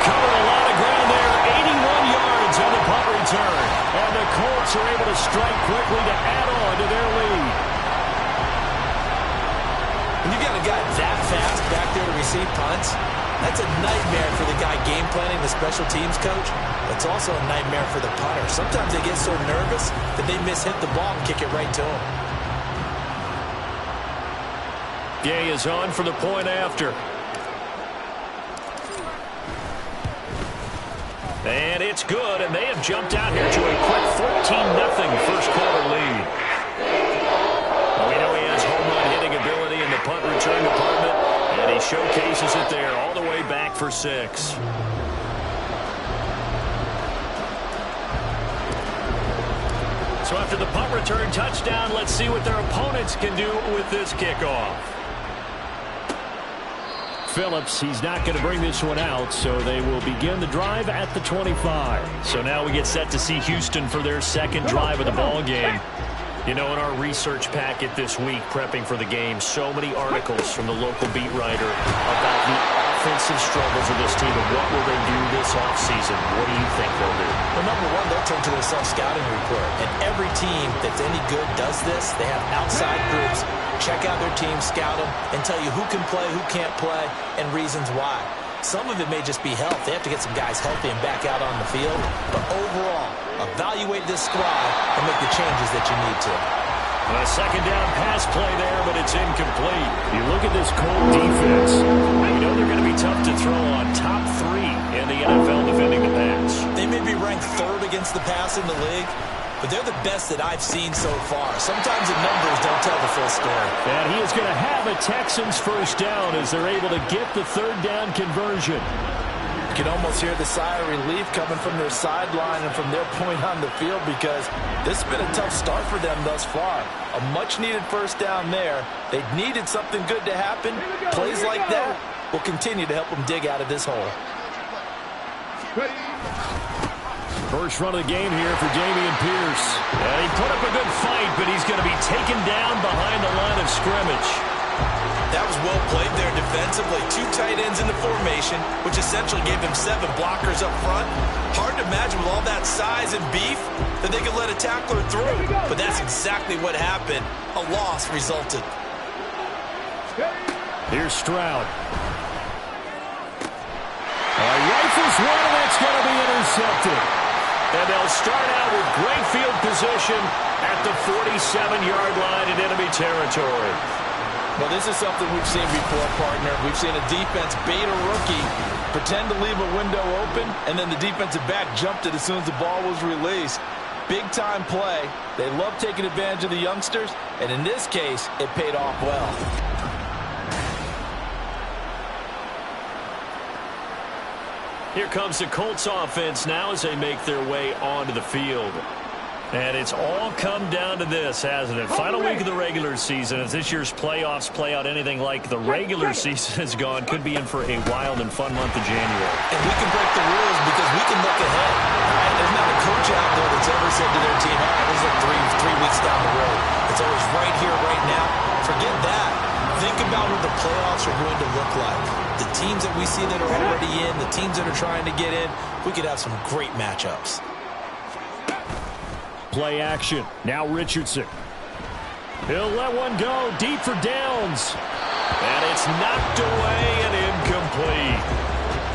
Covered a lot of ground there. 81 yards on the punt return. And the Colts are able to strike quickly to add on to their lead. When you got a guy that fast back there to receive punts, that's a nightmare for the guy game planning, the special teams coach. It's also a nightmare for the punter. Sometimes they get so nervous that they mishit the ball and kick it right to him. Gay is on for the point after. And it's good, and they have jumped out here to a quick 14-0 first quarter lead. We know he has home run hitting ability in the punt return department, and he showcases it there all the way back for 6. So after the punt return touchdown, let's see what their opponents can do with this kickoff. Phillips, he's not going to bring this one out, so they will begin the drive at the 25. So now we get set to see Houston for their second drive of the ball game. You know, in our research packet this week, prepping for the game, so many articles from the local beat writer about the offensive struggles of this team and what will they do this offseason. What do you think they'll do? Well, number one, they'll turn to their self-scouting report. And every team that's any good does this. They have outside groups. Check out their team, scout them, and tell you who can play, who can't play, and reasons why. Some of it may just be health. They have to get some guys healthy and back out on the field. But overall, evaluate this squad and make the changes that you need to. A second down pass play there, but it's incomplete. You look at this Colt defense, we know they're going to be tough to throw on. Top 3 in the NFL defending the pass. They may be ranked 3rd against the pass in the league, but they're the best that I've seen so far. Sometimes the numbers don't tell the full story. And he is going to have a Texans first down as they're able to get the 3rd down conversion. can almost hear the sigh of relief coming from their sideline and from their point on the field, because this has been a tough start for them thus far. A much-needed first down there. They needed something good to happen. Plays like that will continue to help them dig out of this hole. First run of the game here for Dameon Pierce. And he put up a good fight, but he's going to be taken down behind the line of scrimmage. That was well played there defensively. 2 tight ends in the formation, which essentially gave them 7 blockers up front. Hard to imagine with all that size and beef that they could let a tackler through. But that's exactly what happened. A loss resulted. Here's Stroud. Rifles one, and that's going to be intercepted. And they'll start out with great field position at the 47-yard line in enemy territory. Well, this is something we've seen before, partner. We've seen a defense bait a rookie, pretend to leave a window open, and then the defensive back jumped it as soon as the ball was released. Big-time play. They love taking advantage of the youngsters, and in this case, it paid off well. Here comes the Colts offense now as they make their way onto the field. And it's all come down to this, hasn't it? Final week of the regular season. As this year's playoffs play out anything like the regular season has gone, could be in for a wild and fun month of January. And we can break the rules because we can look ahead. Right? There's not a coach out there that's ever said to their team, all right, let's look three weeks down the road. It's always right here, right now. Forget that. Think about what the playoffs are going to look like. The teams that we see that are already in, the teams that are trying to get in, we could have some great matchups. Play action. Now Richardson. He'll let one go deep for downs. And it's knocked away and incomplete.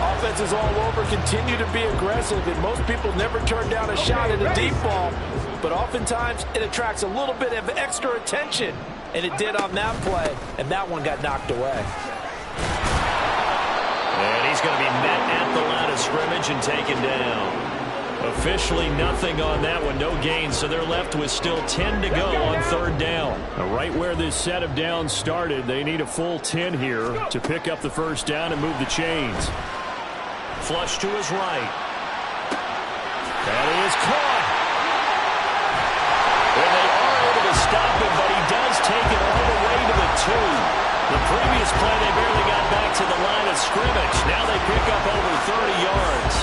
Offenses all over continue to be aggressive, and most people never turn down a shot at a deep ball. But oftentimes it attracts a little bit of extra attention. And it did on that play, and that one got knocked away. And he's going to be met at the line of scrimmage and taken down. Officially nothing on that one, no gain, so they're left with still 10 to go on third down. Now, right where this set of downs started, they need a full 10 here to pick up the first down and move the chains. Flush to his right. That is caught. And they are able to stop him, but he does take it all the way to the 2. The previous play, they barely got back to the line of scrimmage. Now they pick up over 30 yards.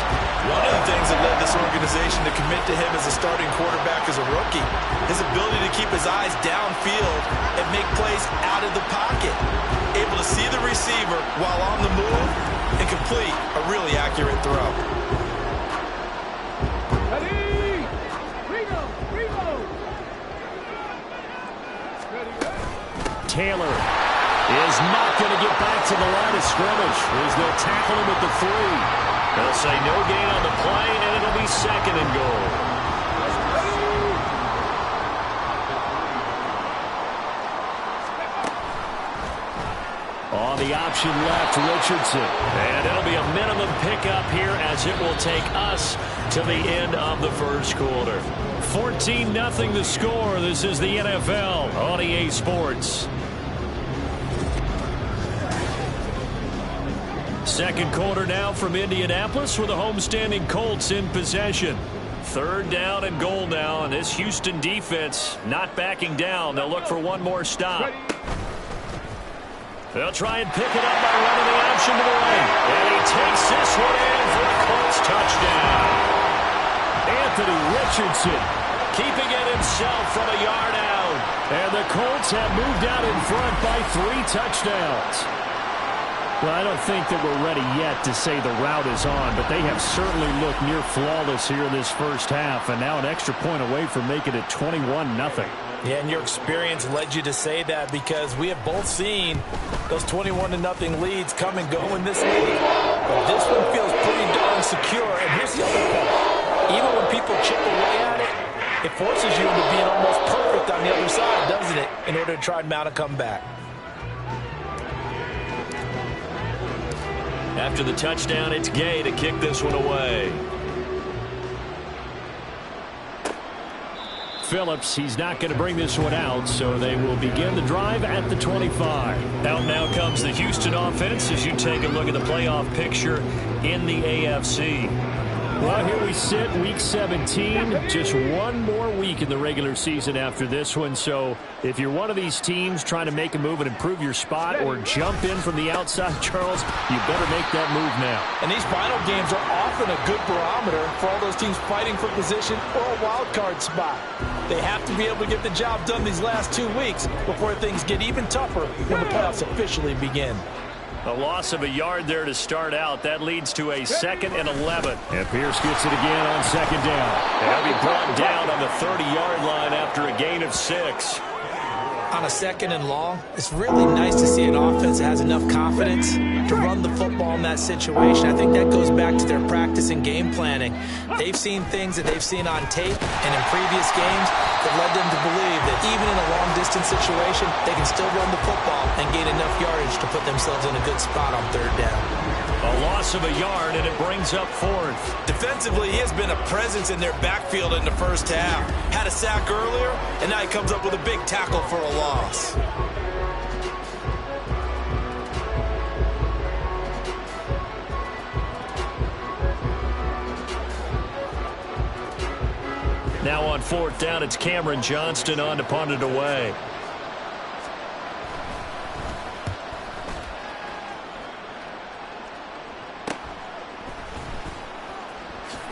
One of the things that led this organization to commit to him as a starting quarterback as a rookie, his ability to keep his eyes downfield and make plays out of the pocket. Able to see the receiver while on the move and complete a really accurate throw. Taylor is not going to get back to the line of scrimmage as they'll tackle him at the 3. They'll say no gain on the play, and it'll be second and goal. On the option left, Richardson. And it'll be a minimum pickup here as it will take us to the end of the first quarter. 14-0 the score. This is the NFL on EA Sports. Second quarter now from Indianapolis with the homestanding Colts in possession. Third down and goal now, and this Houston defense not backing down. They'll look for one more stop. They'll try and pick it up by running the option to the right. And he takes this one in for a Colts touchdown. Anthony Richardson keeping it himself from a yard out. And the Colts have moved out in front by 3 touchdowns. Well, I don't think that we're ready yet to say the route is on, but they have certainly looked near flawless here in this first half, and now an extra point away from making it 21-0. Yeah, and your experience led you to say that because we have both seen those 21-0 leads come and go in this league. But this one feels pretty darn secure. And here's the other point. Even when people chip away at it, it forces you into being almost perfect on the other side, doesn't it, in order to try and mount a comeback. After the touchdown, it's Gay to kick this one away. Phillips. He's not going to bring this one out, so they will begin the drive at the 25. Out now comes the Houston offense as you take a look at the playoff picture in the AFC. Well, here we sit, week 17. Just one more week in the regular season after this one. So if you're one of these teams trying to make a move and improve your spot or jump in from the outside, Charles, you better make that move now. And these final games are often a good barometer for all those teams fighting for position or a wild card spot. They have to be able to get the job done these last 2 weeks before things get even tougher when the playoffs officially begin. A loss of a yard there to start out. That leads to a 2nd and 11. And Pierce gets it again on 2nd down. They'll be brought down on the 30-yard line after a gain of 6. On a 2nd and long, it's really nice to see an offense that has enough confidence to run the football in that situation. I think that goes back to their practice and game planning. They've seen things that they've seen on tape and in previous games that led them to believe that even in a long-distance situation, they can still run the football and gain enough yardage to put themselves in a good spot on 3rd down. A loss of a yard, and it brings up 4th. Defensively, he has been a presence in their backfield in the first half. Had a sack earlier, and now he comes up with a big tackle for a loss. Now on 4th down, it's Cameron Johnston on to punt it away.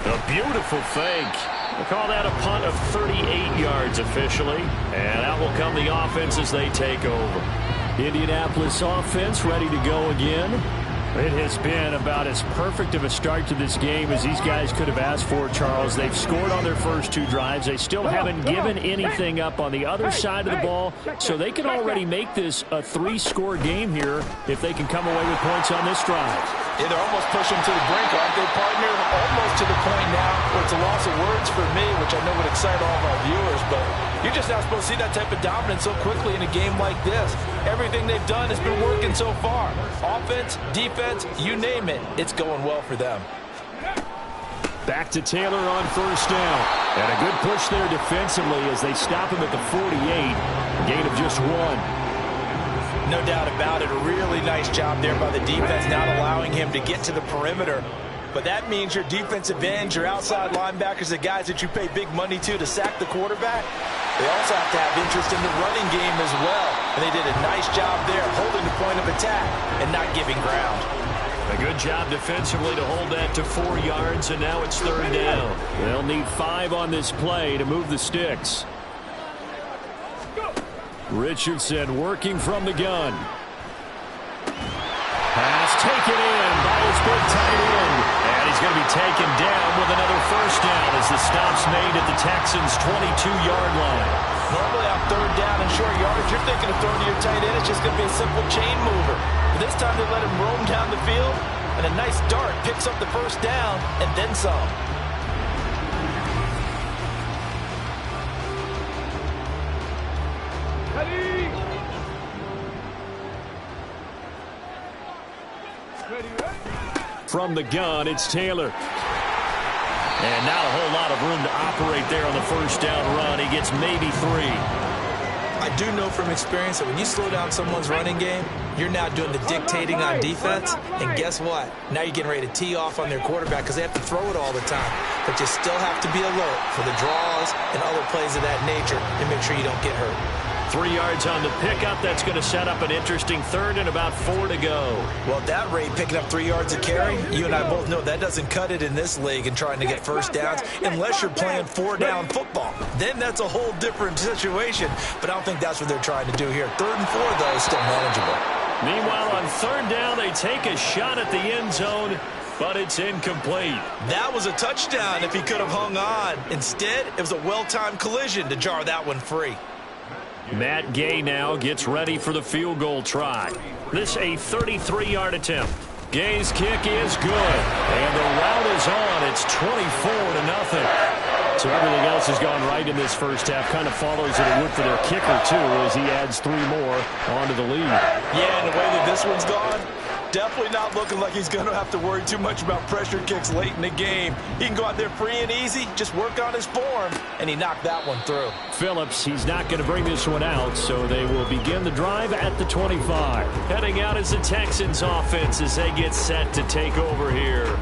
A beautiful fake. We'll call that a punt of 38 yards officially. And out will come the offense as they take over. Indianapolis offense ready to go again. It has been about as perfect of a start to this game as these guys could have asked for, Charles. They've scored on their first 2 drives. They still haven't given anything up on the other side of the ball, so they can already make this a 3-score game here if they can come away with points on this drive. Yeah, they're almost pushing to the brink, aren't they, partner? Almost to the point now where it's a loss of words for me, which I know would excite all of our viewers, but you're just not supposed to see that type of dominance so quickly in a game like this. Everything they've done has been working so far. Offense, defense, you name it, it's going well for them. Back to Taylor on 1st down. And a good push there defensively as they stop him at the 48. Gain of just 1. No doubt about it. A really nice job there by the defense, not allowing him to get to the perimeter. But that means your defensive ends, your outside linebackers, the guys that you pay big money to sack the quarterback, they also have to have interest in the running game as well. And they did a nice job there holding the point of attack and not giving ground. A good job defensively to hold that to 4 yards, and now it's 3rd down. They'll need 5 on this play to move the sticks. Richardson working from the gun. Pass taken in by his big tight end. And he's going to be taken down with another 1st down as the stop's made at the Texans' 22-yard line. Normally on 3rd down and short yardage, you're thinking of throwing to your tight end. It's just going to be a simple chain mover. But this time they let him roam down the field, and a nice dart picks up the 1st down and then some. From the gun, it's Taylor. And not a whole lot of room to operate there on the 1st down run. He gets maybe 3. I do know from experience that when you slow down someone's running game, you're now doing the dictating on defense. And guess what? Now you're getting ready to tee off on their quarterback because they have to throw it all the time. But you still have to be alert for the draws and other plays of that nature and make sure you don't get hurt. 3 yards on the pickup. That's going to set up an interesting 3rd and about 4 to go. Well, at that rate, picking up 3 yards a carry, you and I both know that doesn't cut it in this league and trying to get 1st downs unless you're playing 4-down football. Then that's a whole different situation, but I don't think that's what they're trying to do here. 3rd and 4, though, is still manageable. Meanwhile, on 3rd down, they take a shot at the end zone, but it's incomplete. That was a touchdown if he could have hung on. Instead, it was a well-timed collision to jar that one free. Matt Gay now gets ready for the field goal try. This a 33-yard attempt. Gay's kick is good, and the route is on. It's 24-0. So everything else has gone right in this first half. Kind of follows that it would for their kicker, too, as he adds 3 more onto the lead. Yeah, and the way that this one's gone, Definitely not looking like he's going to have to worry too much about pressure kicks late in the game. He can go out there free and easy, just work on his form, and he knocked that one through. Phillips, he's not going to bring this one out, so they will begin the drive at the 25. Heading out is the Texans offense as they get set to take over here.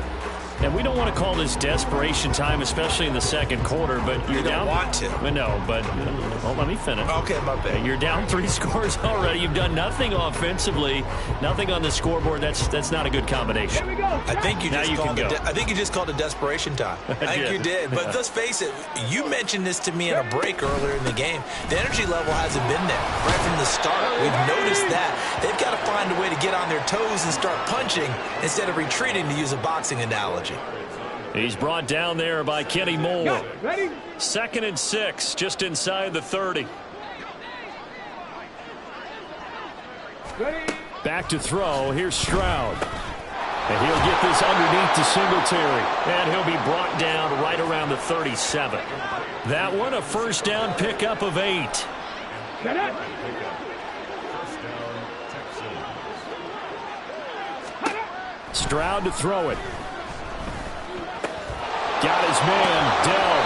And we don't want to call this desperation time, especially in the second quarter, but you're down. You don't want to. No, but well, let me finish. Okay, my bad. You're down 3 scores already. You've done nothing offensively, nothing on the scoreboard. That's not a good combination. Here we go. I think you just called it desperation time. I think you did. But let's face it, you mentioned this to me in a break earlier in the game. The energy level hasn't been there right from the start. We've noticed that. They've got to find a way to get on their toes and start punching instead of retreating, to use a boxing analogy. He's brought down there by Kenny Moore. Ready? 2nd and 6, just inside the 30. Ready? Back to throw. Here's Stroud. And he'll get this underneath to Singletary. And he'll be brought down right around the 37. That one, a first down pickup of 8. Get it. Stroud to throw it. Got his man, Dell.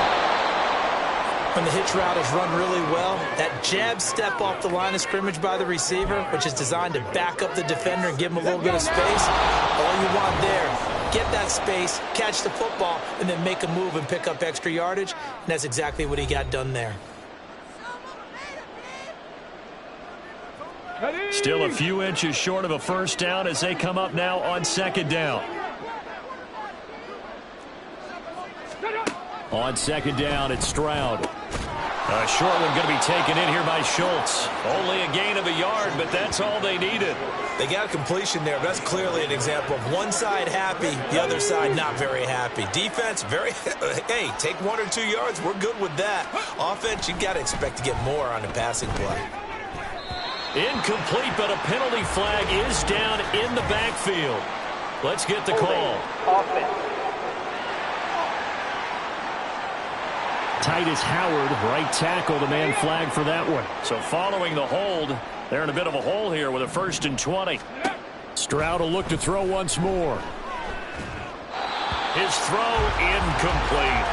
When the hitch route is run really well, that jab step off the line of scrimmage by the receiver, which is designed to back up the defender and give him a little bit of space, all you want there, get that space, catch the football, and then make a move and pick up extra yardage, and that's exactly what he got done there. Still a few inches short of a first down as they come up now on 2nd down. On 2nd down, it's Stroud. A short one going to be taken in here by Schultz. Only a gain of a yard, but that's all they needed. They got a completion there. That's clearly an example of one side happy, the other side not very happy. Defense, hey, take 1 or 2 yards. We're good with that. Offense, you got to expect to get more on the passing play. Incomplete, but a penalty flag is down in the backfield. Let's get the call. Offense. Titus Howard, right tackle, the man flagged for that one. So following the hold, they're in a bit of a hole here with a 1st and 20. Stroud will look to throw once more. His throw incomplete.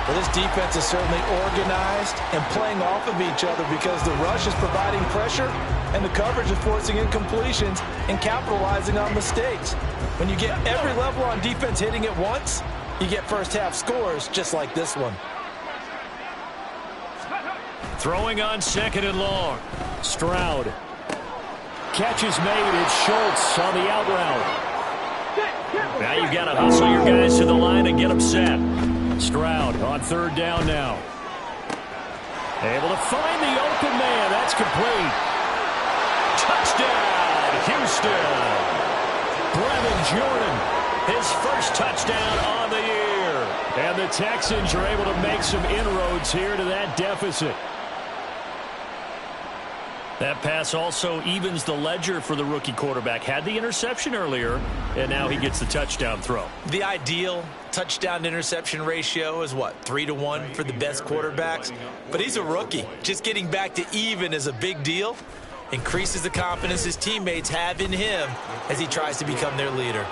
Well, this defense is certainly organized and playing off of each other because the rush is providing pressure and the coverage is forcing incompletions and capitalizing on mistakes. When you get every level on defense hitting at once, you get first half scores just like this one. Throwing on 2nd and long. Stroud. Catch is made. It's Schultz on the out route. Now you've got to hustle your guys to the line and get them set. Stroud on 3rd down now. Able to find the open man. That's complete. Touchdown, Houston. Brevin Jordan, his first touchdown on the year. And the Texans are able to make some inroads here to that deficit. That pass also evens the ledger for the rookie quarterback. Had the interception earlier, and now he gets the touchdown throw. The ideal touchdown-interception ratio is, what, 3-to-1 for the best quarterbacks? But he's a rookie. Just getting back to even is a big deal. Increases the confidence his teammates have in him as he tries to become their leader.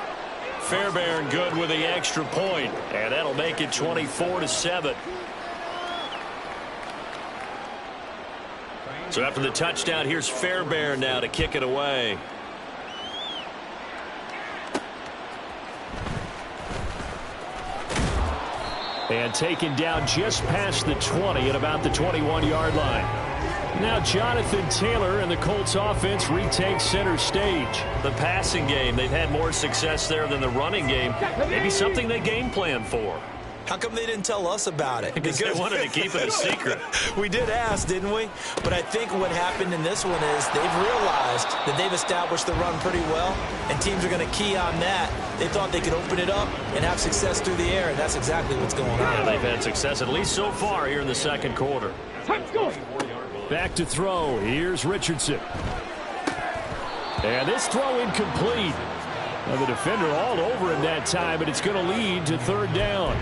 Fairbairn good with the extra point, and that'll make it 24-7. So after the touchdown, here's Fairbairn now to kick it away. And taken down just past the 20 at about the 21-yard line. Now Jonathan Taylor and the Colts offense retake center stage. The passing game, they've had more success there than the running game. Maybe something they game plan for. How come they didn't tell us about it? Because they wanted to keep it a secret. We did ask, didn't we? But I think what happened in this one is they've realized that they've established the run pretty well, and teams are going to key on that. They thought they could open it up and have success through the air, and that's exactly what's going on. Yeah, they've had success, at least so far, here in the second quarter. Back to throw. Here's Richardson. And this throw incomplete. Now the defender all over him that time, but it's going to lead to 3rd down.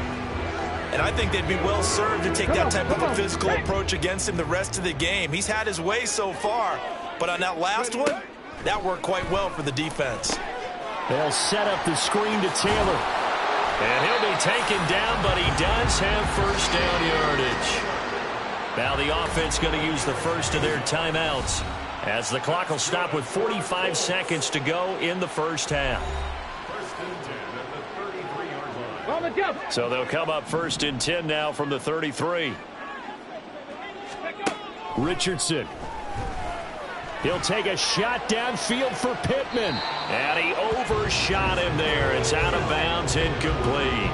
And I think they'd be well served to take that type of a physical approach against him the rest of the game. He's had his way so far, but on that last one, that worked quite well for the defense. They'll set up the screen to Taylor. And he'll be taken down, but he does have first down yardage. Now the offense going to use the first of their timeouts as the clock will stop with 45 seconds to go in the first half. So they'll come up 1st and 10 now from the 33. Richardson. He'll take a shot downfield for Pittman. And he overshot him there. It's out of bounds, incomplete.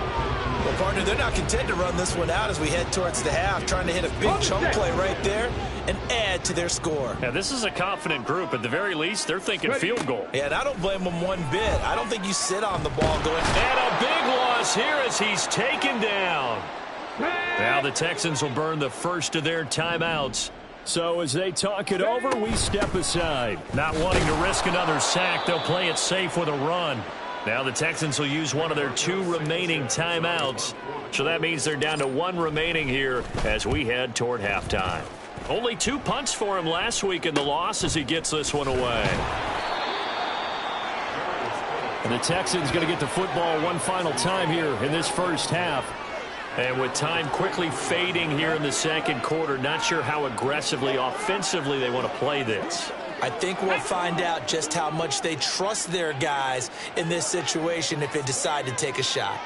Well, partner, they're not content to run this one out as we head towards the half, trying to hit a big chunk play right there and add to their score. Yeah, this is a confident group. At the very least, they're thinking field goal. Yeah, and I don't blame them one bit. I don't think you sit on the ball going. And a big loss here as he's taken down. Now the Texans will burn the first of their timeouts. So as they talk it over, we step aside. Not wanting to risk another sack, they'll play it safe with a run. Now the Texans will use one of their 2 remaining timeouts. So that means they're down to 1 remaining here as we head toward halftime. Only 2 punts for him last week in the loss as he gets this one away. And the Texans going to get the football one final time here in this first half. And with time quickly fading here in the second quarter, not sure how aggressively, offensively they want to play this. I think we'll find out just how much they trust their guys in this situation if they decide to take a shot.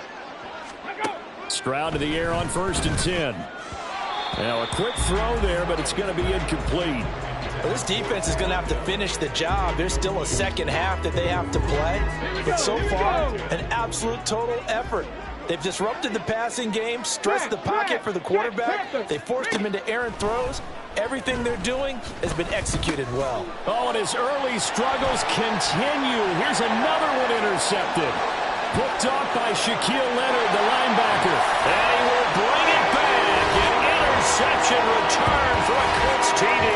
Stroud to the air on 1st and 10. Now a quick throw there, but it's going to be incomplete. Well, this defense is going to have to finish the job. There's still a second half that they have to play. But so far, an absolute total effort. They've disrupted the passing game, stressed the pocket for the quarterback. They forced him into errant throws. Everything they're doing has been executed well. Oh, and his early struggles continue. Here's another one intercepted. Picked off by Shaquille Leonard, the linebacker. And he will bring it back. An interception return for a Colts TD.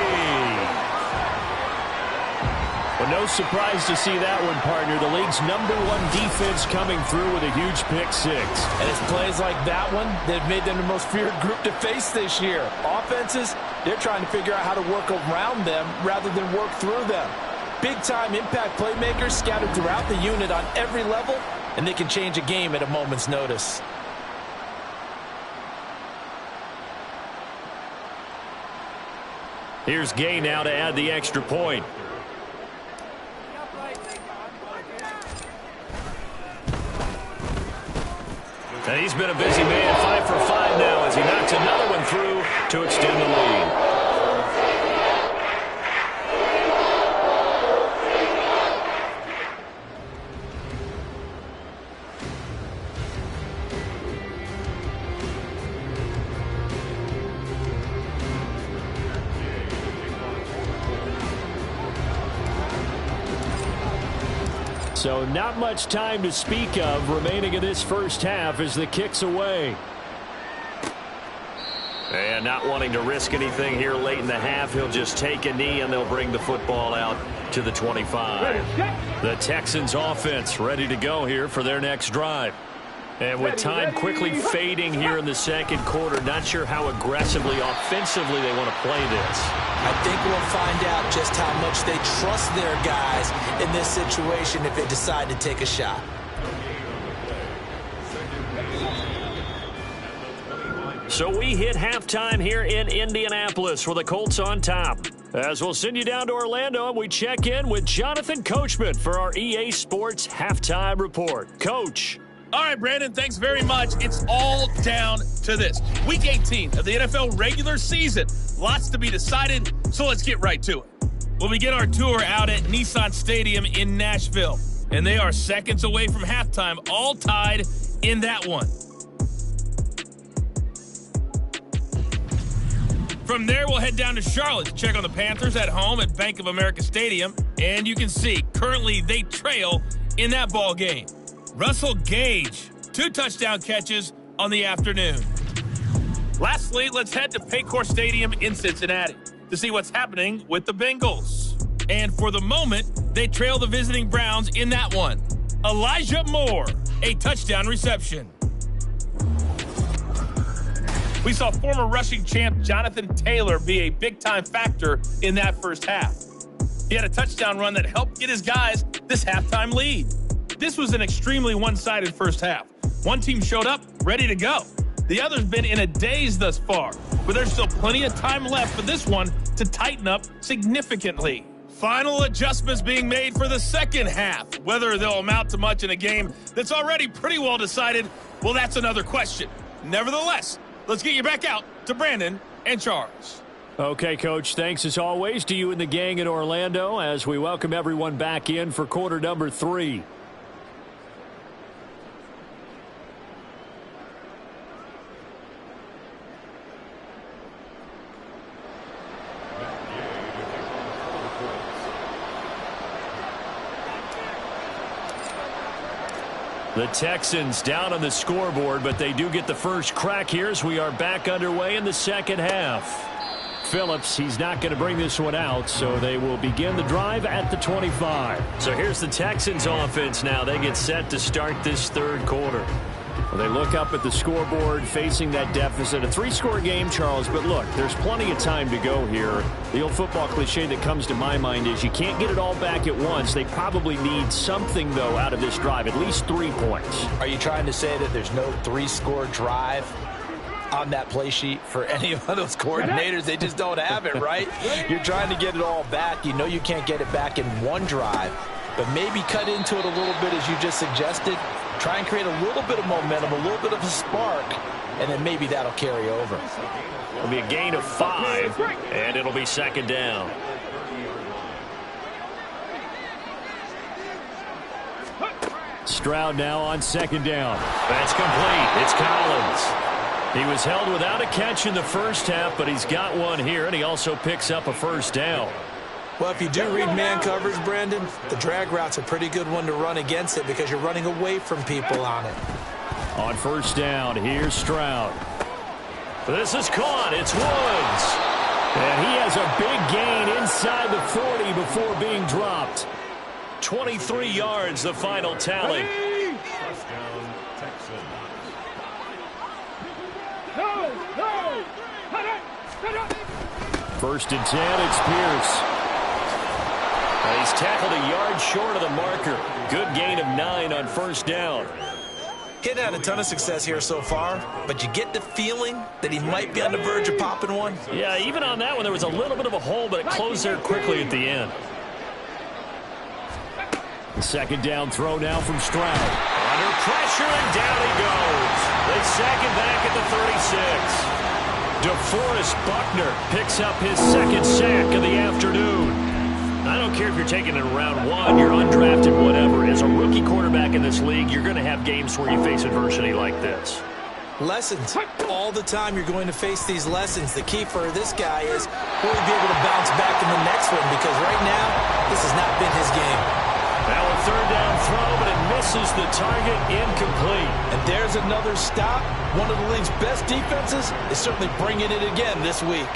Well, no surprise to see that one, partner. The league's #1 defense coming through with a huge pick 6. And it's plays like that one that have made them the most feared group to face this year. Offenses, they're trying to figure out how to work around them rather than work through them. Big-time impact playmakers scattered throughout the unit on every level, and they can change a game at a moment's notice. Here's Gay now to add the extra point. And he's been a busy man, 5 for 5 now as he knocks another one through to extend the lead. So not much time to speak of remaining in this first half as the kick's away. And not wanting to risk anything here late in the half, he'll just take a knee and they'll bring the football out to the 25. The Texans offense ready to go here for their next drive. And with time quickly fading here in the second quarter, not sure how aggressively, offensively they want to play this. I think we'll find out just how much they trust their guys in this situation if they decide to take a shot. So we hit halftime here in Indianapolis with the Colts on top. As we'll send you down to Orlando and we check in with Jonathan Coachman for our EA Sports Halftime Report. Coach. All right, Brandon, thanks very much. It's all down to this. Week 18 of the NFL regular season. Lots to be decided, so let's get right to it. We'll begin our tour out at Nissan Stadium in Nashville. And they are seconds away from halftime, all tied in that one. From there, we'll head down to Charlotte to check on the Panthers at home at Bank of America Stadium. And you can see, currently they trail in that ball game. Russell Gage, 2 touchdown catches on the afternoon. Lastly, let's head to Paycor Stadium in Cincinnati to see what's happening with the Bengals. And for the moment, they trail the visiting Browns in that one. Elijah Moore, a touchdown reception. We saw former rushing champ Jonathan Taylor be a big-time factor in that first half. He had a touchdown run that helped get his guys this halftime lead. This was an extremely one-sided first half. One team showed up, ready to go. The other's been in a daze thus far, but there's still plenty of time left for this one to tighten up significantly. Final adjustments being made for the second half. Whether they'll amount to much in a game that's already pretty well decided, well, that's another question. Nevertheless, let's get you back out to Brandon and Charles. Okay, Coach, thanks as always to you and the gang in Orlando as we welcome everyone back in for quarter number 3. The Texans down on the scoreboard, but they do get the first crack here as we are back underway in the second half. Phillips, he's not going to bring this one out, so they will begin the drive at the 25. So here's the Texans offense now. They get set to start this third quarter. Well, they look up at the scoreboard facing that deficit. A 3-score game, Charles, but look, there's plenty of time to go here. The old football cliche that comes to my mind is you can't get it all back at once. They probably need something, though, out of this drive, at least 3 points. Are you trying to say that there's no 3-score drive on that play sheet for any of those coordinators? They just don't have it, right? You're trying to get it all back. You know you can't get it back in one drive, but maybe cut into it a little bit as you just suggested. Try and create a little bit of momentum, a little bit of a spark, and then maybe that'll carry over. It'll be a gain of 5, and it'll be second down. Stroud now on second down. That's complete. It's Collins. He was held without a catch in the first half, but he's got one here, and he also picks up a first down. Well, if you do read man coverage, Brandon, the drag route's a pretty good one to run against it because you're running away from people on it. On first down, here's Stroud. This is caught. It's Woods. And he has a big gain inside the 40 before being dropped. 23 yards, the final tally. First and 10, it's Pierce. He's tackled a yard short of the marker. Good gain of 9 on first down. He hadn't had a ton of success here so far, but you get the feeling that he might be on the verge of popping one. Yeah, even on that one, there was a little bit of a hole, but it closed there quickly at the end. The second down throw now from Stroud. Under pressure, and down he goes. They sack him back at the 36. DeForest Buckner picks up his second sack of the afternoon. I don't care if you're taking it in round 1, you're undrafted, whatever. As a rookie quarterback in this league, you're going to have games where you face adversity like this. Lessons. All the time you're going to face these lessons. The key for this guy is will he be able to bounce back in the next one, because right now, this has not been his game. Now a third down throw, but it misses the target, incomplete. And there's another stop. One of the league's best defenses is certainly bringing it again this week.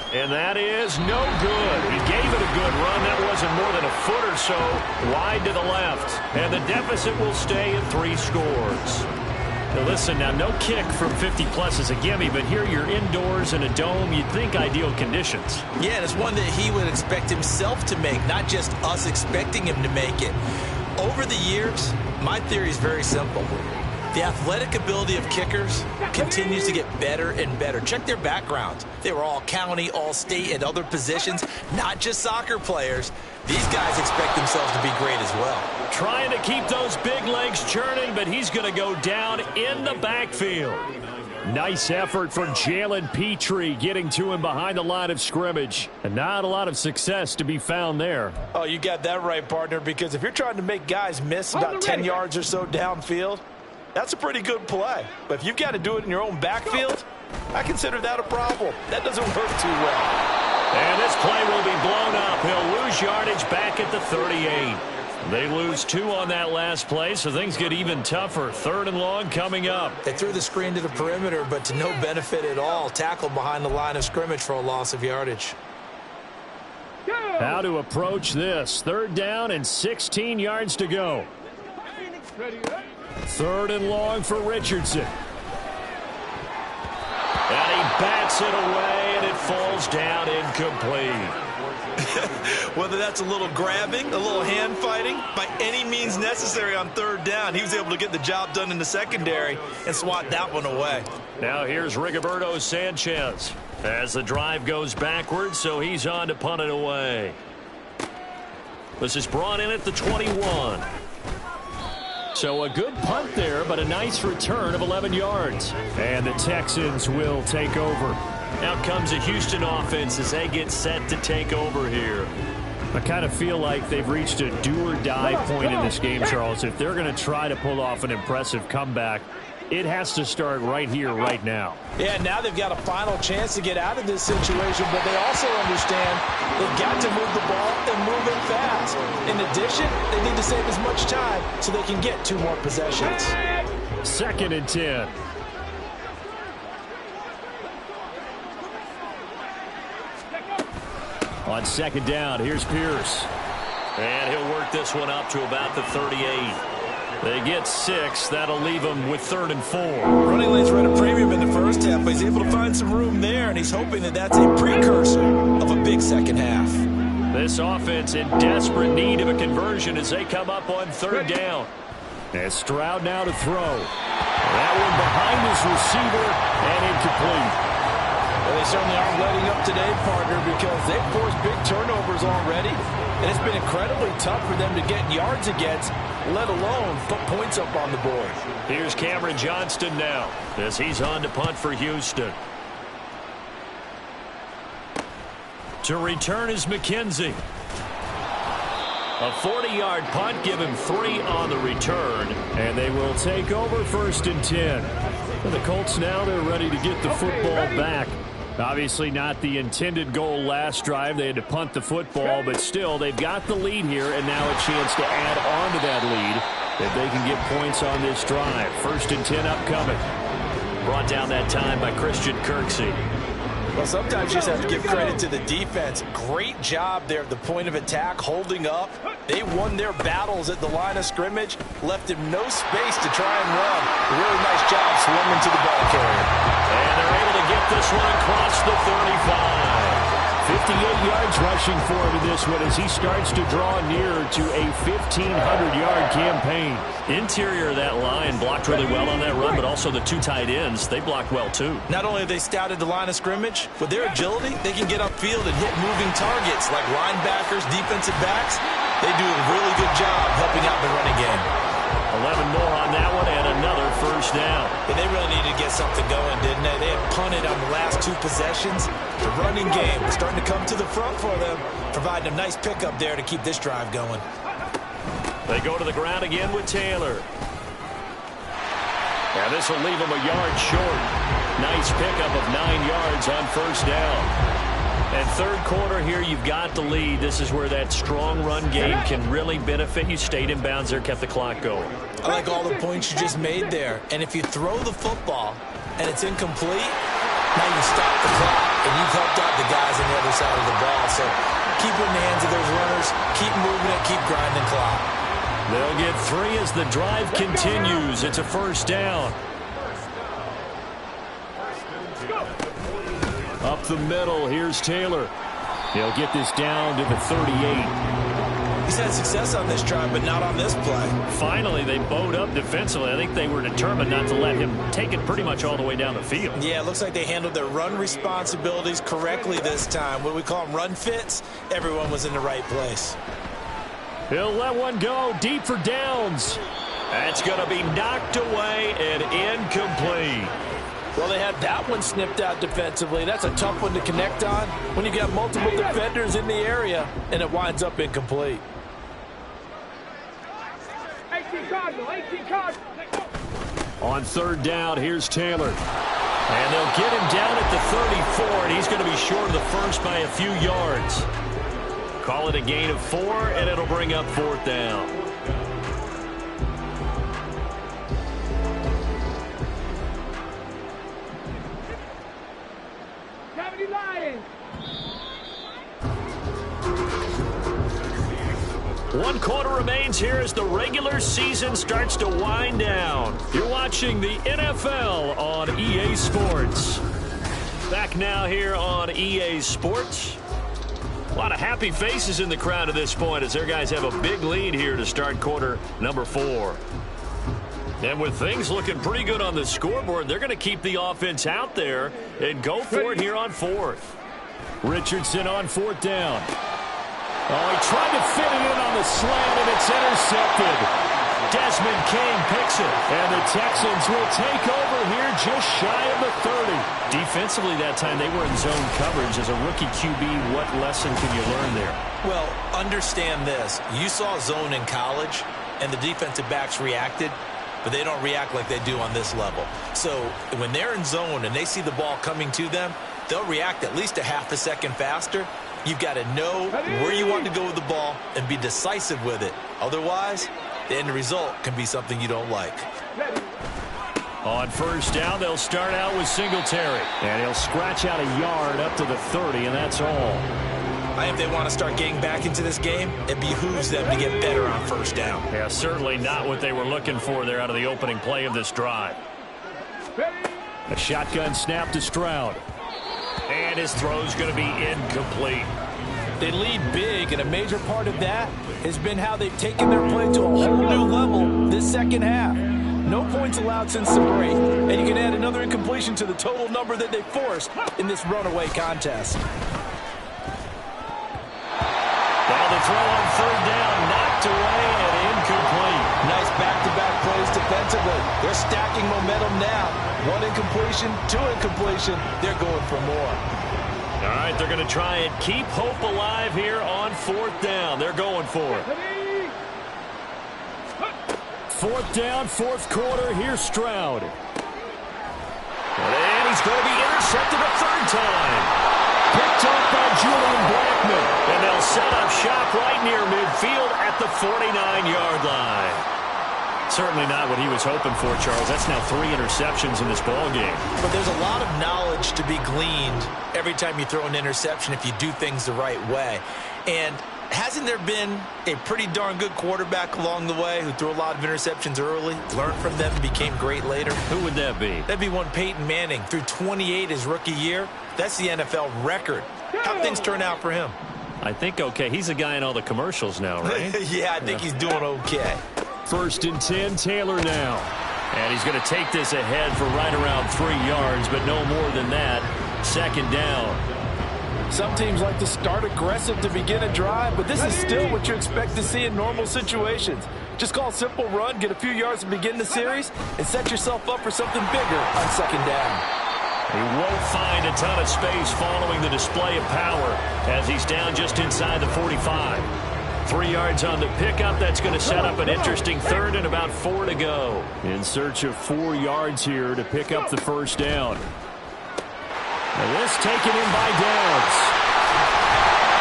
And that is no good. He gave it a good run. That wasn't more than a foot or so wide to the left. And the deficit will stay at 3 scores. Now listen, now no kick from 50-plus is a gimme, but here you're indoors in a dome. You'd think ideal conditions. Yeah, and it's one that he would expect himself to make, not just us expecting him to make it. Over the years, my theory is very simple. The athletic ability of kickers continues to get better and better. Check their backgrounds. They were all county, all state, and other positions, not just soccer players. These guys expect themselves to be great as well. Trying to keep those big legs churning, but he's going to go down in the backfield. Nice effort from Jalen Petrie getting to him behind the line of scrimmage. And not a lot of success to be found there. Oh, you got that right, partner, because if you're trying to make guys miss about 10 yards or so downfield, that's a pretty good play. But if you've got to do it in your own backfield, I consider that a problem. That doesn't work too well. And this play will be blown up. He'll lose yardage back at the 38. They lose 2 on that last play, so things get even tougher. 3rd and long coming up. They threw the screen to the perimeter, but to no benefit at all. Tackled behind the line of scrimmage for a loss of yardage. How to approach this. 3rd down and 16 yards to go. 3rd and long for Richardson. And he bats Gets it away, and it falls down incomplete. Whether that's a little grabbing, a little hand fighting, by any means necessary on third down, he was able to get the job done in the secondary and swat that one away. Now here's Rigoberto Sanchez as the drive goes backwards, so he's on to punt it away. This is brought in at the 21. So a good punt there, but a nice return of 11 yards. And the Texans will take over. Out comes a Houston offense as they get set to take over here. I kind of feel like they've reached a do-or-die point in this game, Charles. If they're going to try to pull off an impressive comeback, it has to start right here, right now. Yeah, now they've got a final chance to get out of this situation, but they also understand they've got to move the ball and move it fast. In addition, they need to save as much time so they can get 2 more possessions. 2nd and 10. On 2nd down, here's Pierce. And he'll work this one up to about the 38. They get 6. That'll leave them with 3rd and 4. Running lanes were at a premium in the first half, but he's able to find some room there, and he's hoping that that's a precursor of a big second half. This offense in desperate need of a conversion as they come up on 3rd down. And Stroud now to throw. That one behind his receiver and incomplete. Well, they certainly aren't letting up today, partner, because they've forced big turnovers already, and it's been incredibly tough for them to get yards against, let alone put points up on the board. Here's Cameron Johnston now as he's on to punt for Houston. To return is McKenzie. A 40-yard punt, give him 3 on the return, and they will take over 1st and 10. For the Colts now, they're ready to get the football back. Obviously not the intended goal last drive. They had to punt the football, but still, they've got the lead here, and now a chance to add on to that lead if they can get points on this drive. 1st and 10 upcoming. Brought down that time by Christian Kirksey. Well, sometimes you just have to give credit to the defense. Great job there at the point of attack, holding up. They won their battles at the line of scrimmage, left him no space to try and run. A really nice job swimming to the ball carrier. And they're able to get this one across the 35. 58 yards rushing for him in this one as he starts to draw near to a 1,500-yard campaign. Interior of that line blocked really well on that run, but also the 2 tight ends, they blocked well too. Not only have they scouted the line of scrimmage, with their agility, they can get upfield and hit moving targets like linebackers, defensive backs. They do a really good job helping out the running game. 11 more on that one and another 1st down. But they really needed to get something going, didn't they? They had punted on the last 2 possessions. The running game was starting to come to the front for them, providing a nice pickup there to keep this drive going. They go to the ground again with Taylor. And this will leave them a yard short. Nice pickup of 9 yards on 1st down. And 3rd quarter here, you've got the lead. This is where that strong run game can really benefit you. Stayed in bounds there, kept the clock going. I like all the points you just made there. And if you throw the football and it's incomplete, now you stop the clock and you've helped out the guys on the other side of the ball. So keep it in the hands of those runners, keep moving it, keep grinding clock. They'll get 3 as the drive continues. It's a 1st down. Up the middle, here's Taylor. He'll get this down to the 38. He's had success on this drive, but not on this play. Finally, they bowed up defensively. I think they were determined not to let him take it pretty much all the way down the field. Yeah, it looks like they handled their run responsibilities correctly this time. What we call them run fits, everyone was in the right place. He'll let one go deep for downs. That's going to be knocked away and incomplete. Well, they had that one snipped out defensively. That's a tough one to connect on when you got multiple defenders in the area, and it winds up incomplete. 18 Cardinal, 18 Cardinal. On 3rd down, here's Taylor. And they'll get him down at the 34, and he's going to be short of the first by a few yards. Call it a gain of 4, and it'll bring up 4th down. One quarter remains here as the regular season starts to wind down. You're watching the NFL on EA Sports. Back now here on EA Sports. A lot of happy faces in the crowd at this point as their guys have a big lead here to start quarter number 4. And with things looking pretty good on the scoreboard, they're going to keep the offense out there and go for it here on 4th. Richardson on 4th down. Oh, he tried to fit it in on the slant, and it's intercepted. Desmond King picks it, and the Texans will take over here just shy of the 30. Defensively that time, they were in zone coverage. As a rookie QB, what lesson can you learn there? Well, understand this. You saw zone in college, and the defensive backs reacted, but they don't react like they do on this level. So when they're in zone and they see the ball coming to them, they'll react at least a half a second faster. You've got to know where you want to go with the ball and be decisive with it. Otherwise, the end result can be something you don't like. On first down, they'll start out with Singletary. And he'll scratch out a yard up to the 30, and that's all. If they want to start getting back into this game, it behooves them to get better on first down. Yeah, certainly not what they were looking for there out of the opening play of this drive. A shotgun snap to Stroud. And his throw's going to be incomplete. They lead big, and a major part of that has been how they've taken their play to a whole new level this second half. No points allowed since the break, and you can add another incompletion to the total number that they forced in this runaway contest. Now the throw on third down, knocked away and incomplete. Nice back-to-back plays defensively. They're stacking momentum now. 1 incompletion, 2 incompletion. They're going for more. All right, they're going to try and keep hope alive here on 4th down. They're going for it. 4th down, 4th quarter. Here's Stroud. And he's going to be intercepted a 3rd time. Picked up by Julian Blackman. And they'll set up shop right near midfield at the 49-yard line. Certainly not what he was hoping for, Charles. That's now 3 interceptions in this ball game. But there's a lot of knowledge to be gleaned every time you throw an interception if you do things the right way. And hasn't there been a pretty darn good quarterback along the way who threw a lot of interceptions early, learned from them, and became great later? Who would that be? That'd be one Peyton Manning. Threw 28 his rookie year. That's the NFL record. How'd things turn out for him? I think okay. He's a guy in all the commercials now, right? Yeah, I think he's doing okay. 1st and 10, Taylor now. And he's going to take this ahead for right around 3 yards, but no more than that. 2nd down. Some teams like to start aggressive to begin a drive, but this is still what you expect to see in normal situations. Just call a simple run, get a few yards to begin the series, and set yourself up for something bigger on 2nd down. He won't find a ton of space following the display of power as he's down just inside the 45. 3 yards on the pickup. That's going to set up an interesting 3rd and about 4 to go. In search of 4 yards here to pick up the 1st down. And this taken in by Downs.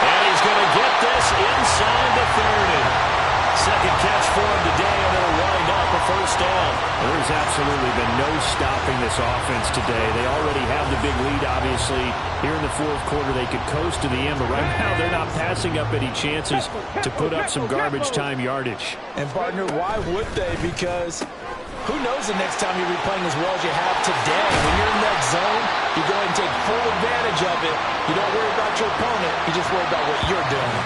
And he's going to get this inside the 30. 2nd catch for him today, and it'll wind up a 1st down. There's absolutely been no stopping this offense today. They already have the big lead, obviously. Here in the 4th quarter, they could coast to the end, but right now they're not passing up any chances to put up some garbage time yardage. And, partner, why would they? Because who knows the next time you'll be playing as well as you have today. When you're in that zone, you go ahead and take full advantage of it. You don't worry about your opponent. You just worry about what you're doing.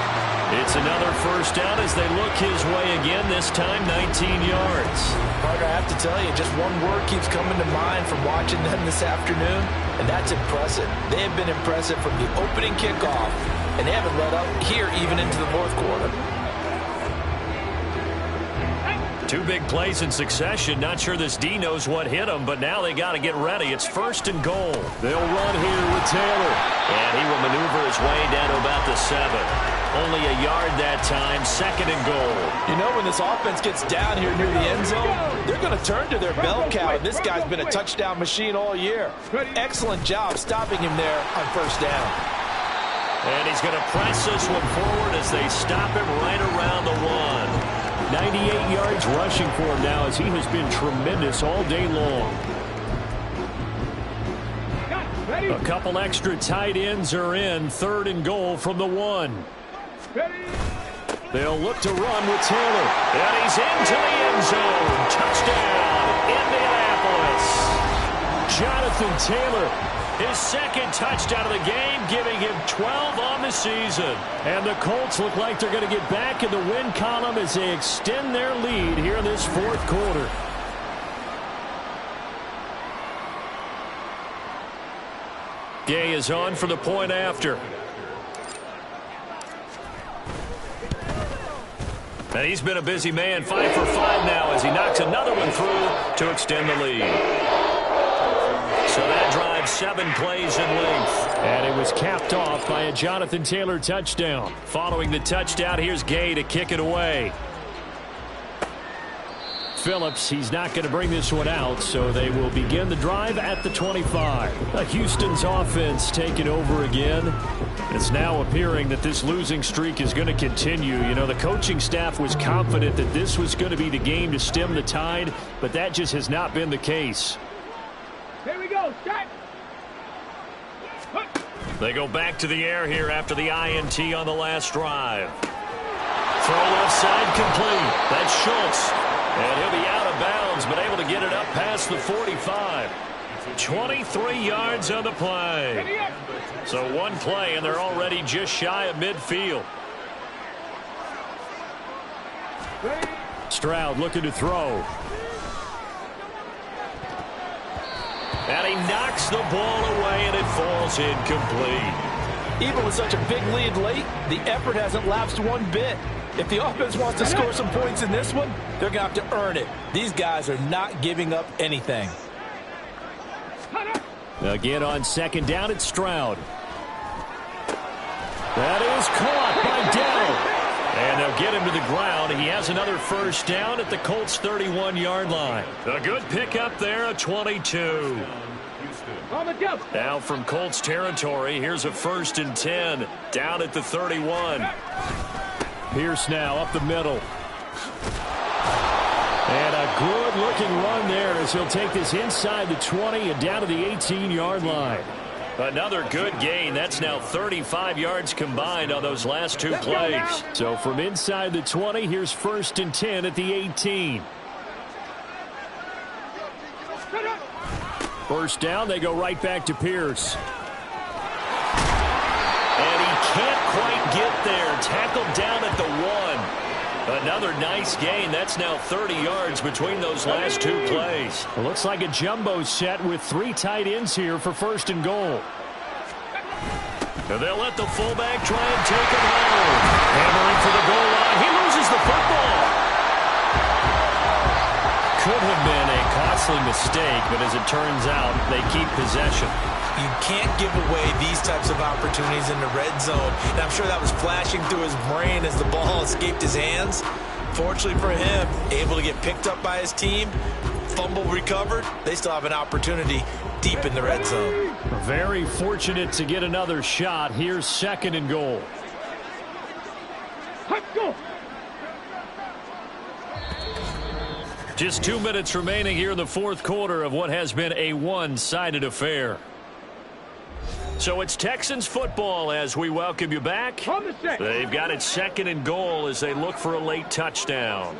It's another 1st down as they look his way again, this time 19 yards. Partner, I have to tell you, just one word keeps coming to mind from watching them this afternoon, and that's impressive. They have been impressive from the opening kickoff, and they haven't let up here even into the 4th quarter. 2 big plays in succession. Not sure this D knows what hit him, but now they got to get ready. It's 1st and goal. They'll run here with Taylor. And he will maneuver his way down to about the 7. Only a yard that time. 2nd and goal. You know, when this offense gets down here near the end zone, they're going to turn to their bell cow. This guy's been a touchdown machine all year. Excellent job stopping him there on 1st down. And he's going to press this one forward as they stop him right around the 1. 98 yards rushing for him now as he has been tremendous all day long. A couple extra tight ends are in. 3rd and goal from the 1. They'll look to run with Taylor. And he's into the end zone. Touchdown, Indianapolis. Jonathan Taylor. His second touchdown of the game, giving him 12 on the season. And the Colts look like they're going to get back in the win column as they extend their lead here in this fourth quarter. Gay is on for the point after. And he's been a busy man, 5 for 5 now as he knocks another one through to extend the lead. So that drives 7 plays in length. And it was capped off by a Jonathan Taylor touchdown. Following the touchdown, here's Gay to kick it away. Phillips, he's not going to bring this one out, so they will begin the drive at the 25. Houston's offense taking over again. It's now appearing that this losing streak is going to continue. You know, the coaching staff was confident that this was going to be the game to stem the tide, but that just has not been the case. Here we go, start. They go back to the air here after the INT on the last drive. Throw left side complete. That's Schultz. And he'll be out of bounds, but able to get it up past the 45. 23 yards on the play. So one play, and they're already just shy of midfield. Stroud looking to throw. And he knocks the ball away, and it falls incomplete. Even with such a big lead late, the effort hasn't lapsed one bit. If the offense wants to score some points in this one, they're going to have to earn it. These guys are not giving up anything. Again on second down, it's Stroud. That is caught by Dell. And they'll get him to the ground. He has another first down at the Colts' 31-yard line. A good pickup there, a 22. Now from Colts territory, here's a 1st and 10 down at the 31. Pierce now up the middle. And a good-looking run there as he'll take this inside the 20 and down to the 18-yard line. Another good gain. That's now 35 yards combined on those last 2 plays. So from inside the 20, here's 1st and 10 at the 18. First down, they go right back to Pierce. And he can't quite get there. Tackled down at the 1. Another nice gain. That's now 30 yards between those last 2 plays. It looks like a jumbo set with 3 tight ends here for 1st and goal. And they'll let the fullback try and take it home. Hammering for the goal line. He loses the football. Could have been a costly mistake, but as it turns out, they keep possession. You can't give away these types of opportunities in the red zone. And I'm sure that was flashing through his brain as the ball escaped his hands. Fortunately for him, able to get picked up by his team, fumble recovered. They still have an opportunity deep in the red zone. Very fortunate to get another shot. Here's 2nd and goal. Let's go. Just 2 minutes remaining here in the fourth quarter of what has been a one-sided affair. So it's Texans football as we welcome you back. They've got it 2nd and goal as they look for a late touchdown.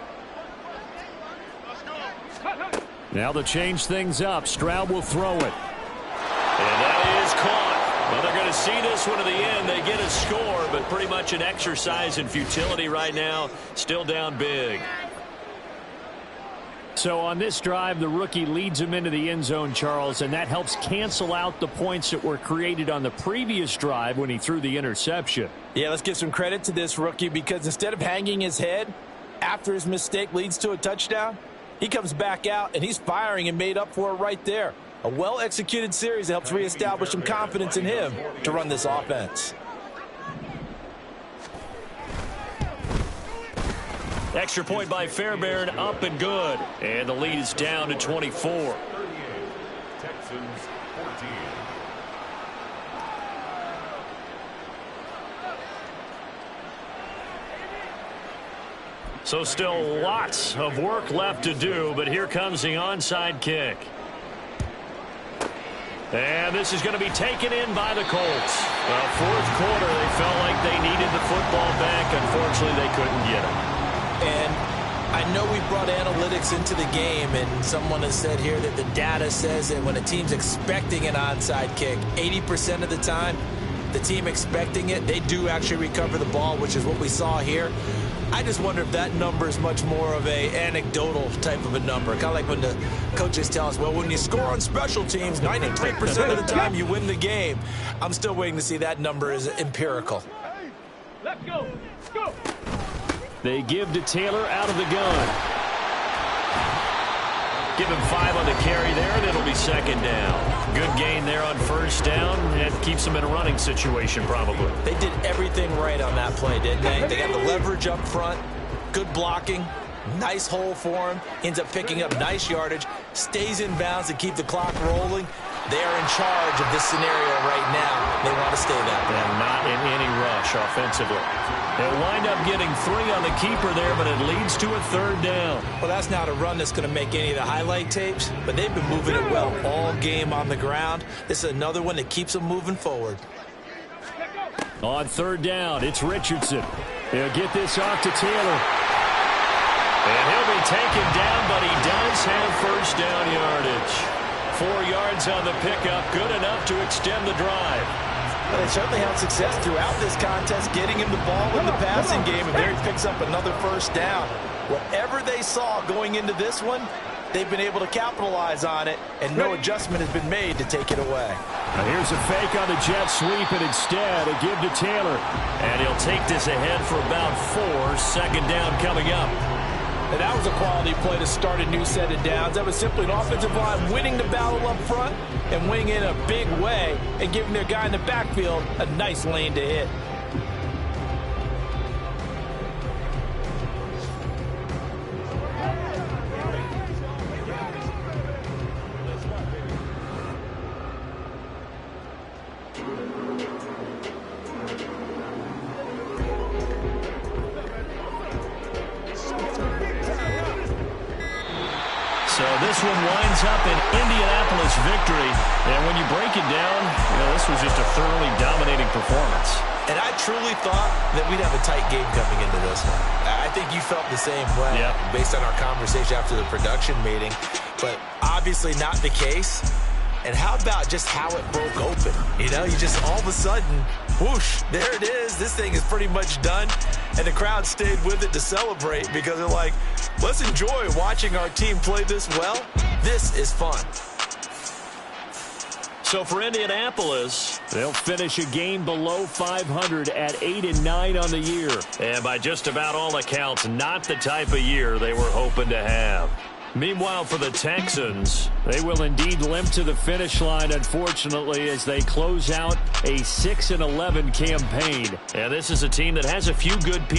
Now to change things up, Stroud will throw it. And that is caught. Well, they're going to see this one to the end. They get a score, but pretty much an exercise in futility right now. Still down big. So on this drive, the rookie leads him into the end zone, Charles, and that helps cancel out the points that were created on the previous drive when he threw the interception. Yeah, let's give some credit to this rookie because instead of hanging his head after his mistake leads to a touchdown, he comes back out and he's firing and made up for it right there. A well-executed series that helps reestablish some confidence in him to run this offense. Extra point by Fairbairn, up and good. And the lead is down to 24. Texans 14. So still lots of work left to do, but here comes the onside kick. And this is going to be taken in by the Colts. Well, fourth quarter, they felt like they needed the football back. Unfortunately, they couldn't get it. And I know we brought analytics into the game, and someone has said here that the data says that when a team's expecting an onside kick, 80% of the time, the team expecting it, they do actually recover the ball, which is what we saw here. I just wonder if that number is much more of a anecdotal type of a number. Kind of like when the coaches tell us, well, when you score on special teams, 93% of the time you win the game. I'm still waiting to see that number is empirical. Let's go. Go. They give to Taylor out of the gun. Give him 5 on the carry there, and it'll be second down. Good gain there on first down, and keeps them in a running situation probably. They did everything right on that play, didn't they? They got the leverage up front, good blocking, nice hole for him, ends up picking up nice yardage, stays in bounds to keep the clock rolling. They are in charge of this scenario right now. They want to stay that way. And not in any rush offensively. They'll wind up getting 3 on the keeper there, but it leads to a third down. Well, that's not a run that's going to make any of the highlight tapes, but they've been moving it well all game on the ground. This is another one that keeps them moving forward. On third down, it's Richardson. They'll get this off to Taylor. And he'll be taken down, but he does have first down yardage. 4 yards on the pickup, good enough to extend the drive. Well, they certainly had success throughout this contest, getting him the ball in the passing game, and there he picks up another first down. Whatever they saw going into this one, they've been able to capitalize on it, and no adjustment has been made to take it away. Now here's a fake on the jet sweep, and instead a give to Taylor. And he'll take this ahead for about 4. Second down coming up. And that was a quality play to start a new set of downs. That was simply an offensive line winning the battle up front and winning in a big way and giving their guy in the backfield a nice lane to hit. So this one winds up in Indianapolis victory. And when you break it down, this was just a thoroughly dominating performance. And I truly thought that we'd have a tight game coming into this one. I think you felt the same way based on our conversation after the production meeting. But obviously not the case. And how about just how it broke open? You just all of a sudden, whoosh, there it is. This thing is pretty much done. And the crowd stayed with it to celebrate because they're like, let's enjoy watching our team play this well. This is fun. So for Indianapolis, they'll finish a game below 500 at 8-9 on the year. And by just about all accounts, not the type of year they were hoping to have. Meanwhile, for the Texans, they will indeed limp to the finish line, unfortunately, as they close out a 6-11 campaign. And this is a team that has a few good people.